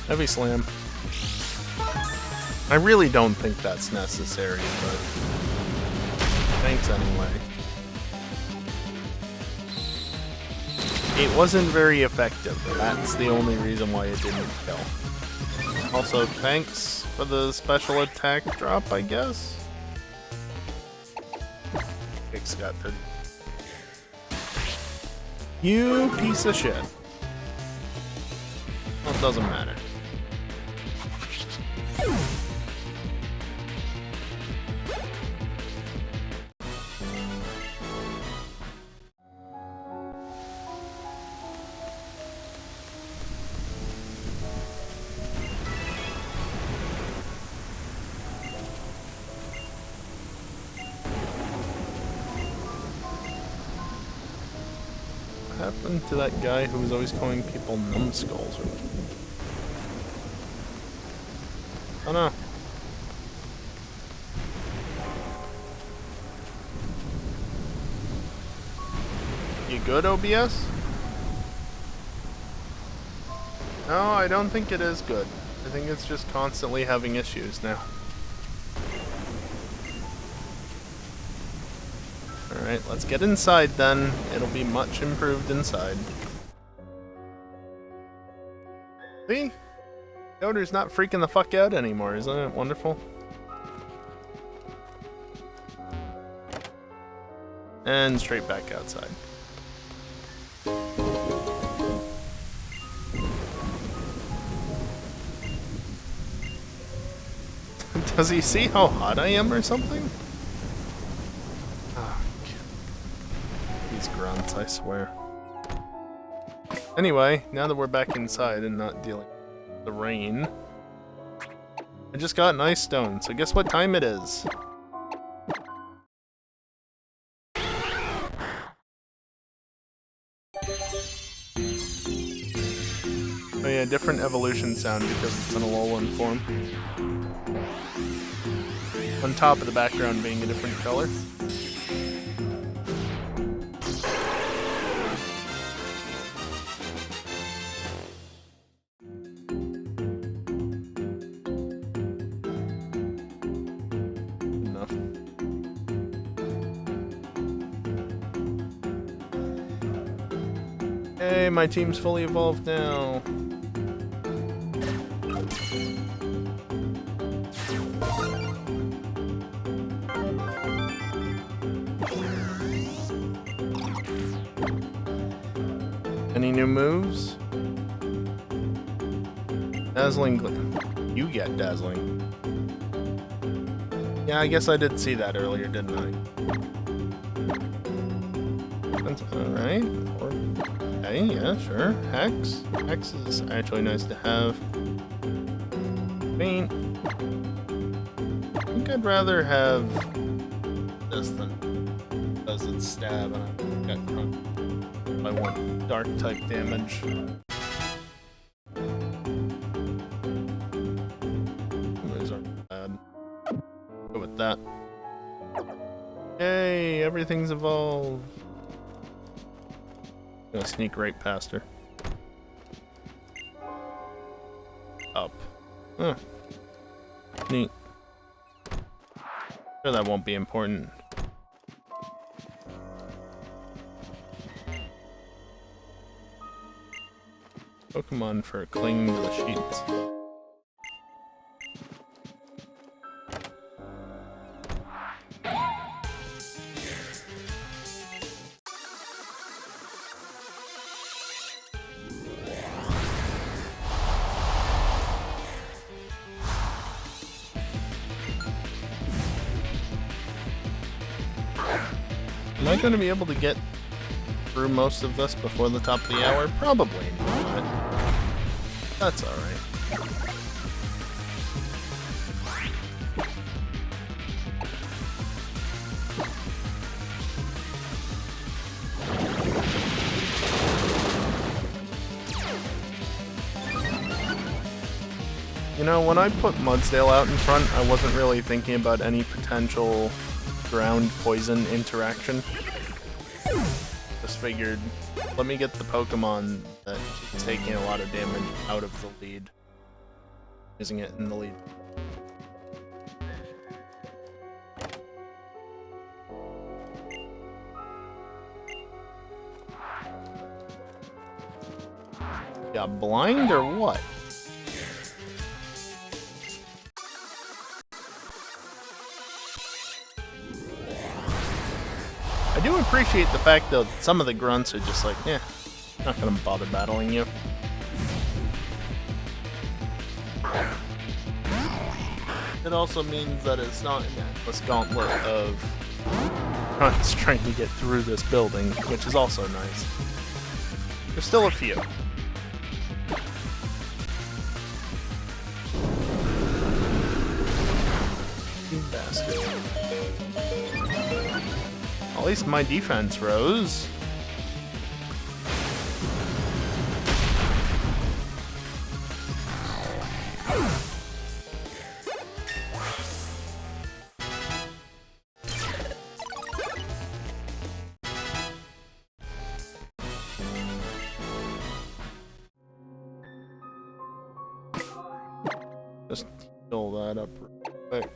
Heavy Slam. I really don't think that's necessary, but thanks anyway. It wasn't very effective. That's the only reason why it didn't kill. Also, thanks for the special attack drop, I guess? Kick's got 30. You piece of shit. Well, it doesn't matter. What happened to that guy who was always calling people numbskulls? Oh no. You good, OBS? No, I don't think it is good. I think it's just constantly having issues now. Alright, let's get inside then. It'll be much improved inside. See? Yoder's not freaking the fuck out anymore, isn't it wonderful? And straight back outside. Does he see how hot I am or something? Oh, these grunts, I swear. Anyway, now that we're back inside and not dealing with the rain, I just got an ice stone, so guess what time it is? Oh yeah, different evolution sound because it's an Alolan form. On top of the background being a different color. Enough. Hey, my team's fully evolved now. Any new moves? Dazzling. You get dazzling. Yeah, I guess I did see that earlier, didn't I? That's alright. Okay, yeah, sure. Hex. Hex is actually nice to have. Faint. I think I'd rather have this than does its stab, and I got crunched. I want dark type damage. Those aren't bad. Go with that. Yay, everything's evolved. Gonna sneak right past her. Up. Huh. Neat. Sure, that won't be important. Pokemon for clinging to the sheets. Am I going to be able to get through most of this before the top of the hour? Probably not. That's alright. You know, when I put Mudsdale out in front, I wasn't really thinking about any potential ground poison interaction. Just figured, let me get the Pokemon that keeps taking a lot of damage out of the lead. Using it in the lead. Yeah, blind or what? I do appreciate the fact though that some of the grunts are just like, eh, not gonna bother battling you. It also means that it's not an endless gauntlet of grunts trying to get through this building, which is also nice. There's still a few. You bastard. At least my defense rose. Just heal that up real quick.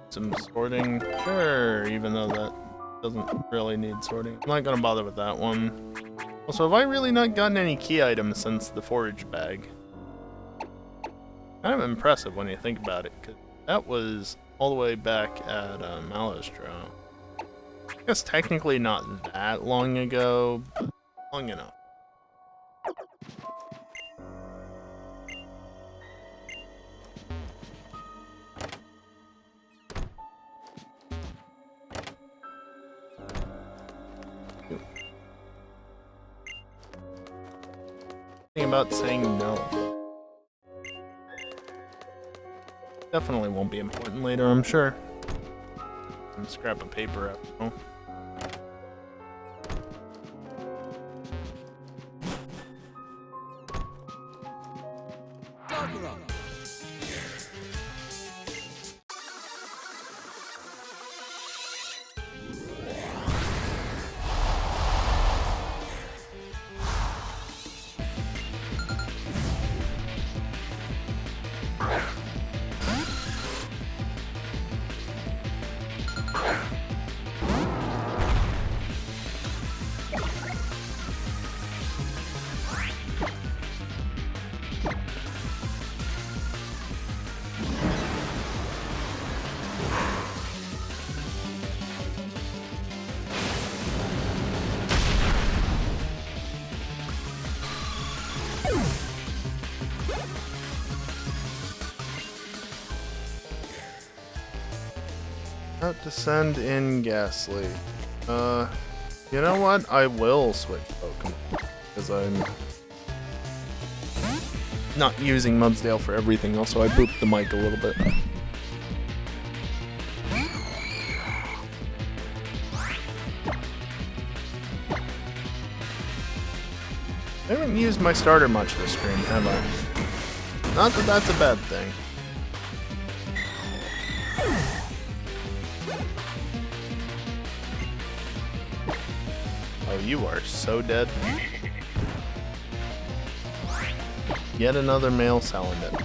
Some sorting, sure, even though that doesn't really need sorting. I'm not gonna bother with that one. Also, have I really not gotten any key items since the forage bag? Kind of impressive when you think about it, because that was all the way back at Malostro. I guess technically not that long ago, but long enough. thinking about saying no. Definitely won't be important later, I'm sure. Some scrap of paper out. Oh. Not descend in Ghastly. You know what? I will switch Pokemon. Because I'm not using Mudsdale for everything, also I booped the mic a little bit. I haven't used my starter much this stream, have I? Not that that's a bad thing. Oh, you are so dead. Yet another male Salandit.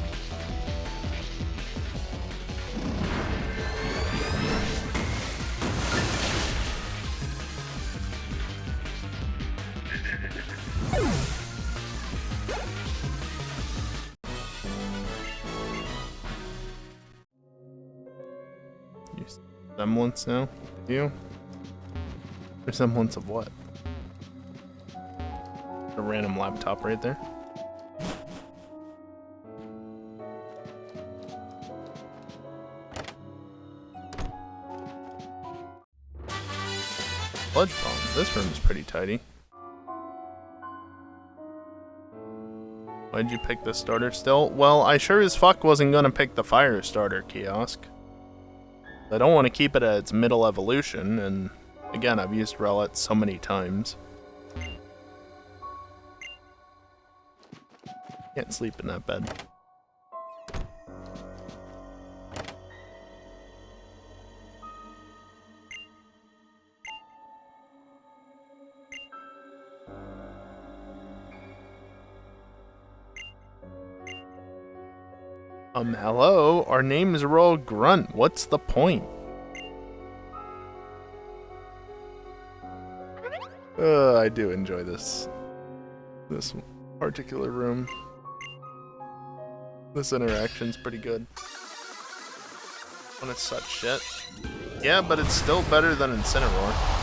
Resemblance now? You? Resemblance of what? A random laptop right there. Sludge Bomb. This room's pretty tidy. Why'd you pick the starter still? Well, I sure as fuck wasn't gonna pick the fire starter kiosk. I don't want to keep it at its middle evolution, and again, I've used Rowlet so many times. Can't sleep in that bed. Hello? Our names are all Grunt. What's the point? I do enjoy this particular room. This interaction's pretty good. When it's such shit. Yeah, but it's still better than Incineroar.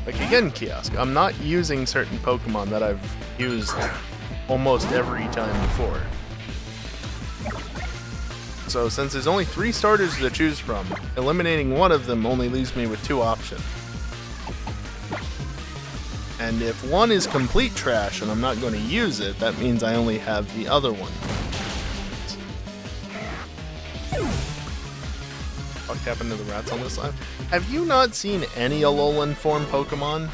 Like, again, Kiosk, I'm not using certain Pokemon that I've used almost every time before. So, since there's only 3 starters to choose from, eliminating one of them only leaves me with 2 options. And if one is complete trash and I'm not going to use it, that means I only have the other one. What happened to the rats on this side? Have you not seen any Alolan form Pokemon?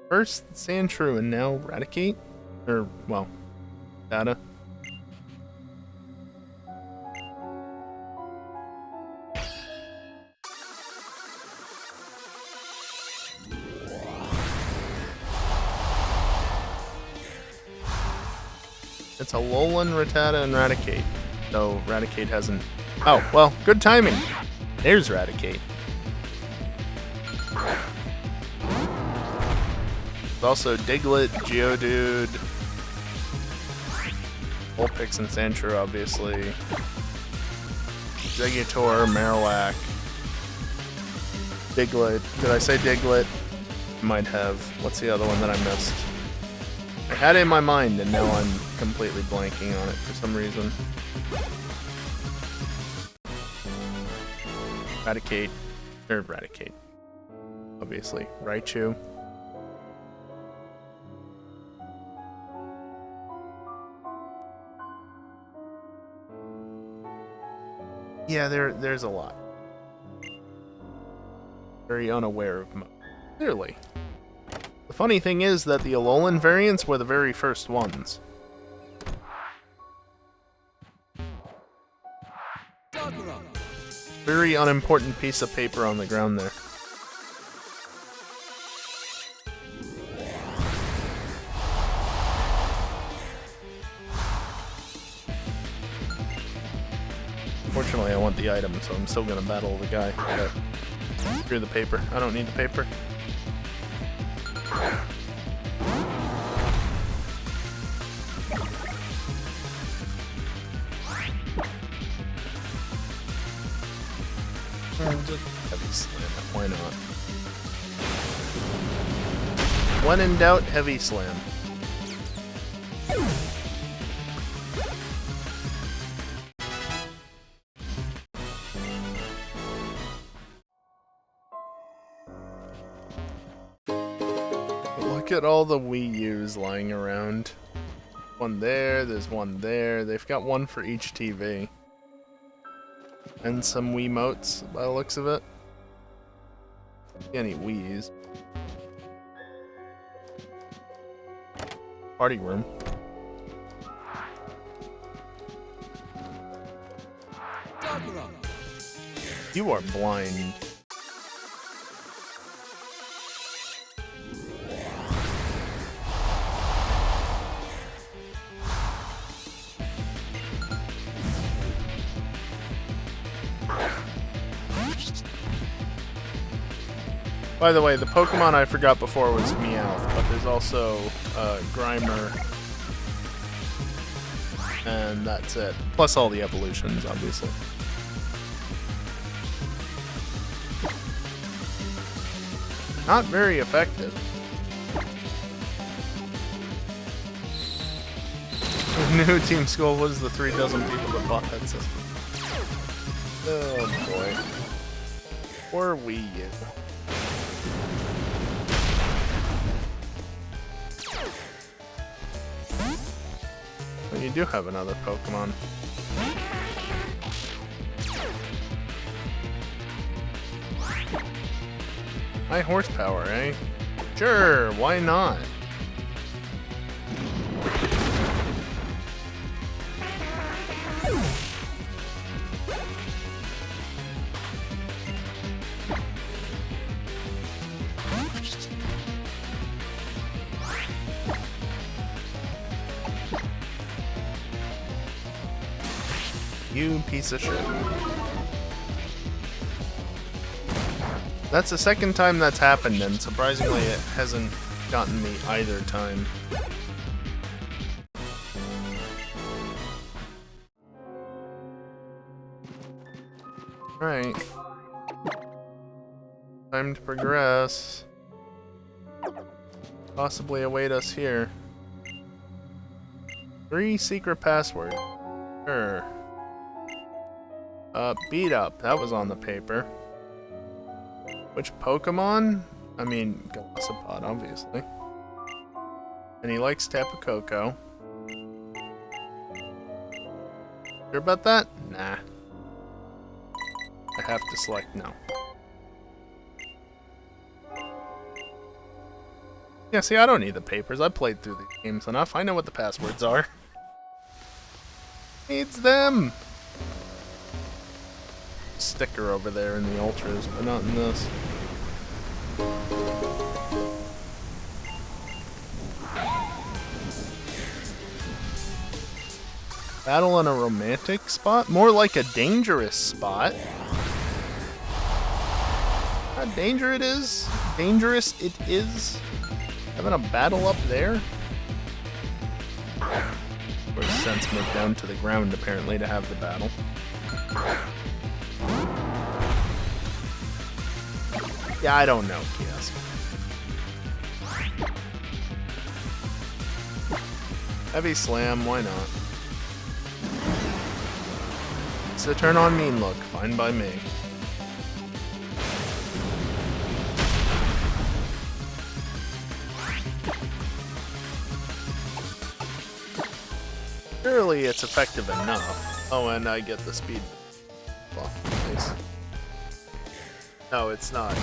First Sandshrew and now Raticate? Or, well, Data. It's Alolan, Rattata, and Raticate. Though Raticate hasn't... Oh, well, good timing. There's Raticate. There's also Diglett, Geodude, Vulpix and Sandshrew, obviously. Exeggutor, Marowak, Diglett. Did I say Diglett? Might have. What's the other one that I missed? I had it in my mind, and now I'm completely blanking on it for some reason. Raticate, Or Eradicate. Obviously. Raichu. Yeah, there's a lot. Very unaware of most. Clearly. The funny thing is that the Alolan variants were the very first ones. Very unimportant piece of paper on the ground there. Fortunately, I want the item, so I'm still gonna battle the guy. But screw the paper. I don't need the paper. Just heavy slam it. Why not? When in doubt, heavy slam. Look at all the Wii U's lying around. One there, there's one there. They've got one for each TV. And some Wiimotes, by the looks of it. Any Wii's. Party room. You are blind. By the way, the Pokemon I forgot before was Meowth, but there's also Grimer, and that's it. Plus all the evolutions, obviously. Not very effective. New Team School was the 3 dozen people that bought that system. Oh boy. Poor Wii U. Well, you do have another Pokemon. High horsepower, eh? Sure, why not? You piece of shit. That's the second time that's happened, and surprisingly it hasn't gotten me either time. Alright. Time to progress. Possibly await us here. 3 secret password. Sure. Beat up. That was on the paper. Which Pokemon? I mean, Golisopod, obviously. And he likes Tapu Koko. Sure about that? Nah. I have to select no. Yeah, see, I don't need the papers. I played through these games enough. I know what the passwords are. Needs them! Sticker over there in the Ultras, but not in this. Battle in a romantic spot? More like a dangerous spot. How dangerous it is? Dangerous it is? Having a battle up there? Or sense moved down to the ground apparently to have the battle. Yeah, I don't know, Kiosk. Heavy Slam, why not? It's a turn on mean look, fine by me. Surely it's effective enough. Oh, and I get the speed. Well, nice. No, it's not.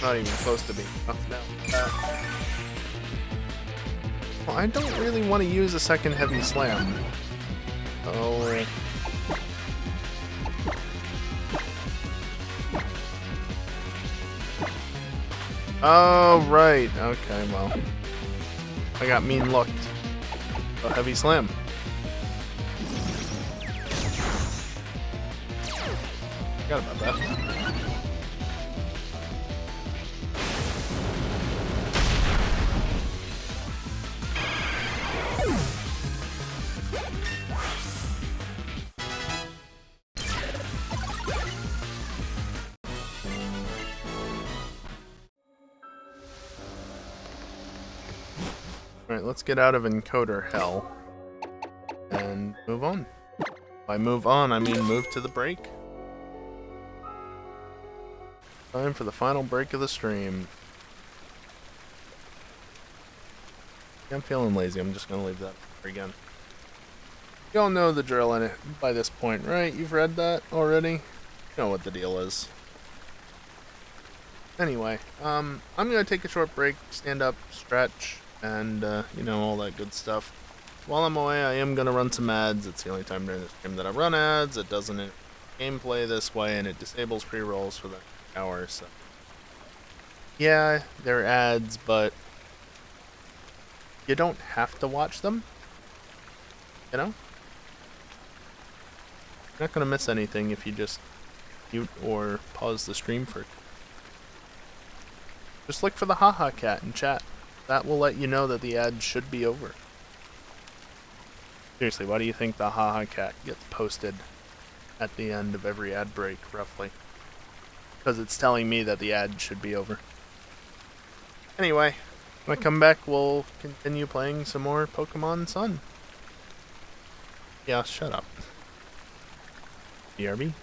Not even close to being enough now. Well, I don't really want to use a second heavy slam. Oh. Oh, right. Okay, well. I got mean looked. A heavy slam. Forgot about that. Alright, let's get out of encoder hell. And move on. By move on, I mean move to the break. Time for the final break of the stream. I'm feeling lazy, I'm just gonna leave that for again. You all know the drill in it by this point, right? You've read that already? You know what the deal is. Anyway, I'm gonna take a short break, stand up, stretch, and, you know, all that good stuff. While I'm away, I am gonna run some ads. It's the only time during the stream that I run ads. It doesn't gameplay this way, and it disables pre-rolls for the hour, so. Yeah, they're ads, but you don't have to watch them. You know? You're not gonna miss anything if you just mute or pause the stream for. Just look for the haha cat in chat. That will let you know that the ad should be over. Seriously, why do you think the haha cat gets posted at the end of every ad break, roughly? Because it's telling me that the ad should be over. Anyway, when I come back, we'll continue playing some more Pokemon Sun. Yeah, shut up. BRB.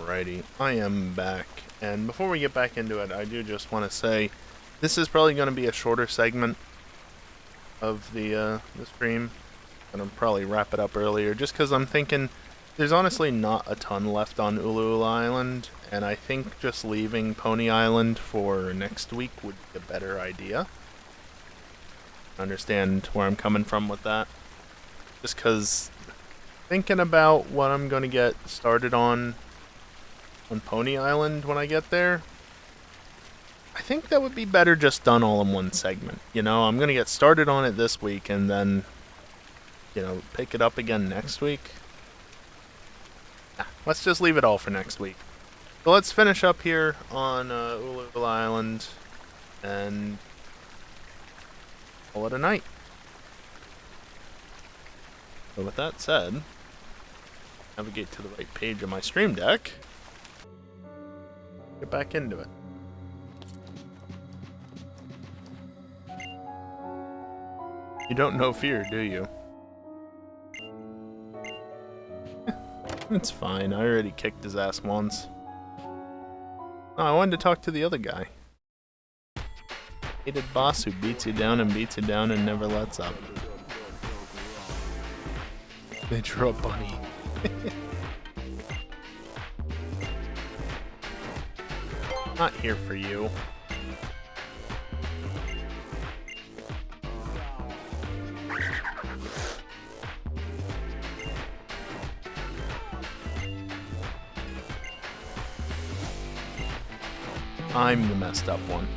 Alrighty, I am back, and before we get back into it, I do just want to say this is probably going to be a shorter segment of the stream. I'm going to probably wrap it up earlier, just because I'm thinking there's honestly not a ton left on Alola Island, and I think just leaving Pony Island for next week would be a better idea. Understand where I'm coming from with that. Just because thinking about what I'm going to get started on Pony Island when I get there, I think that would be better just done all in one segment. You know, I'm going to get started on it this week and then, you know, pick it up again next week. Let's just leave it all for next week. So let's finish up here on Alola Island and call it a night. So with that said, navigate to the right page of my stream deck. Get back into it. You don't know fear, do you? It's fine, I already kicked his ass once. Oh, I wanted to talk to the other guy. Hated boss who beats you down and never lets up. They drew a bunny. Not here for you. I'm the messed up one.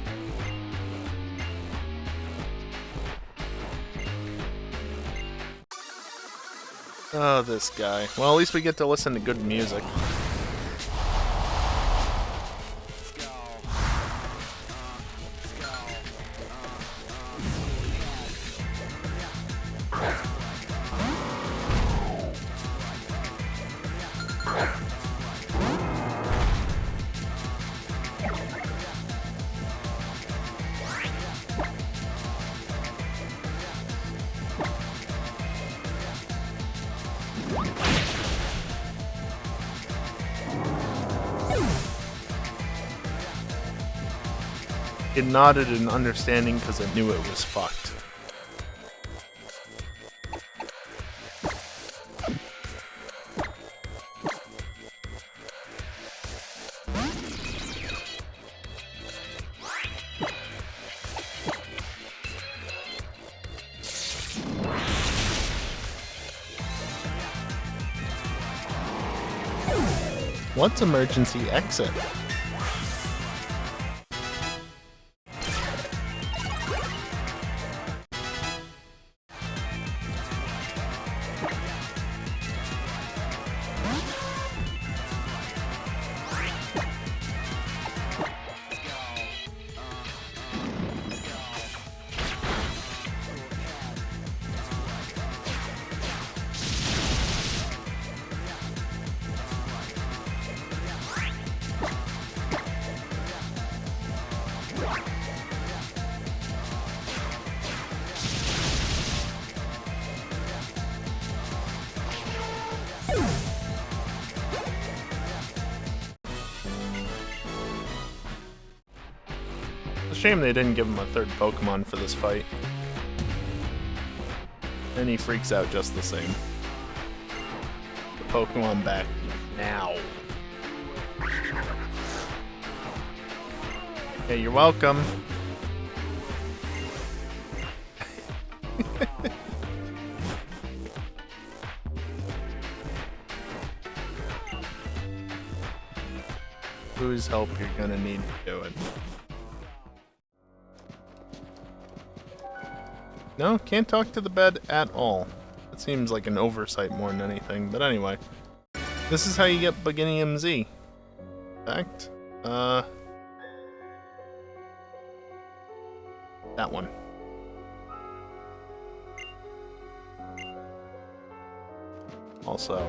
Oh, this guy. Well, at least we get to listen to good music. It nodded in understanding because it knew it was fucked. What's emergency exit? Shame they didn't give him a third Pokemon for this fight. And he freaks out just the same. The Pokemon back now. Hey, you're welcome. Whose help you're gonna need to do it? No, can't talk to the bed at all. That seems like an oversight more than anything, but anyway. This is how you get beginning MZ. In fact, that one. Also,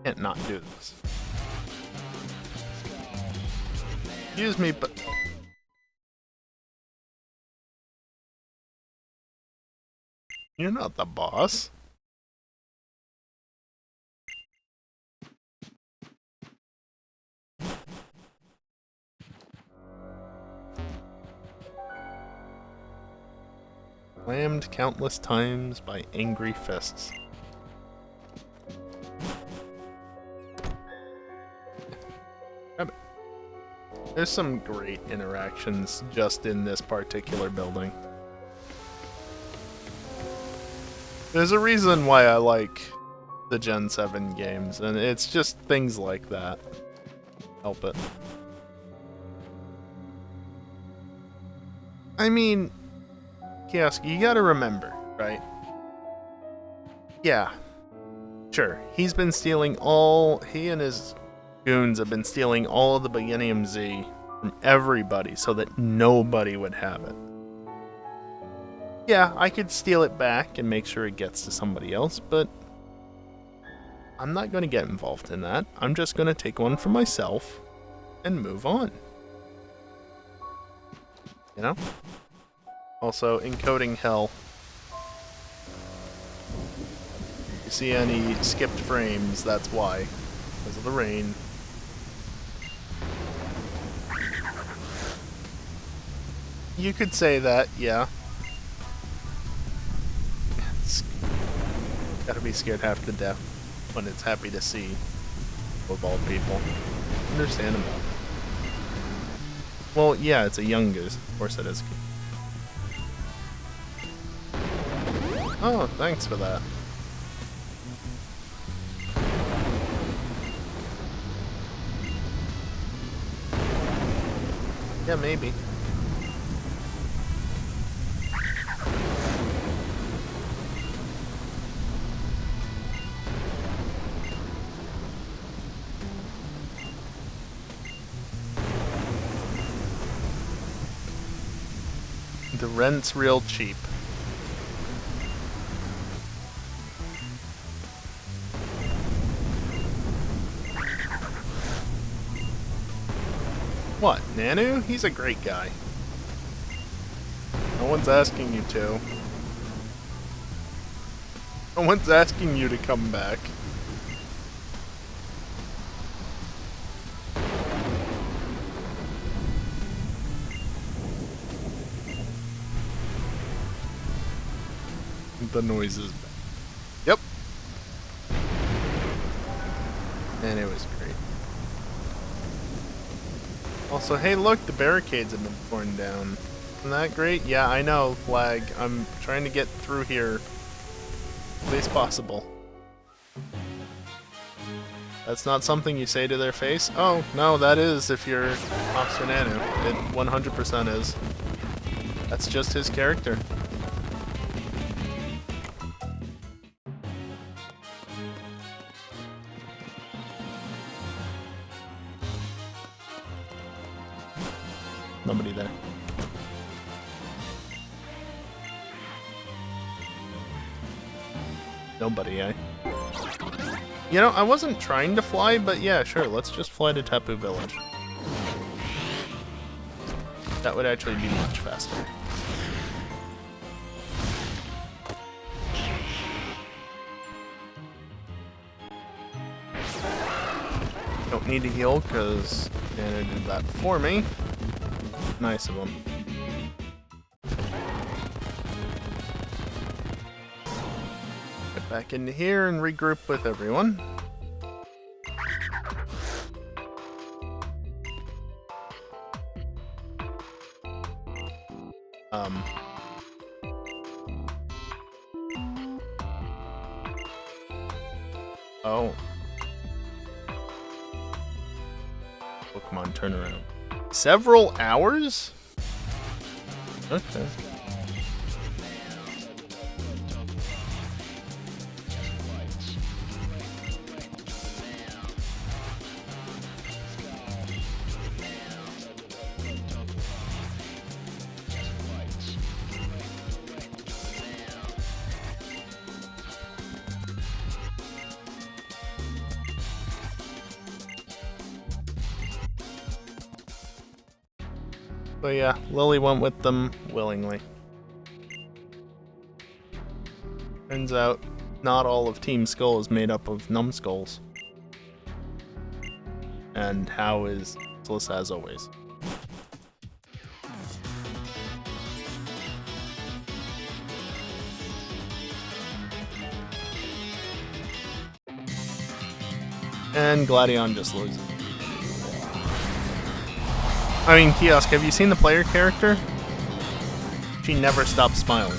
can't not do this. Excuse me, but... You're not the boss. Slammed countless times by angry fists. Grab it. There's some great interactions just in this particular building. There's a reason why I like the Gen 7 games, and it's just things like that. Help it. I mean, Kiosk, you gotta remember, right? Yeah. Sure, he and his goons have been stealing all of the Beginnium Z from everybody so that nobody would have it. Yeah, I could steal it back and make sure it gets to somebody else, but I'm not going to get involved in that. I'm just going to take one for myself and move on. You know? Also, encoding hell. If you see any skipped frames, that's why. Because of the rain. You could say that, yeah. It's gotta be scared half to death when it's happy to see, of all people. Understandable. Well, yeah, it's a young goose. Of course it is. Oh, thanks for that. Yeah, maybe. The rent's real cheap. What, Nanu? He's a great guy. No one's asking you to. No one's asking you to come back. The noises. Yep. And it was great. Also, hey look, the barricades have been torn down. Isn't that great? Yeah, I know, Flag. I'm trying to get through here as least possible. That's not something you say to their face? Oh, no, that is if you're Officer Nanu. It 100% is. That's just his character. Nobody there. Nobody, eh? You know, I wasn't trying to fly, but yeah, sure, let's just fly to Tapu Village. That would actually be much faster. Don't need to heal, because Anna did that for me. Nice of him. Get back into here and regroup with everyone. Oh. Pokemon turnaround. Several hours? Okay. So yeah, Lily went with them willingly. Turns out, not all of Team Skull is made up of numbskulls. And How is useless as always. And Gladion just loses. I mean, Kiosk, have you seen the player character? She never stops smiling.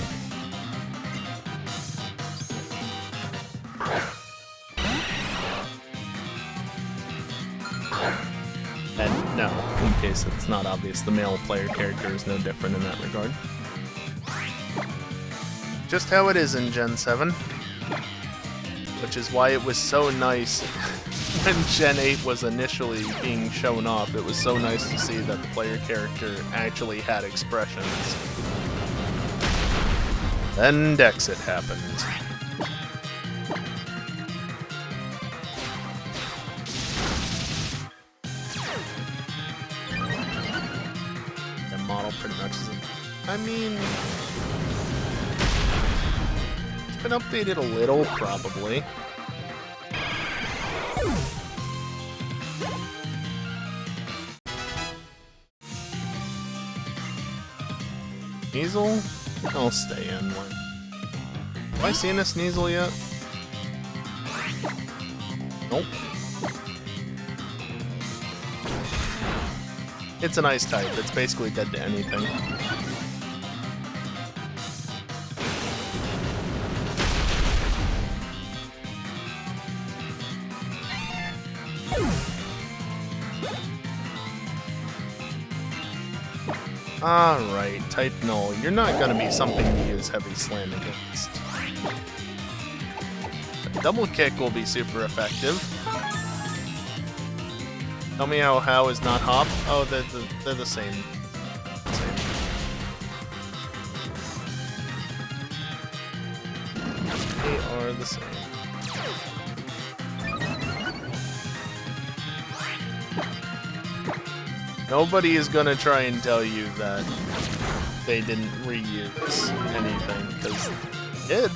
And no, in case it's not obvious, the male player character is no different in that regard. Just how it is in Gen 7. Which is why it was so nice when Gen 8 was initially being shown off. It was so nice to see that the player character actually had expressions. Then Dexit happened. The model pretty much isn't. I mean, it's been updated a little, probably. Sneasel? I'll stay in one. Have I seen a Sneasel yet? Nope. It's an ice type. It's basically dead to anything. Alright, type null. You're not gonna be something to use heavy slam against. A double kick will be super effective. Tell me how is not hop? Oh, they're the same. They are the same. Nobody is gonna try and tell you that they didn't reuse anything, because they did.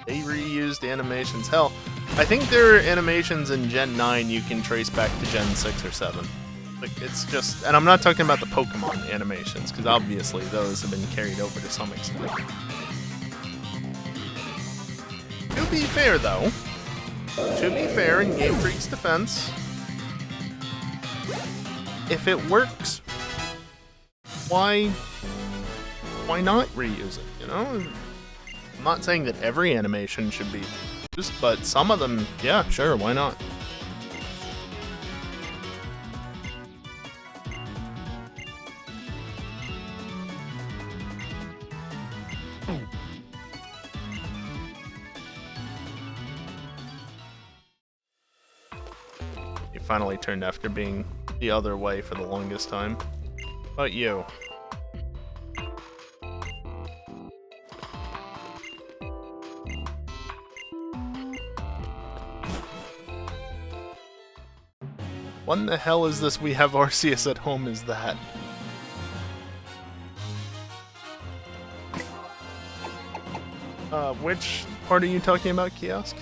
They reused animations. Hell, I think there are animations in Gen 9 you can trace back to Gen 6 or 7. Like, it's just... And I'm not talking about the Pokémon animations, because obviously those have been carried over to some extent. To be fair, though, in Game Freak's defense, if it works, why not reuse it, you know? I'm not saying that every animation should be used, but some of them, yeah, sure, why not? You finally turned after being the other way for the longest time. But you. What in the hell is this "we have Arceus at home" is that? Which part are you talking about, Kiosk?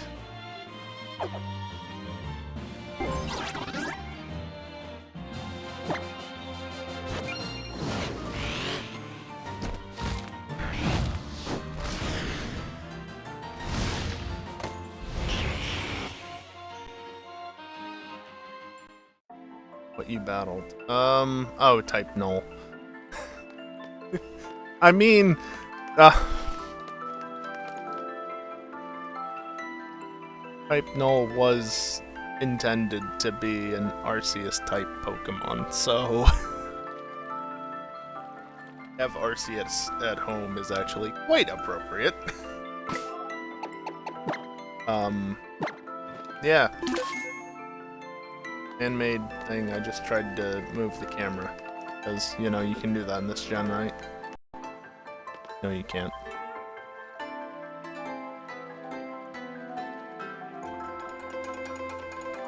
What you battled? Oh, type null. I mean, type null was intended to be an Arceus type Pokemon, so have Arceus at home is actually quite appropriate. Yeah. Handmade thing, I just tried to move the camera. Because, you know, you can do that in this gen, right? No, you can't.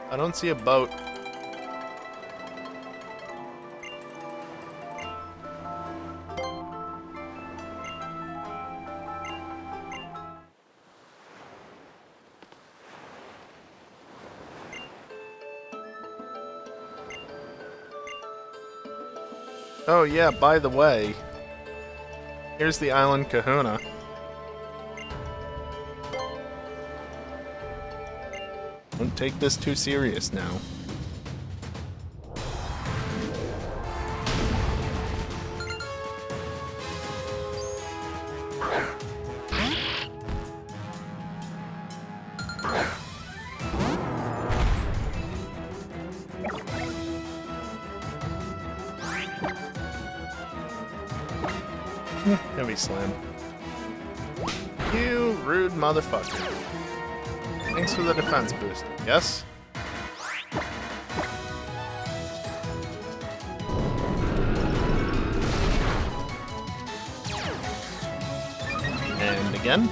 I don't see a boat. Oh yeah, by the way, here's the Island Kahuna. Don't take this too serious now. Heavy slam. You rude motherfucker. Thanks for the defense boost. Yes? And again.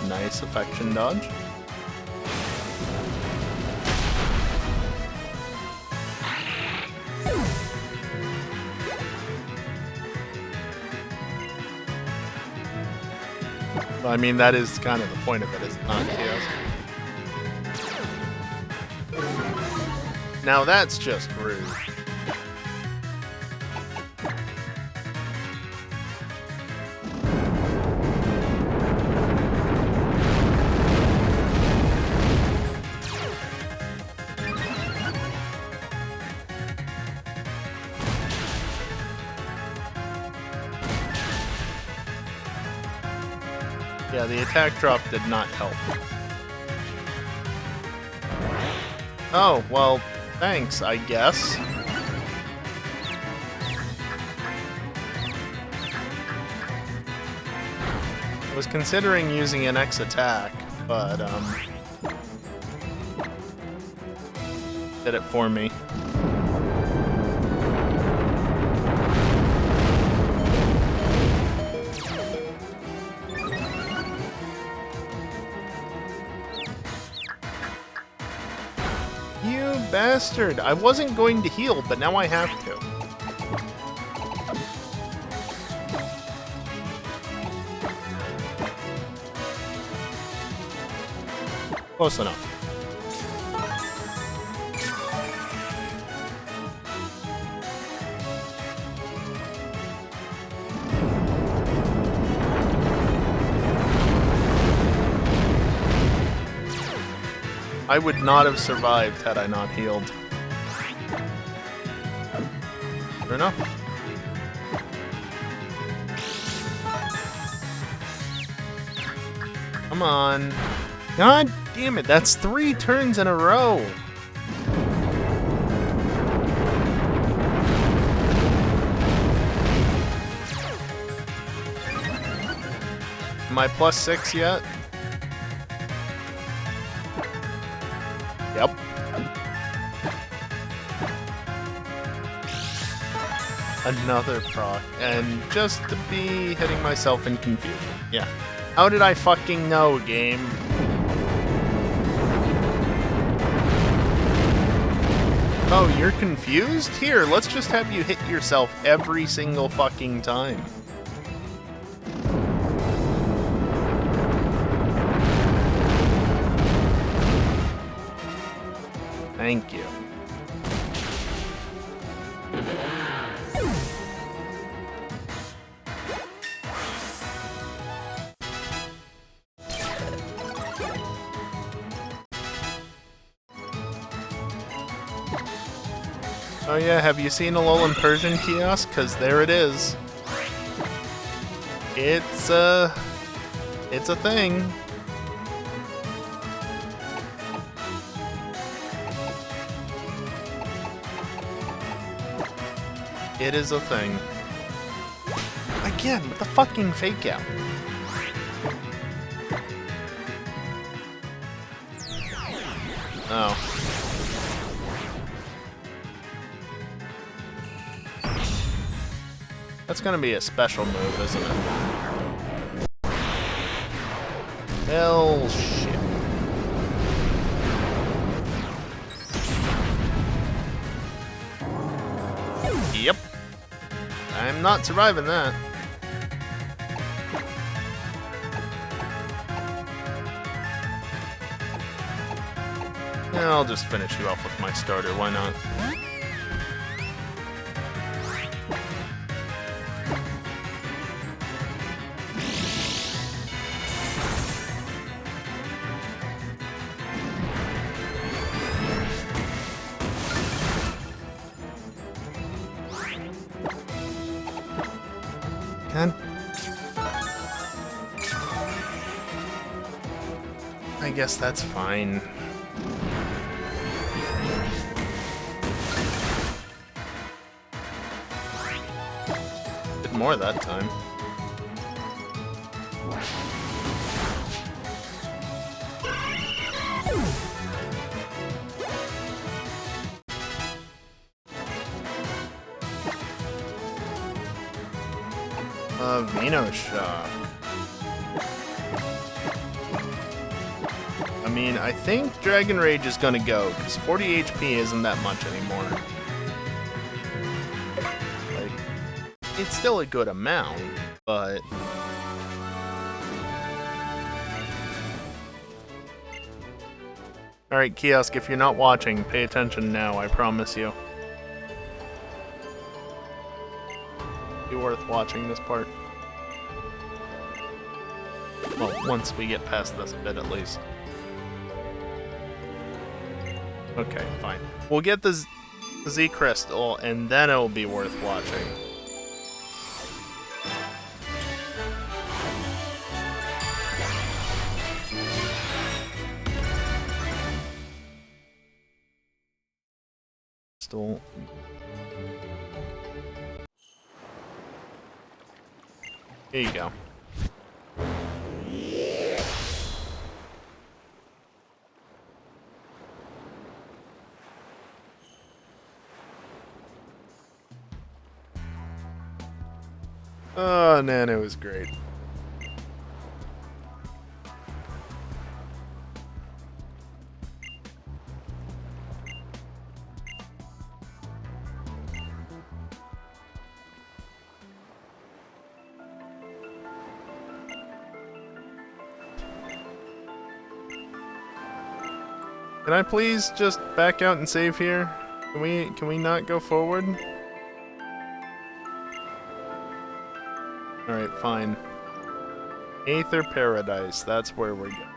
Nice affection dodge. I mean, that is kind of the point of it, is it not, Chaos? Now that's just rude. Yeah, the attack drop did not help. Oh, well, thanks, I guess. I was considering using an X attack, but, did it for me. You bastard! I wasn't going to heal, but now I have to. Close enough. I would not have survived had I not healed. Fair enough. Come on. God damn it, that's 3 turns in a row. Am I +6 yet? Yep. Another proc, and just to be hitting myself in confusion. Yeah. How did I fucking know, game? Oh, you're confused? Here, let's just have you hit yourself every single fucking time. Thank you. Oh yeah, have you seen Alolan Persian kiosk? 'Cause there it is. It's a thing. It is a thing. Again, with the fucking fake out. Oh. That's gonna be a special move, isn't it? Hell shit. Yep. I'm not surviving that. Yeah, I'll just finish you off with my starter, why not? man. I guess that's fine. Did more that time. Vino Shop. I mean, I think Dragon Rage is gonna go, because 40 HP isn't that much anymore. Like, it's still a good amount, but... Alright, Kiosk, if you're not watching, pay attention now, I promise you. Be worth watching this part. Well, once we get past this bit at least. Okay, fine. We'll get the Z Crystal, and then it'll be worth watching. Still... Here you go. Oh, Nano was great. Can I please just back out and save here? Can we not go forward? Alright, fine. Aether Paradise, that's where we're going.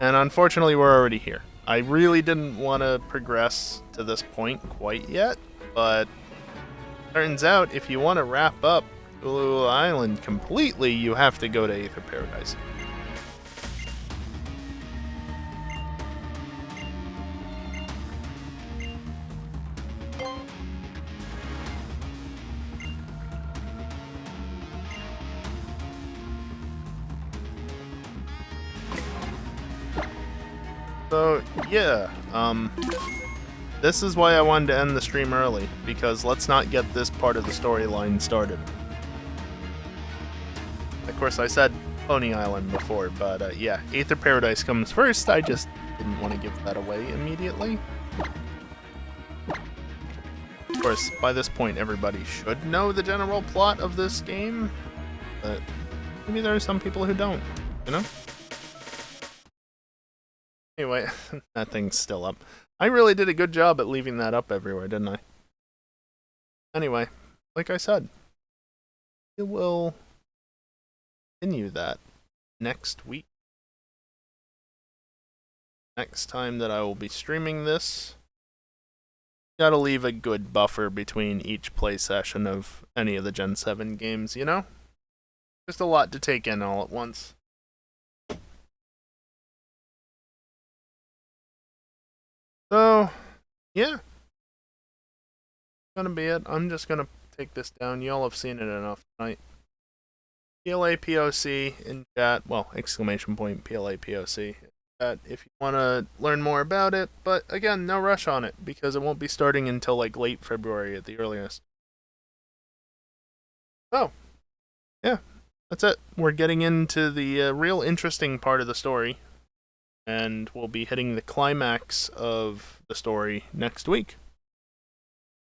And unfortunately, we're already here. I really didn't want to progress to this point quite yet, but turns out if you want to wrap up Alola Island completely, you have to go to Aether Paradise. So, yeah, this is why I wanted to end the stream early, because let's not get this part of the storyline started. Of course, I said Pony Island before, but yeah, Aether Paradise comes first. I just didn't want to give that away immediately. Of course, by this point, everybody should know the general plot of this game, but maybe there are some people who don't, you know? Anyway, that thing's still up. I really did a good job at leaving that up everywhere, didn't I? Anyway, like I said, we will continue that next week. Next time that I will be streaming this, gotta leave a good buffer between each play session of any of the Gen 7 games, you know? Just a lot to take in all at once. So, yeah. That's gonna be it. I'm just gonna take this down. Y'all have seen it enough tonight. PLA POC in chat. Well, exclamation point PLA POC in chat if you want to learn more about it. But again, no rush on it because it won't be starting until like late February at the earliest. Oh, yeah. That's it. We're getting into the real interesting part of the story. And we'll be hitting the climax of the story next week.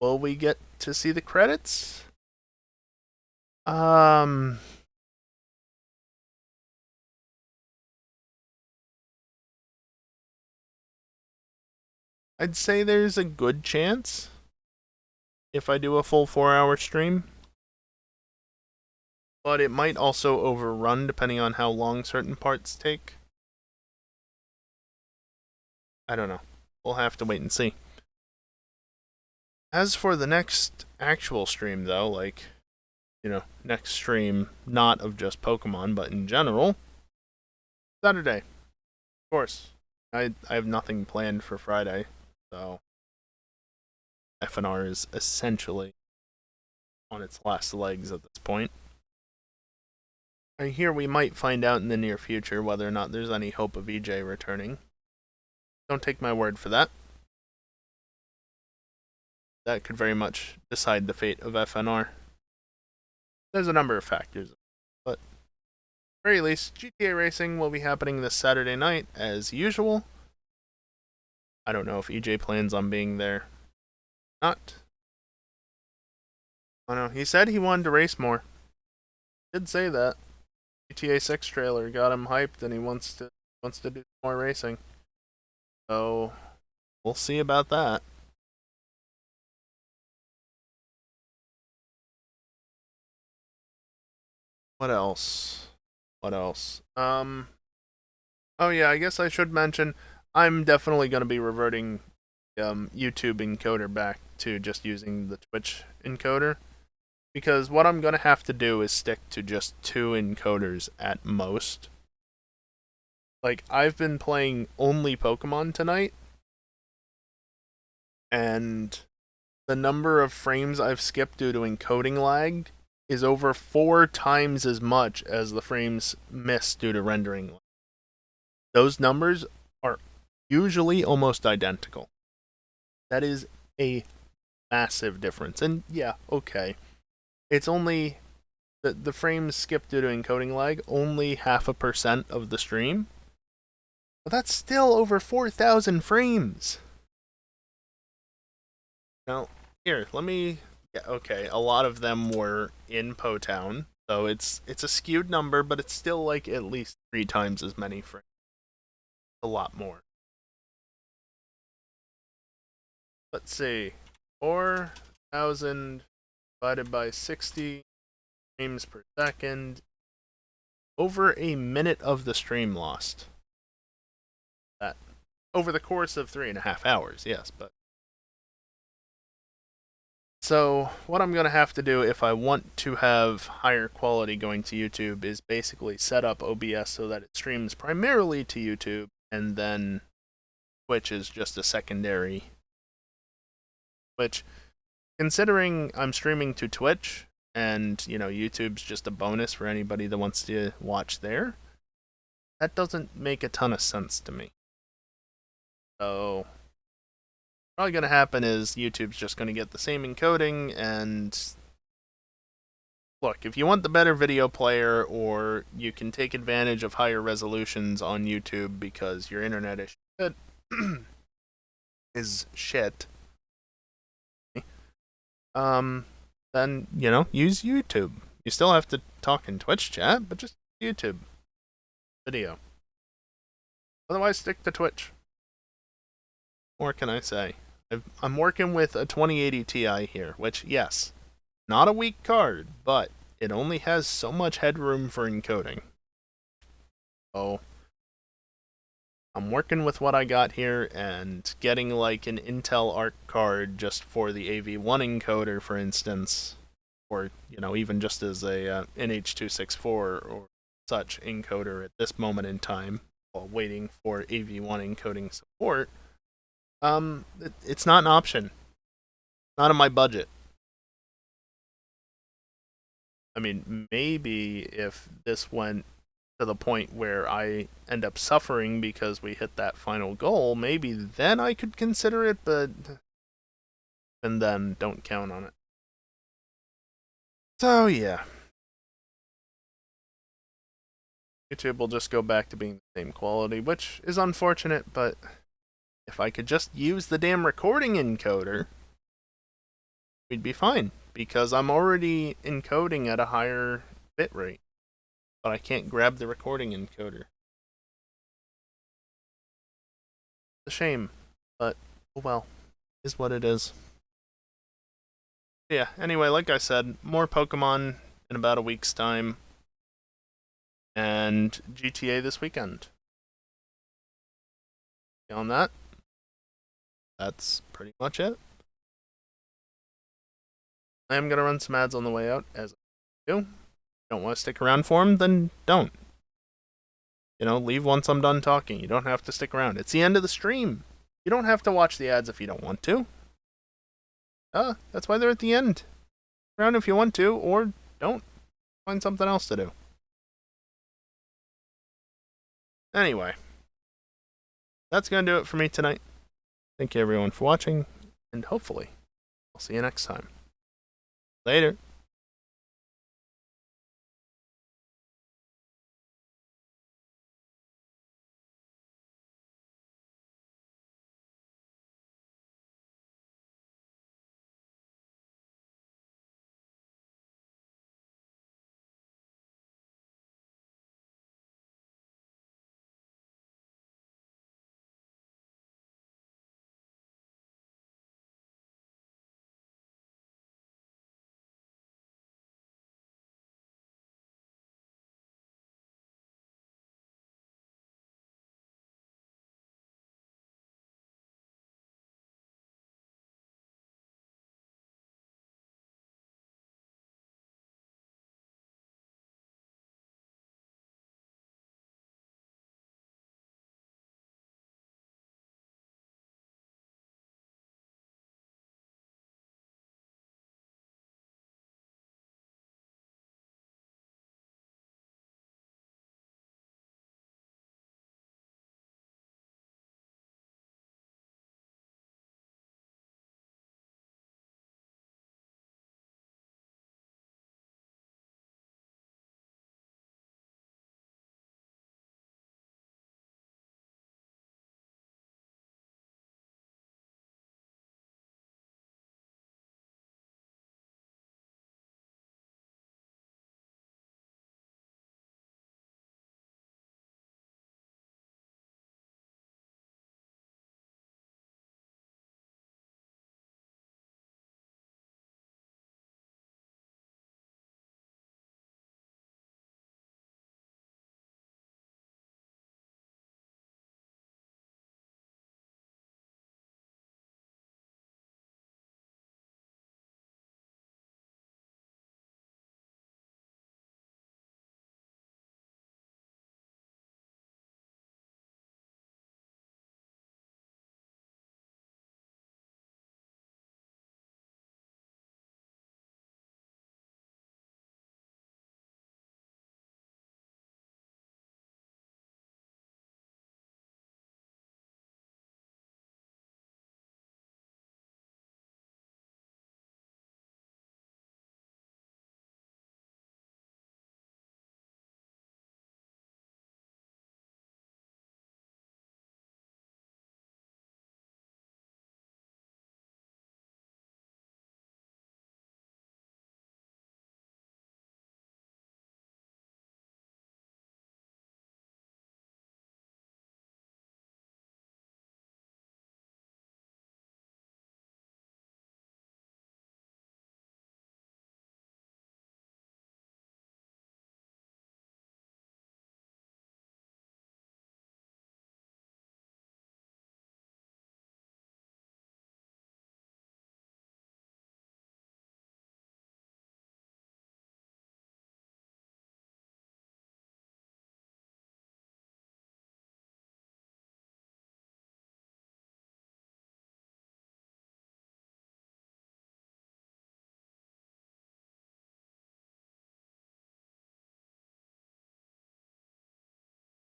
Will we get to see the credits? I'd say there's a good chance if I do a full 4-hour stream. But it might also overrun depending on how long certain parts take. I don't know. We'll have to wait and see. As for the next actual stream, though, like, next stream, not of just Pokemon, but in general, Saturday, of course. I have nothing planned for Friday, so FNR is essentially on its last legs at this point. I hear we might find out in the near future whether or not there's any hope of EJ returning. Don't take my word for that. That could very much decide the fate of FNR. There's a number of factors, but at the very least, GTA Racing will be happening this Saturday night as usual. I don't know if EJ plans on being there. Not. I know he said he wanted to race more. He did say that. GTA 6 trailer got him hyped, and he wants to do more racing. So we'll see about that. What else? What else? Oh yeah, I guess I should mention I'm definitely going to be reverting YouTube encoder back to just using the Twitch encoder, because what I'm going to have to do is stick to just 2 encoders at most. Like, I've been playing only Pokemon tonight, and the number of frames I've skipped due to encoding lag is over 4 times as much as the frames missed due to rendering lag. Those numbers are usually almost identical. That is a massive difference. And yeah, okay. It's only the frames skipped due to encoding lag, only 0.5% of the stream. But that's still over 4,000 frames. Now, here, let me. Yeah, okay, a lot of them were in Po Town, so it's a skewed number, but it's still like at least 3 times as many frames. A lot more. Let's see. 4,000 divided by 60 frames per second. Over a minute of the stream lost. That. Over the course of 3.5 hours, yes, but. So, what I'm going to have to do if I want to have higher quality going to YouTube is basically set up OBS so that it streams primarily to YouTube, and then Twitch is just a secondary. Which, considering I'm streaming to Twitch, and, YouTube's just a bonus for anybody that wants to watch there, that doesn't make a ton of sense to me. So, probably going to happen is YouTube's just going to get the same encoding, and look, if you want the better video player, or you can take advantage of higher resolutions on YouTube because your internet is shit, then, use YouTube. You still have to talk in Twitch chat, but just YouTube video. Otherwise, stick to Twitch. What can I say? I'm working with a 2080 Ti here, which, yes, not a weak card, but it only has so much headroom for encoding. So, I'm working with what I got here, and getting like an Intel Arc card just for the AV1 encoder, for instance, or, even just as a NH264 or such encoder at this moment in time, while waiting for AV1 encoding support, it's not an option. Not in my budget. I mean, maybe if this went to the point where I end up suffering because we hit that final goal, maybe then I could consider it, but and then don't count on it. So yeah. YouTube will just go back to being the same quality, which is unfortunate, but if I could just use the damn recording encoder, we'd be fine, because I'm already encoding at a higher bitrate, but I can't grab the recording encoder. It's a shame, but oh well, is what it is. Yeah, anyway, like I said, more Pokemon in about a week's time, and GTA this weekend. Beyond that, that's pretty much it. I am going to run some ads on the way out, as I do. If you don't want to stick around for them, then don't. Leave once I'm done talking. You don't have to stick around. It's the end of the stream. You don't have to watch the ads if you don't want to. That's why they're at the end. Stick around if you want to, or don't. Find something else to do. Anyway, that's going to do it for me tonight. Thank you everyone for watching, and hopefully, I'll see you next time. Later.